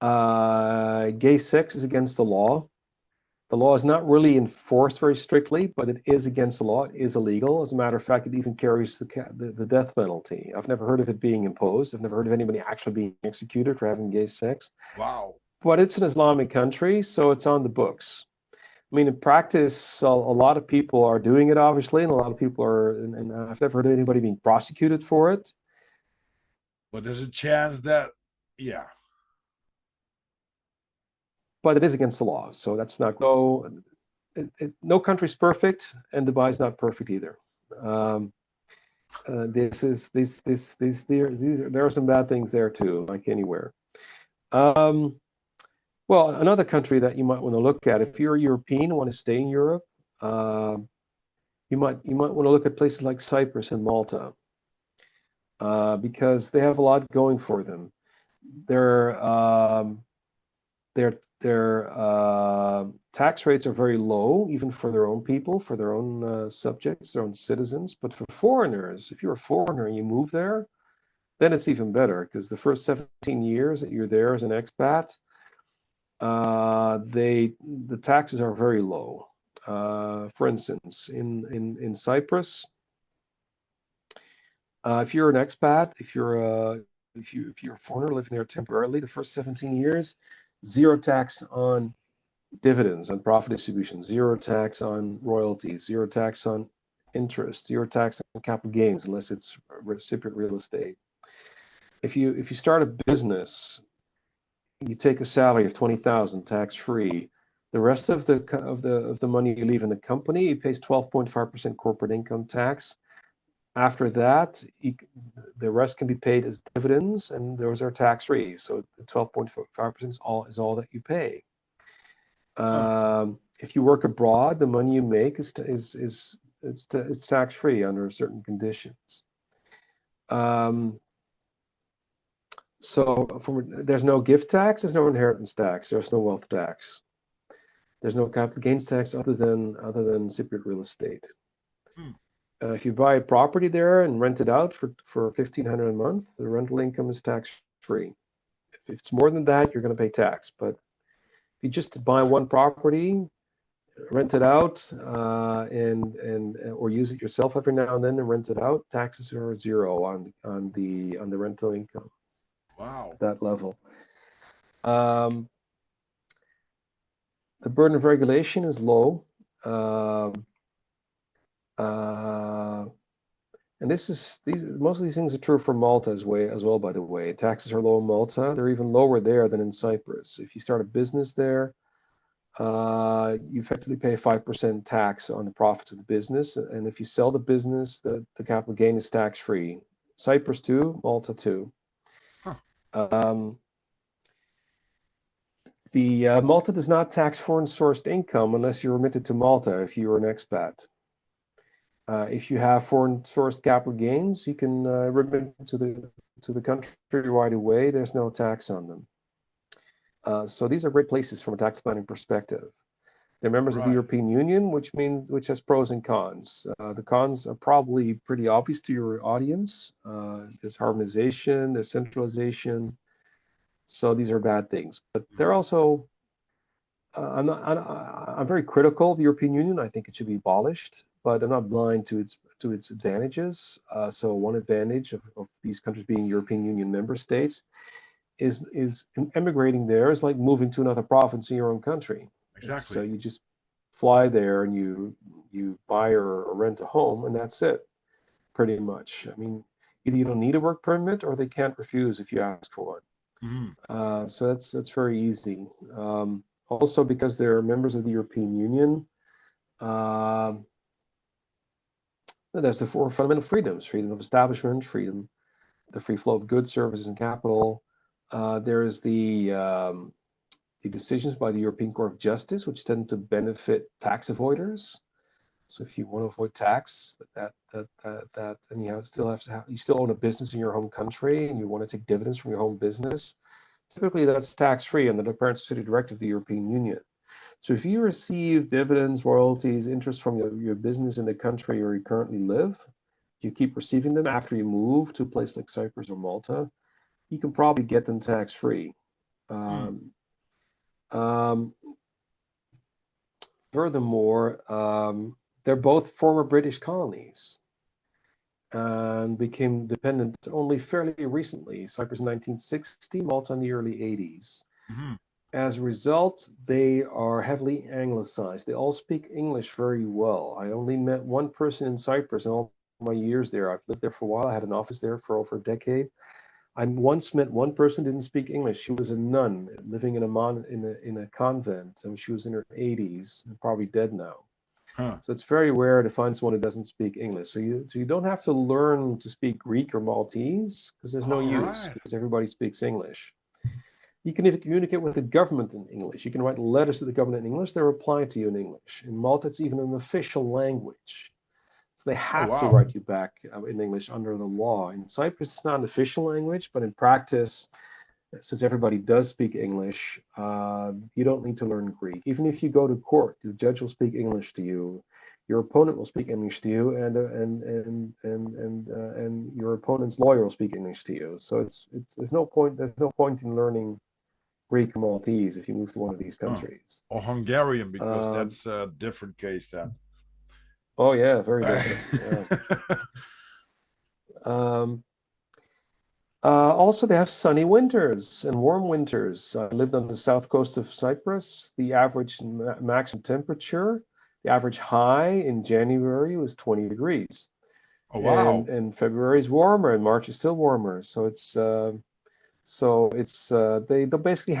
Gay sex is against the law. The law is not really enforced very strictly, but it is against the law. It is illegal. As a matter of fact, it even carries the death penalty. I've never heard of it being imposed. I've never heard of anybody actually being executed for having gay sex. Wow. But it's an Islamic country, so it's on the books. I mean, in practice, a lot of people are doing it, obviously, and a lot of people are, and I've never heard of anybody being prosecuted for it. But there's a chance that, yeah. But it is against the law, so that's not. So, no country's perfect, and Dubai is not perfect either. Um, there are some bad things there too, like anywhere. Um, well, another country that you might want to look at if you're a European and want to stay in Europe, you might want to look at places like Cyprus and Malta because they have a lot going for them. Their tax rates are very low, even for their own people, for their own subjects, their own citizens. But for foreigners, if you're a foreigner and you move there, then it's even better because the first 17 years that you're there as an expat, the taxes are very low. For instance, in Cyprus, if you're an expat, if you're a foreigner living there temporarily, the first 17 years, zero tax on dividends, on profit distribution, zero tax on royalties, zero tax on interest, zero tax on capital gains, unless it's recipient real estate. If you start a business, you take a salary of 20,000 tax free. The rest of the money you leave in the company, it pays 12.5% corporate income tax. After that, the rest can be paid as dividends, and those are tax free. So the 12.5% is all that you pay. Huh. If you work abroad, the money you make it's tax free under certain conditions. So there's no gift tax, there's no inheritance tax, there's no wealth tax, there's no capital gains tax other than Cypriot real estate. Hmm. If you buy a property there and rent it out for $1,500 a month, the rental income is tax free. If it's more than that, you're going to pay tax. But if you just buy one property, rent it out, and or use it yourself every now and then and rent it out, taxes are zero on the rental income Wow. at that level. Um, the burden of regulation is low. Um, uh, and most of these things are true for Malta as well, by the way. Taxes are low in Malta. They're even lower there than in Cyprus. If you start a business there, you effectively pay a 5% tax on the profits of the business. And if you sell the business, the capital gain is tax free. Cyprus too, Malta too. Huh. The Malta does not tax foreign sourced income unless you're remitted to Malta if you're an expat. If you have foreign sourced capital gains, you can remit to the country right away. There's no tax on them. So these are great places from a tax planning perspective. They're members of the Right. European Union, which has pros and cons. The cons are probably pretty obvious to your audience. There's harmonization, there's centralization. So these are bad things. But they're also I'm very critical of the European Union. I think it should be abolished, but I'm not blind to its advantages. So one advantage of these countries being European Union member states is emigrating there is like moving to another province in your own country. It's Exactly. you just fly there and you buy or rent a home and that's it, pretty much. I mean, either you don't need a work permit or they can't refuse if you ask for one. Hmm. So that's very easy. Also, because they're members of the European Union, uh, there's the four fundamental freedoms: freedom of establishment, the free flow of goods, services, and capital. There is the decisions by the European Court of Justice, which tend to benefit tax avoiders. So if you want to avoid tax, and you still own a business in your home country, and you want to take dividends from your home business, typically that's tax free under the Parent Subsidy Directive of the European Union. So if you receive dividends, royalties, interest from your business in the country where you currently live, you keep receiving them after you move to a place like Cyprus or Malta, you can probably get them tax free. Um, Furthermore, they're both former British colonies and became dependent only fairly recently. Cyprus in 1960, Malta in the early 80s. Mhm. As a result, they are heavily anglicized. They all speak English very well. I only met one person in Cyprus in all my years there. I've lived there for a while. I had an office there for over a decade. I once met one person who didn't speak English. She was a nun living in a convent, and she was in her 80s, probably dead now. Huh. So it's very rare to find someone who doesn't speak English. So you don't have to learn to speak Greek or Maltese because there's no All use right. because everybody speaks English. You can even communicate with the government in English. You can write letters to the government in English. They reply to you in English. In Malta, it's even an official language. So they Oh, have to wow. write you back in English under the law. In Cyprus, it's not an official language, but in practice, since everybody does speak English, you don't need to learn Greek. Even if you go to court, the judge will speak English to you. Your opponent will speak English to you, and your opponent's lawyer will speak English to you. So it's there's no point in learning Greek or Maltese if you move to one of these Huh. countries. Or Hungarian, because Um, that's a different case then. oh yeah, very different. Yeah. Um, Also, they have sunny winters and warm winters. I lived on the south coast of Cyprus. The average maximum temperature, the average high in January was 20 degrees, Oh, wow. and February is warmer, and March is still warmer. They basically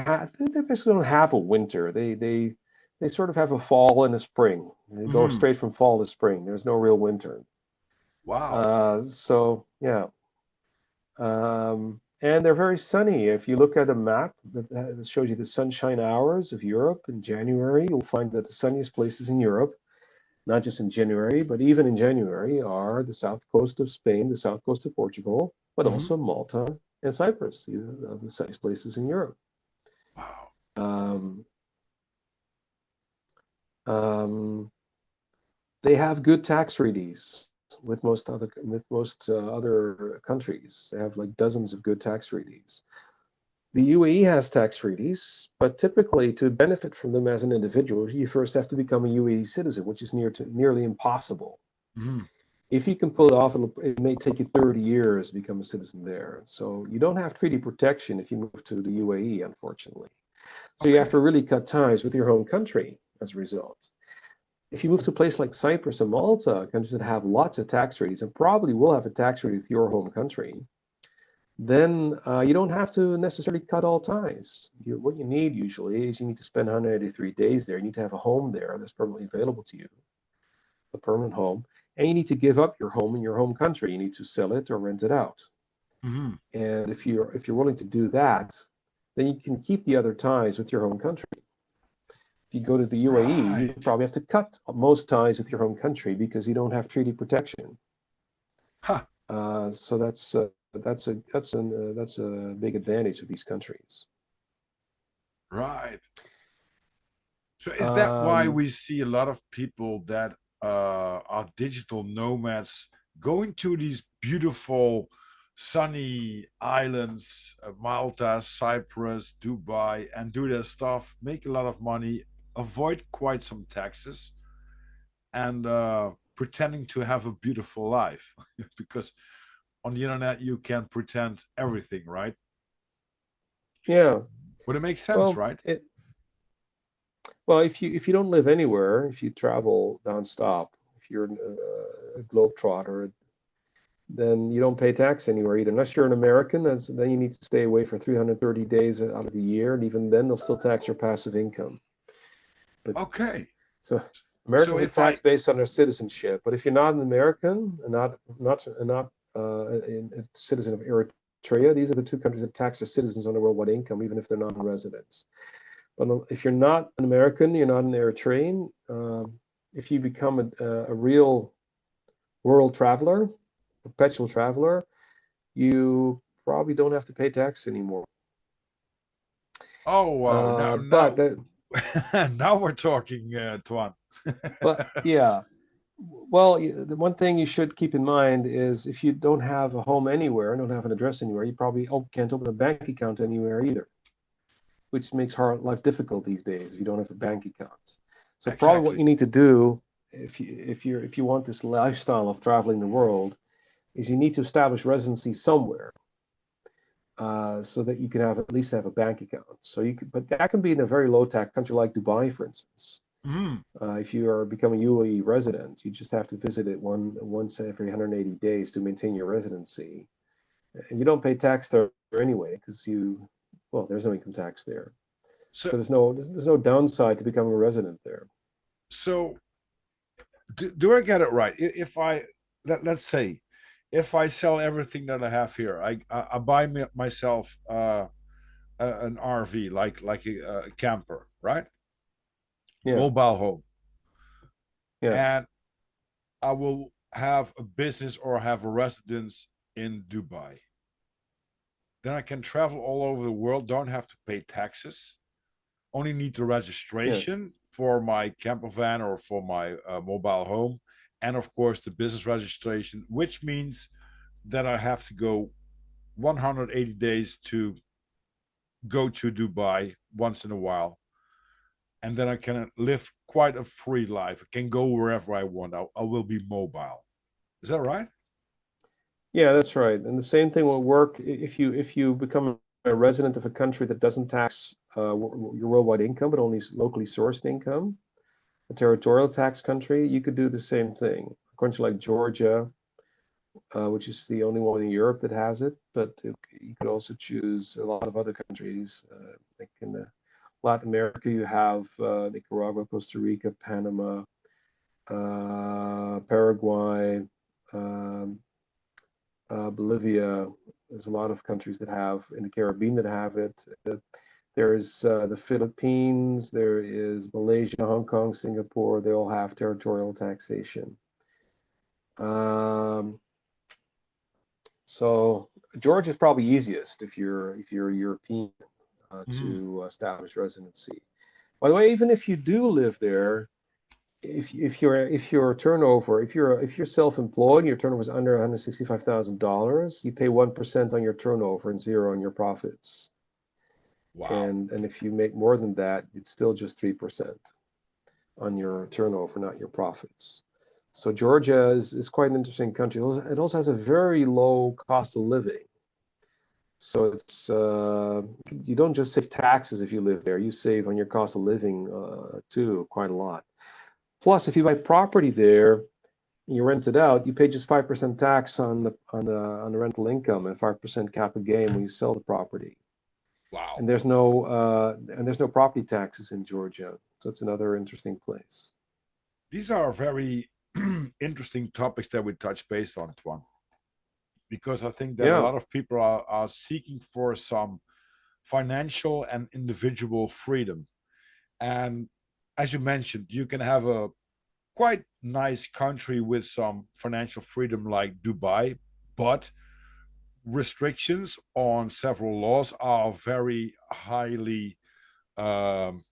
don't have a winter. They sort of have a fall and a spring. They go Mhm. straight from fall to spring. There's no real winter. Wow. So yeah. And they're very sunny. If you look at a map that shows you the sunshine hours of Europe in January, you'll find that the sunniest places in Europe, not just in January, but even in January, are the south coast of Spain, the south coast of Portugal, but Mhm. also Malta and Cyprus. These are the sunniest places in Europe. Wow. Um, um, they have good tax treaties with most other countries. They have like dozens of good tax treaties. The UAE has tax treaties, but typically to benefit from them as an individual, you first have to become a UAE citizen, which is nearly impossible. Mhm. If you can pull it off, it may take you 30 years to become a citizen there. So you don't have treaty protection if you move to the UAE, unfortunately. So you have to Okay. really cut ties with your home country as a result. If you move to a place like Cyprus and Malta, countries that have lots of tax treaties and probably will have a tax treaty with your home country, then you don't have to necessarily cut all ties. What you need usually is you need to spend 183 days there. You need to have a home there that's permanently available to you, a permanent home, and you need to give up your home in your home country. You need to sell it or rent it out. Mhm. And if you're willing to do that, then you can keep the other ties with your home country. If you go to the UAE, you Right. probably have to cut most ties with your home country because you don't have treaty protection. Huh. So that's a big advantage of these countries. Right. So is that why Um, we see a lot of people that are digital nomads going to these beautiful sunny islands, Malta, Cyprus, Dubai, and do their stuff, make a lot of money, avoid quite some taxes, and pretending to have a beautiful life? Because on the internet you can pretend everything, right? yeah. But it makes sense, Well, right? if you don't live anywhere, if you travel nonstop, if you're a globetrotter, then you don't pay tax anywhere either. Unless you're an American, then you need to stay away for 330 days out of the year, and even then they'll still tax your passive income. But Okay. so So Americans are if I taxed based on their citizenship. But if you're not an American and not a citizen of Eritrea, these are the two countries that tax their citizens on their worldwide income, even if they're non-residents. But if you're not an American, you're not an Eritrean. If you become a real world traveler, perpetual traveler, you probably don't have to pay tax anymore. Oh wow! Now, But now, that, now we're talking, Tuan. but yeah, well, the one thing you should keep in mind is if you don't have a home anywhere, don't have an address anywhere, you probably can't open a bank account anywhere either. which makes life difficult these days if you don't have a bank account. So probably what Exactly. you need to do if you want this lifestyle of traveling the world is you need to establish residency somewhere, so that you can have at least have a bank account. So you can, but that can be in a very low tax country like Dubai, for instance. Mhm. If you are becoming a UAE resident, you just have to visit it once every 180 days to maintain your residency, and you don't pay tax there anyway because well, there's no income tax there. So So there's no downside to becoming a resident there. so do I get it right? If I let's say if I sell everything that I have here, I buy myself an RV, like a camper, right? Yeah, Mobile home, yeah, and I will have a business or have a residence in Dubai. Then I can travel all over the world, don't have to pay taxes, only need the yeah. registration for my camper van or for my mobile home, and of course the business registration, which means that I have to go 180 days to go to Dubai once in a while, and then I can live quite a free life. I can go wherever I want. I will be mobile. Is that right? Yeah, that's right. And the same thing will work if you become a resident of a country that doesn't tax your worldwide income, but only locally sourced income, a territorial tax country. You could do the same thing. A country like Georgia, which is the only one in Europe that has it, but you could also choose a lot of other countries. Like in Latin America, you have Nicaragua, Costa Rica, Panama, Paraguay. Um, Bolivia. There's a lot of countries that have in the Caribbean that have it. There's the Philippines. There is Malaysia, Hong Kong, Singapore. They all have territorial taxation. Um, so Georgia is probably easiest if you're a European, Mhm. to establish residency. By the way, even if you do live there, if your turnover, if you're self-employed and your turnover is under $165,000, you pay 1% on your turnover and zero on your profits. Wow. And if you make more than that, it's still just 3% on your turnover, not your profits. So Georgia is quite an interesting country. It also has a very low cost of living. So it's you don't just save taxes if you live there. You save on your cost of living too, quite a lot. Plus, if you buy property there, you rent it out, you pay just 5% tax on the rental income and 5% capital gain when you sell the property. Wow. And there's no property taxes in Georgia, so it's another interesting place. These are very interesting topics that we touch based on, Tuan, because I think that a Yeah, lot of people are seeking for some financial and individual freedom. And as you mentioned, you can have a quite nice country with some financial freedom like Dubai, but restrictions on several laws are very highly um,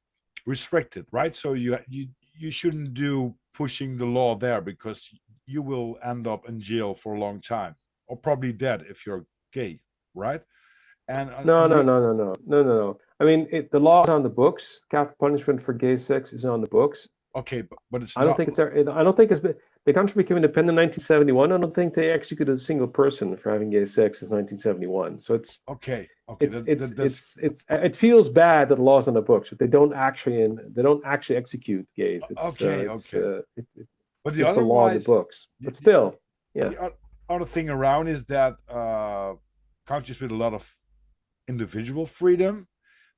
restricted, right? So you shouldn't do pushing the law there because you will end up in jail for a long time or probably dead if you're gay, right? And no, on no, the no, no, no, no, no, no. I mean, the law is on the books. Capital punishment for gay sex is on the books. okay, but it's I don't not think it's I don't think it's been the country became independent in 1971. I don't think they executed a single person for having gay sex since 1971. So it's okay. Okay, it's that, it's that that's it's it's it feels bad that the law's on the books, but they don't actually execute gays. okay. Okay, but It's the just the law on the otherwise, books. the, But the, still, yeah. the other thing around is that countries with a lot of individual freedom,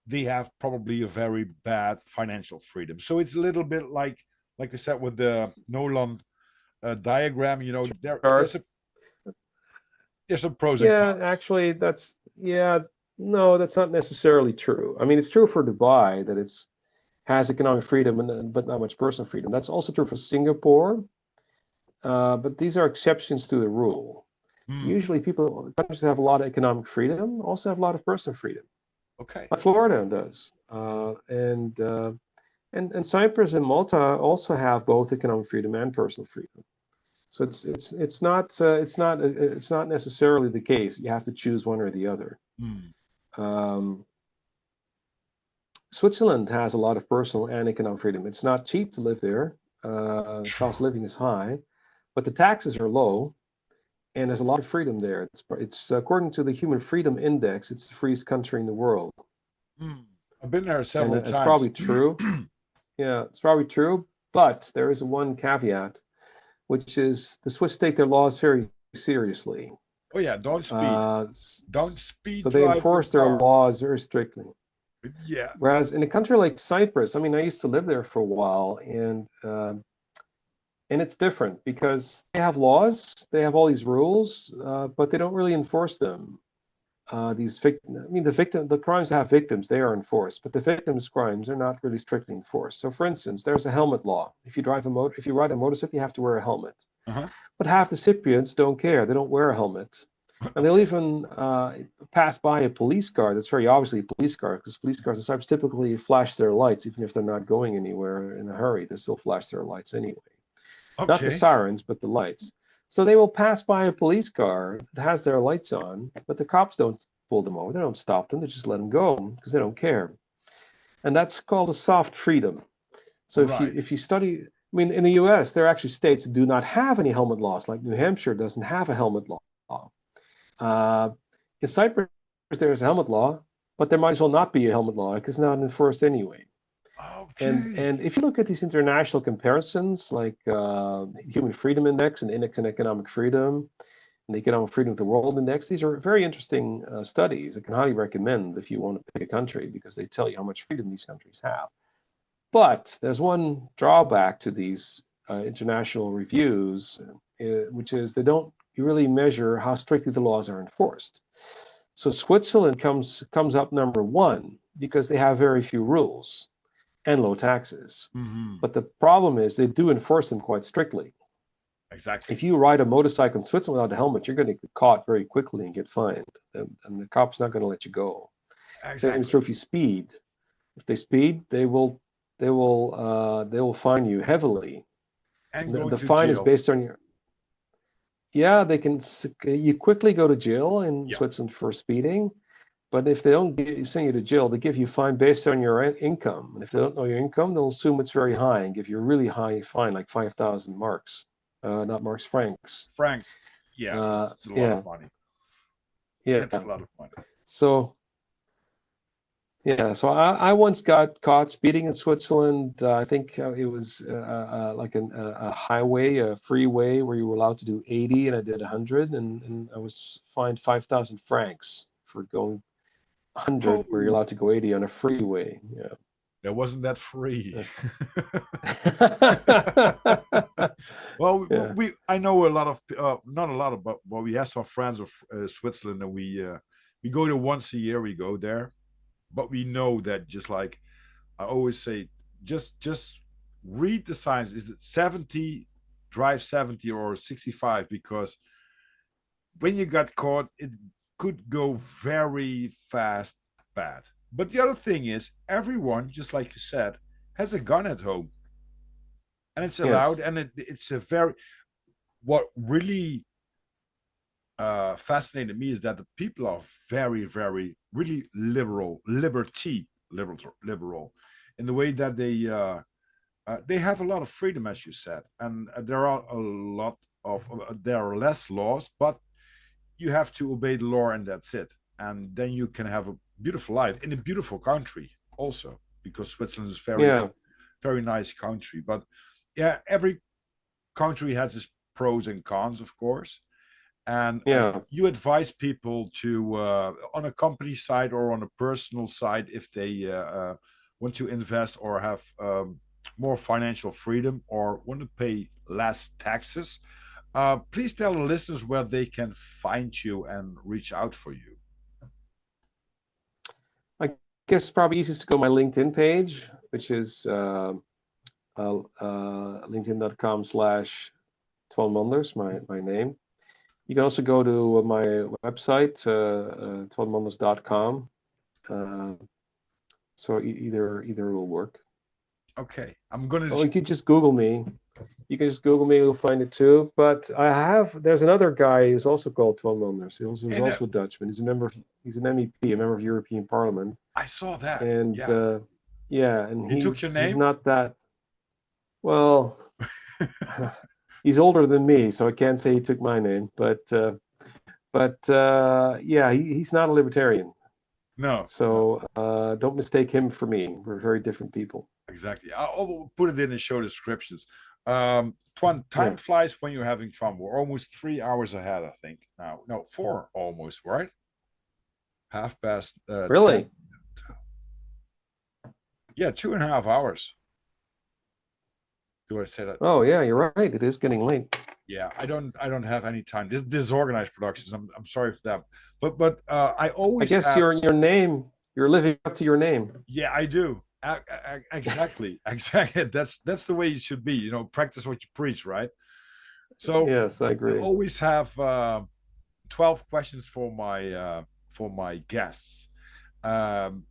they have probably a very bad financial freedom. So it's a little bit like I said with the Nolan diagram. You know, Chart. there's some pros and Yeah, cons. actually, yeah, no, that's not necessarily true. I mean, it's true for Dubai that it's has economic freedom but not much personal freedom. That's also true for Singapore, but these are exceptions to the rule. Hmm. Usually, countries that have a lot of economic freedom also have a lot of personal freedom. Okay. Like Florida does, and Cyprus and Malta also have both economic freedom and personal freedom. So it's not necessarily the case. You have to choose one or the other. Hmm. Um, Switzerland has a lot of personal and economic freedom. It's not cheap to live there. Cost of True. living is high, but the taxes are low, and there's a lot of freedom there. It's according to the Human Freedom Index, it's the freest country in the world, Mm. I've been there and several it's times. probably true. Yeah, it's probably true, but there is one caveat, which is the Swiss take their laws very seriously. Oh yeah, don't speed. Uh, Don't speed so they drive your enforce their car. laws very strictly. Yeah. Whereas in a country like Cyprus, I mean, I used to live there for a while, and it's different because they have laws, they have all these rules, but they don't really enforce them. I mean, the crimes have victims, they are enforced, but the victims' crimes are not really strictly enforced. So, for instance, there's a helmet law. If you ride a motorcycle, you have to wear a helmet. Uh-huh. But half the Cypriots don't care; they don't wear a helmet, and they'll Okay. even pass by a police car that's very obviously a police car, because police cars in Cyprus typically flash their lights, even if they're not going anywhere in a hurry. They still flash their lights anyway. Not the Okay. sirens, but the lights. So they will pass by a police car that has their lights on, but the cops don't pull them over. They don't stop them. They just let them go because they don't care. And that's called a soft freedom. So Right. if you study, I mean, in the U.S., there are actually states that do not have any helmet laws. Like New Hampshire doesn't have a helmet law. Uh, in Cyprus, there's a helmet law, but there might as well not be a helmet law because it's not enforced anyway. And Okay. if you look at these international comparisons, like Human Freedom Index and Index on Economic Freedom and the Economic Freedom of the World Index, these are very interesting studies. I can highly recommend if you want to pick a country because they tell you how much freedom these countries have. But there's one drawback to these international reviews, which is they don't really measure how strictly the laws are enforced. So Switzerland comes up number one because they have very few rules and low taxes. Hmm. But the problem is they do enforce them quite strictly. Exactly. If you ride a motorcycle in Switzerland without a helmet, you're going to get caught very quickly and get fined, and the cop's not going to let you go. Same is Exactly. true if you speed. If they speed, they will fine you heavily. And The, going the to fine is jail. based on your yeah. You quickly go to jail in Yeah. Switzerland for speeding. But if they don't send you to jail, they give you a fine based on your income. And if they don't know your income, they'll assume it's very high and give you a really high fine, like 5,000 marks, not marks, francs. Francs. Yeah, it's a lot of Yeah, money. It's yeah. a lot of money. So yeah, so I once got caught speeding in Switzerland. I think it was like a highway, a freeway where you were allowed to do 80, and I did 100, and I was fined 5,000 francs for going 100 where you're Oh, allowed to go 80 on a freeway. Yeah. that wasn't that free. Uh, Well, yeah, I know a lot of not a lot of, but well, we have some friends of Switzerland, and we go there once a year. We go there, but we know that just like I always say, just read the signs. Is it 70, drive 70 or 65? Because when you got caught, it could go very fast bad. But the other thing is, everyone, just like you said, has a gun at home, and it's allowed. yes, And it's a very what really fascinated me is that the people are very, very, really liberal, in the way that they have a lot of freedom, as you said, and there are a lot of there are less laws, but you have to obey the law, and that's it. And then you can have a beautiful life in a beautiful country, also, because Switzerland is very, yeah, very nice country. But yeah, every country has its pros and cons, of course. And yeah. you advise people to, on a company side or on a personal side, if they want to invest or have more financial freedom or want to pay less taxes. Please tell the listeners where they can find you and reach out for you. I guess it's probably easiest to go to my LinkedIn page, which is linkedin.com/Toine Manders, my name. You can also go to my website, toinemanders.com. Uh, so either will work. Okay, I'm gonna. Oh, you could just Google me. You can just Google me, you'll find it too. But there's another guy who's also called Toine Manders. Who's And also a Dutchman. He's an MEP, a member of European Parliament. I saw that. And Yeah. Yeah, and He took your he's name? not that well. He's older than me, so I can't say he took my name, but yeah, he's not a libertarian. No, no, So don't mistake him for me. We're very different people. exactly. I'll put it in the show descriptions. Twan, Yeah. time flies when you're having fun. We're almost 3 hours ahead, I think. Now, no, four almost, right? Half past 10. Really? Yeah, 2.5 hours. Do I say that? Oh yeah, you're right. It is getting late. Yeah, I don't have any time. This disorganized productions. I'm sorry for that. But I I always guess have. your name, you're living up to your name. Yeah, I do. Exactly. Exactly. That's the way it should be. Practice what you preach, right? So Yes, I I agree. always have 12 questions for my guests. Um,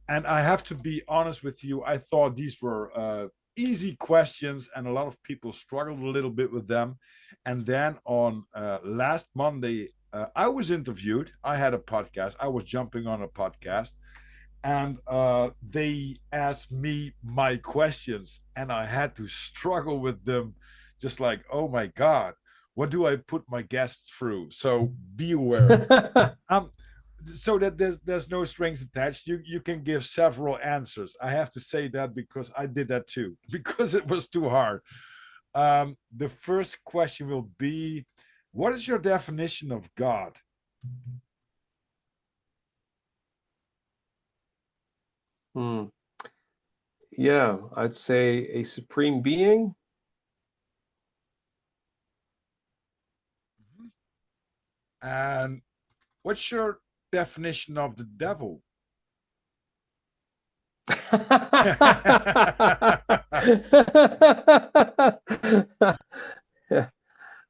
and I have to be honest with you, I thought these were easy questions, and a lot of people struggled a little bit with them. And then on last Monday, I was interviewed. I had a podcast. I was jumping on a podcast, and they asked me my questions, and I had to struggle with them, just like, oh my God, what do I put my guests through? So be aware. Um, so that there's no strings attached. You can give several answers. I have to say that because I did that too, because it was too hard. The first question will be, what is your definition of God? Hmm. Yeah, I'd say a supreme being. And what's your definition of the devil?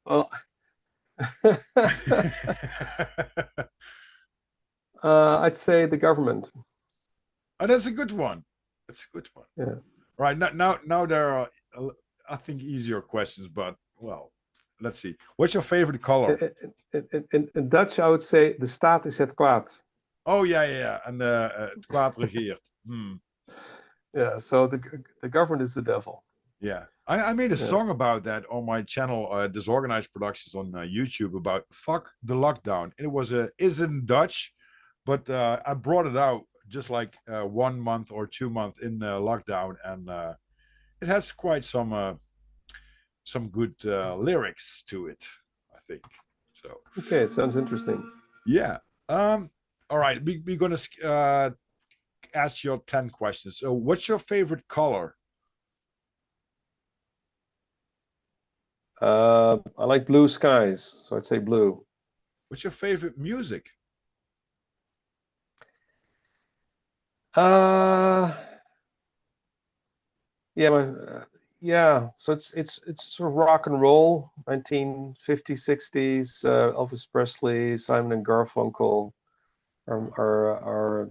Well, I'd say the government. Oh, that's a good one. That's a good one. Yeah. Right, now there are, I think, easier questions, but well, let's see. What's your favorite color? In Dutch, I would say de staat is het kwaad. Oh yeah, yeah, yeah. And het kwaad regeert. Hmm. Yeah, so the government is the devil. Yeah, I made a Yeah. song about that on my channel, Disorganized Productions on YouTube, about fuck the lockdown. It was is in Dutch, but I brought it out just like 1 month or 2 months in lockdown, and it has quite some good lyrics to it, I think. So Okay, sounds interesting. yeah. All right, we're gonna ask you 10 questions. So, what's your favorite color? I like blue skies, so I'd say blue. What's your favorite music? Uh, yeah, yeah. So it's sort of rock and roll, 1950s, 60s. Elvis Presley, Simon and Garfunkel are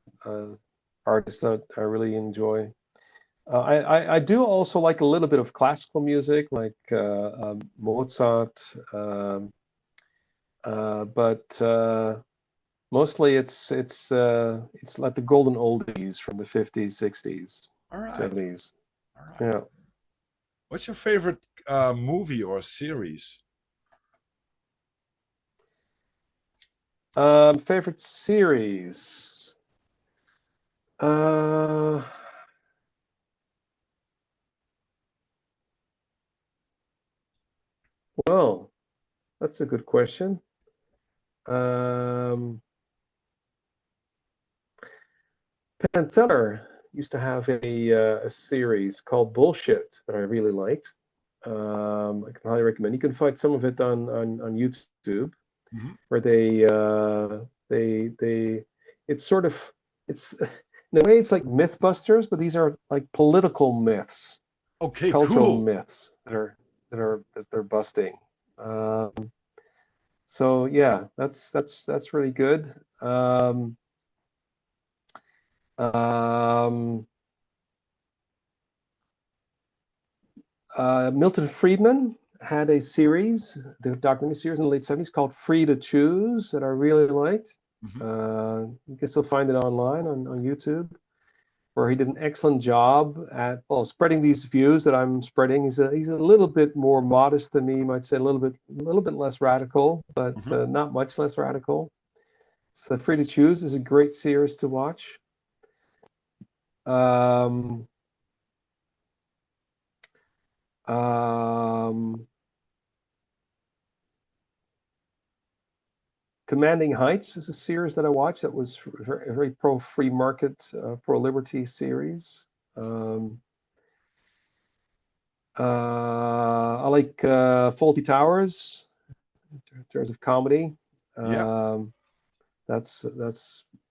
artists that I really enjoy. I do also like a little bit of classical music, like Mozart, but mostly it's like the golden oldies from the 50s, 60s, All right. 70s. All right. Yeah. What's your favorite movie or series? Favorite series. Uh, well, that's a good question. Um, Penn and Teller used to have a series called Bullshit that I really liked. I can highly recommend. You can find some of it on YouTube, Mhm. where they it's sort of it's in a way it's like Mythbusters, but these are like political myths, Okay, cultural cool. myths that they're busting. So yeah, that's really good. Um, Milton Friedman had a series, the documentary series in the late 70s called Free to Choose that I really liked. Mhm. You can still find it online on YouTube. where he did an excellent job at spreading these views that I'm spreading. He's a little bit more modest than me, you might say, a little bit less radical, but Mhm. not much less radical. So Free to Choose is a great series to watch. Um, um, Commanding Heights is a series that I watched that was a very pro free market, pro liberty series. Um, I like Faulty Towers in terms of comedy. Yeah. Um, that's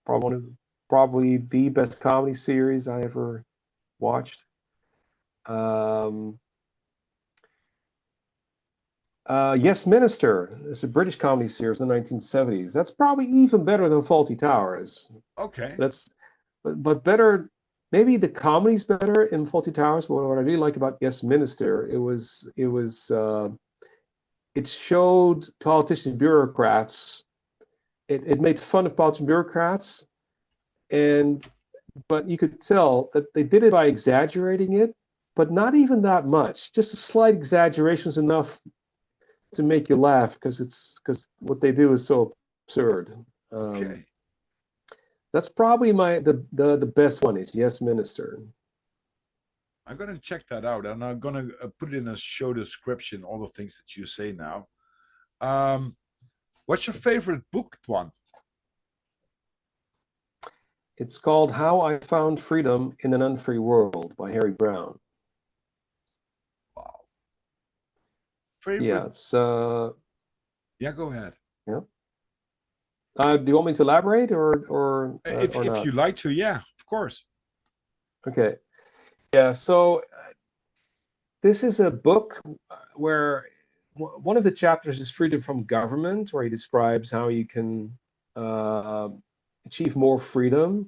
probably the best comedy series I ever watched. Um, Yes, Minister. It's a British comedy series in the 1970s. That's probably even better than Faulty Towers. Okay. That's but better. Maybe the comedy's better in Faulty Towers. But what I really like about Yes, Minister, it showed politician bureaucrats. It made fun of politician bureaucrats, and but you could tell that they did it by exaggerating it, but not even that much. Just a slight exaggeration is enough to make you laugh because what they do is so absurd. Um, Okay. that's probably the best one is Yes Minister. I'm gonna check that out, and I'm gonna put it in a show description. All the things that you say now. Um, what's your favorite book, one? It's called How I Found Freedom in an Unfree World by Harry Brown. Wow. Yeah, Favorite? it's Yeah, go ahead. yeah. Do you want me to elaborate If or if not? you like to, yeah, of course. Okay. Yeah, so this is a book where one of the chapters is freedom from government, where he describes how you can uh, achieve more freedom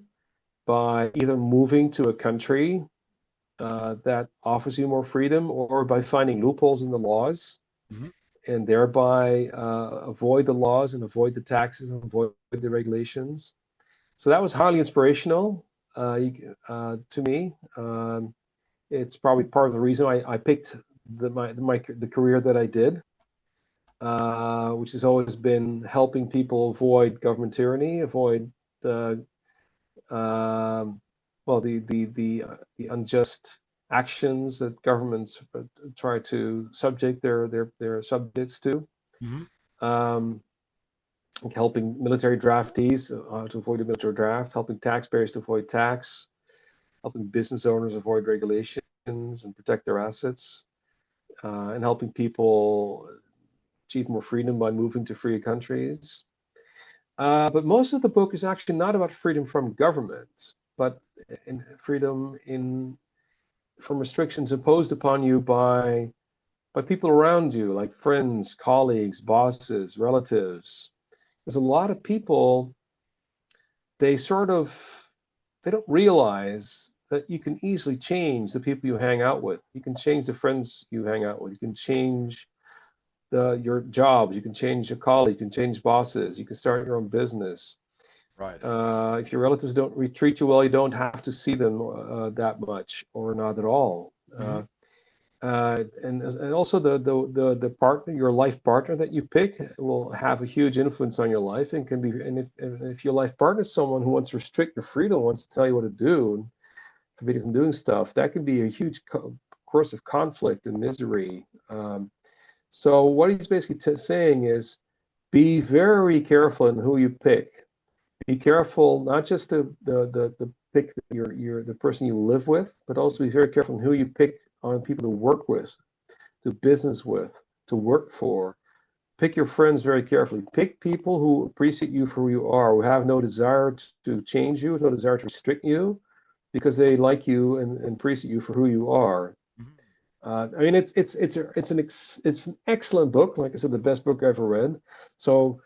by either moving to a country that offers you more freedom or by finding loopholes in the laws Mhm. and thereby avoid the laws and avoid the taxes and avoid the regulations. So that was highly inspirational to me. It's probably part of the reason I picked the career that I did, which has always been helping people avoid government tyranny, avoid the well the unjust actions that governments try to subject their subjects to. Mhm. Um, Helping military draftees to avoid a military draft, helping taxpayers to avoid tax, helping business owners avoid regulations and protect their assets, and helping people achieve more freedom by moving to free countries. But most of the book is actually not about freedom from government, but in freedom in from restrictions imposed upon you by people around you, like friends, colleagues, bosses, relatives. There's a lot of people, they sort of they don't realize that you can easily change the people you hang out with. You can change the friends you hang out with. You can change your jobs. You can change a colleague. You can change bosses. You can start your own business. Right. If your relatives don't treat you well, you don't have to see them that much or not at all. Mhm. And also the partner, your life partner that you pick will have a huge influence on your life and can be. And if your life partner is someone who wants to restrict your freedom, wants to tell you what to do and forbid you from doing stuff, that can be a huge course of conflict and misery. So what he's basically saying is, be very careful in who you pick. Be careful not just the pick the person you live with, but also be very careful in who you pick on people to work with, to business with, to work for. Pick your friends very carefully. Pick people who appreciate you for who you are, who have no desire to change you, no desire to restrict you, because they like you and appreciate you for who you are. Mhm. I mean, it's an excellent book. Like I said, the best book I ever read. So,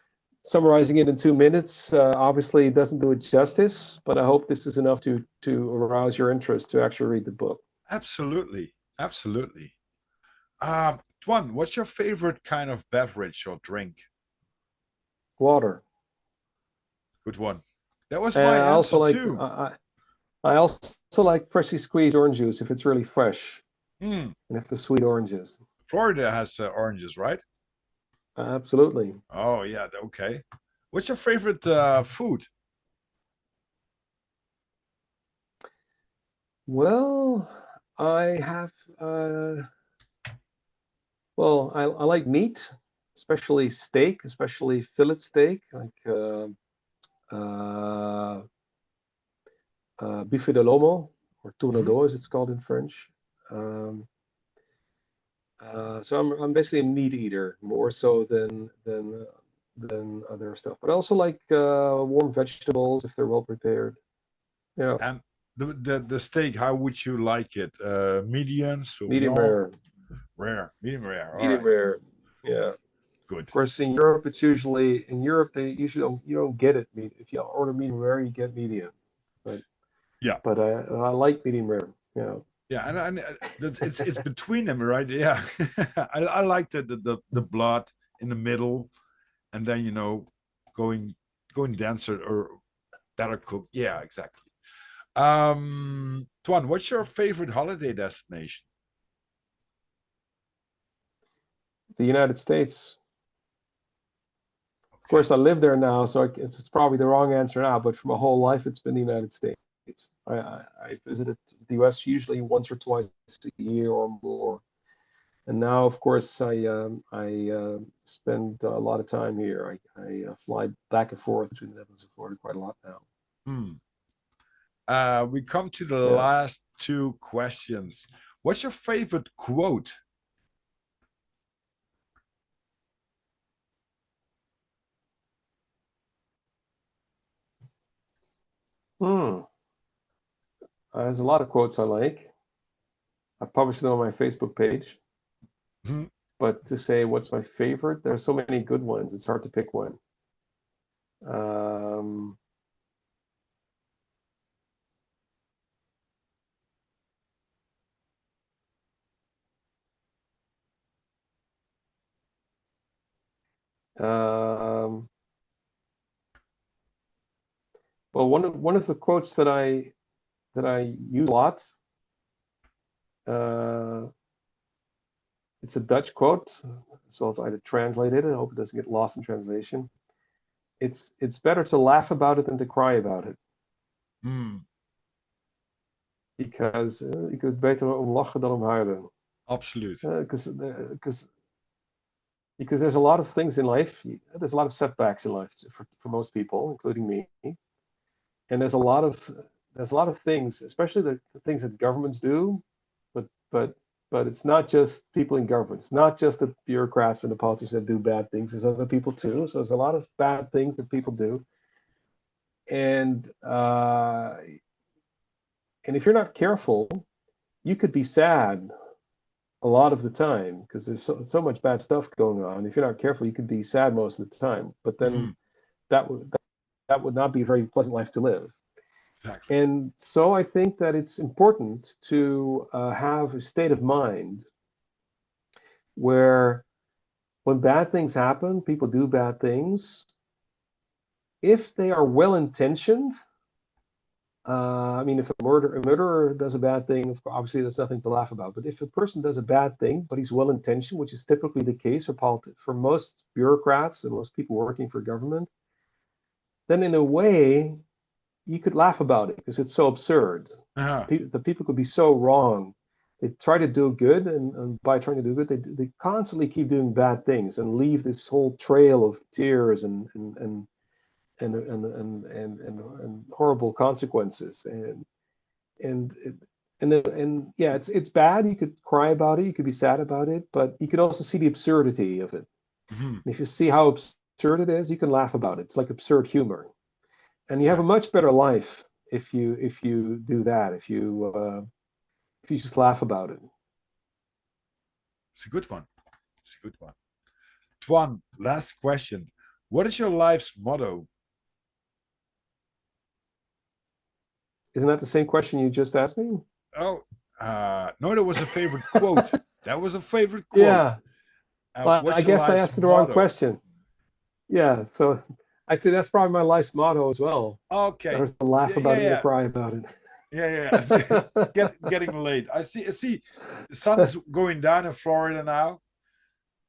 summarizing it in 2 minutes obviously doesn't do it justice, but I hope this is enough to arouse your interest to actually read the book. Absolutely. Absolutely. Tuan, what's your favorite kind of beverage or drink? Water. Good one. That was And my I answer also like too. I also like freshly squeezed orange juice if it's really fresh Mm. and if the sweet oranges. Florida has oranges, right? Absolutely. Oh yeah, okay. What's your favorite food? Well, I have well, I like meat, especially steak, especially fillet steak, like uh, bife de lomo or Mhm. tournedos, it's called in French. Um, so I'm basically a meat eater more so than other stuff. But I also like warm vegetables if they're well prepared. Yeah, And the steak, how would you like it? Medium, medium sauvignon, rare, rare, medium rare. All medium right, rare. Yeah. good. Of course, in Europe, it's usually in Europe they usually don't you don't get it. If you order medium rare, you get medium. But Yeah, but I like medium rare. Yeah. yeah, and it's between them, right? Yeah, I like the blood in the middle, and then going going denser or better cooked. Yeah, exactly. Tuan, what's your favorite holiday destination? The United States. Of Okay. course, I live there now, so it's probably the wrong answer now. But for my whole life, it's been the United States. I visited the U.S. usually once or twice a year or more. And now, of course, I spend a lot of time here. I fly back and forth between the Netherlands and Florida quite a lot now. Hmm. We come to the Yeah. last two questions. What's your favorite quote? Hmm. There's a lot of quotes I like. I published them on my Facebook page. Hmm. But to say what's my favorite, there's so many good ones. It's hard to pick one. Um, um, well, one of the quotes that I use a lot. Uh, it's a Dutch quote, so if I had to translate it, I hope it doesn't get lost in translation. It's better to laugh about it than to cry about it, Hmm. because je kunt beter om lachen dan om huilen. Absolute. Because there's a lot of things in life. There's a lot of setbacks in life for most people, including me. And there's a lot of things, especially the things that governments do, but but but it's not just people in government. It's not just the bureaucrats and the politicians that do bad things. There's other people too. So there's a lot of bad things that people do, and if you're not careful, you could be sad a lot of the time because there's so much bad stuff going on. If you're not careful, you could be sad most of the time. But then Mhm. that would not be a very pleasant life to live. Exactly. And so I think that it's important to have a state of mind where when bad things happen, people do bad things. If they are well intentioned, I mean, if a murderer does a bad thing, obviously there's nothing to laugh about. But if a person does a bad thing, but he's well intentioned, which is typically the case for most bureaucrats and most people working for government, then in a way you could laugh about it because it's so absurd. Uh-huh. The people could be so wrong. They try to do good, and by trying to do good, they constantly keep doing bad things and leave this whole trail of tears and horrible consequences. And yeah, it's bad. You could cry about it. You could be sad about it, but you could also see the absurdity of it. Mhm. And if you see how absurd it is, you can laugh about it. It's like absurd humor, and you have a Exactly. much better life if you do that. If you just laugh about it. It's a good one. It's a good one. Tuan, last question. What is your life's motto? Isn't that the same question you just asked me? Oh, no, that was a favorite quote. That was a favorite quote. Yeah. Well, I What's your guess I life's asked the wrong motto? question. Yeah. So I'd say that's probably my life's motto as well. Okay. Better to laugh Yeah, yeah, about it than to yeah. cry about it. Yeah. It's getting late. I see the sun is going down in Florida now.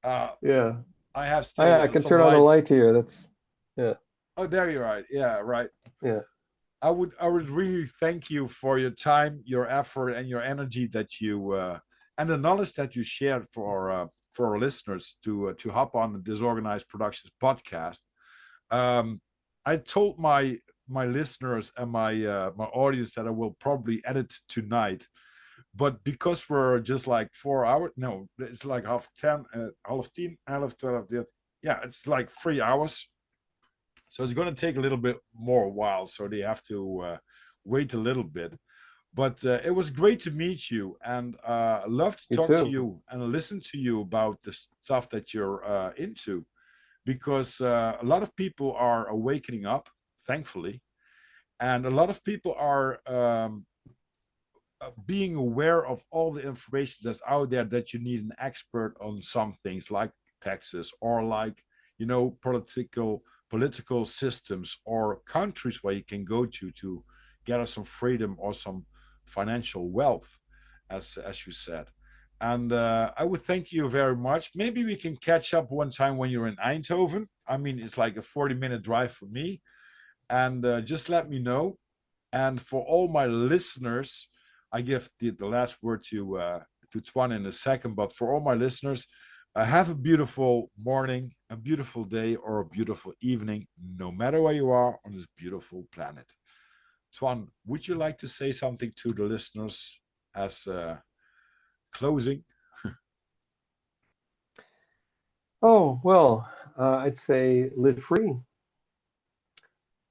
Uh, Yeah. I have I still can some turn on the lights. light here. That's yeah, Oh, there you're right. Yeah, right. yeah. I would really thank you for your time, your effort, and your energy that you and the knowledge that you shared for our listeners to hop on the Disorganized Productions podcast. Um, I told my listeners and my audience that I will probably edit tonight, but because we're just like 4 hours, no, it's like half 10, half 10, half 12. Yeah, it's like 3 hours. So it's going to take a little bit more while. So they have to wait a little bit. But it was great to meet you, and love to You talk to too. you and listen to you about the stuff that you're into, because a lot of people are awakening up, thankfully, and a lot of people are being aware of all the information that's out there, that you need an expert on some things like taxes, or like, political systems, or countries where you can go to get us some freedom or some financial wealth, as you said. And I would thank you very much. Maybe we can catch up one time when you're in Eindhoven. I mean, it's like a 40-minute drive for me. And just let me know. And for all my listeners, I give the last word to Toine in a second. But for all my listeners, have a beautiful morning, a beautiful day, or a beautiful evening, no matter where you are on this beautiful planet. Toine, would you like to say something to the listeners as closing? Oh, well, I'd say live free.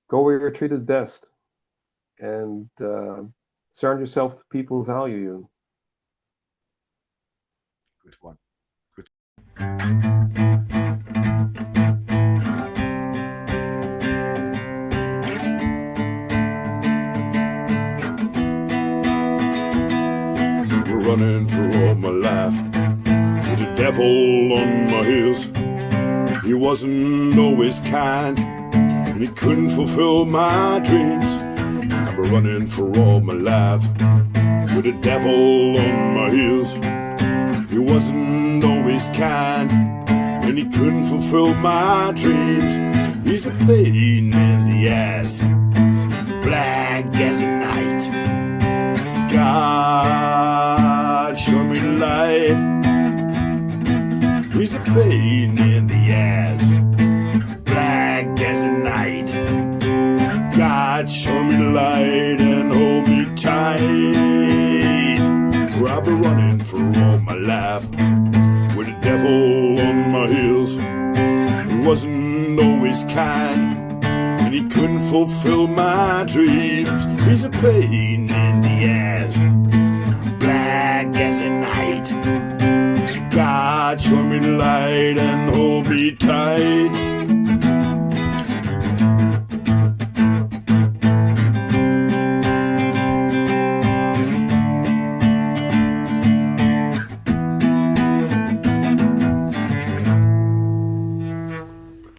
Go where you're treated best, and surround yourself with people who value you. Good one. Good. Running for all my life with the devil on my heels. He wasn't always kind, and he couldn't fulfill my dreams. I've been running for all my life with the devil on my heels. He wasn't always kind, and he couldn't fulfill my dreams. He's a pain in the ass, black as a night. God, show me the light. He's a pain in the ass, black as a night. God, show me the light and hold me tight. For I've been running for all my life with the devil on my heels. He wasn't always kind, and he couldn't fulfill my dreams. He's a pain in the ass, black as a night. God, show me the light and hold me tight.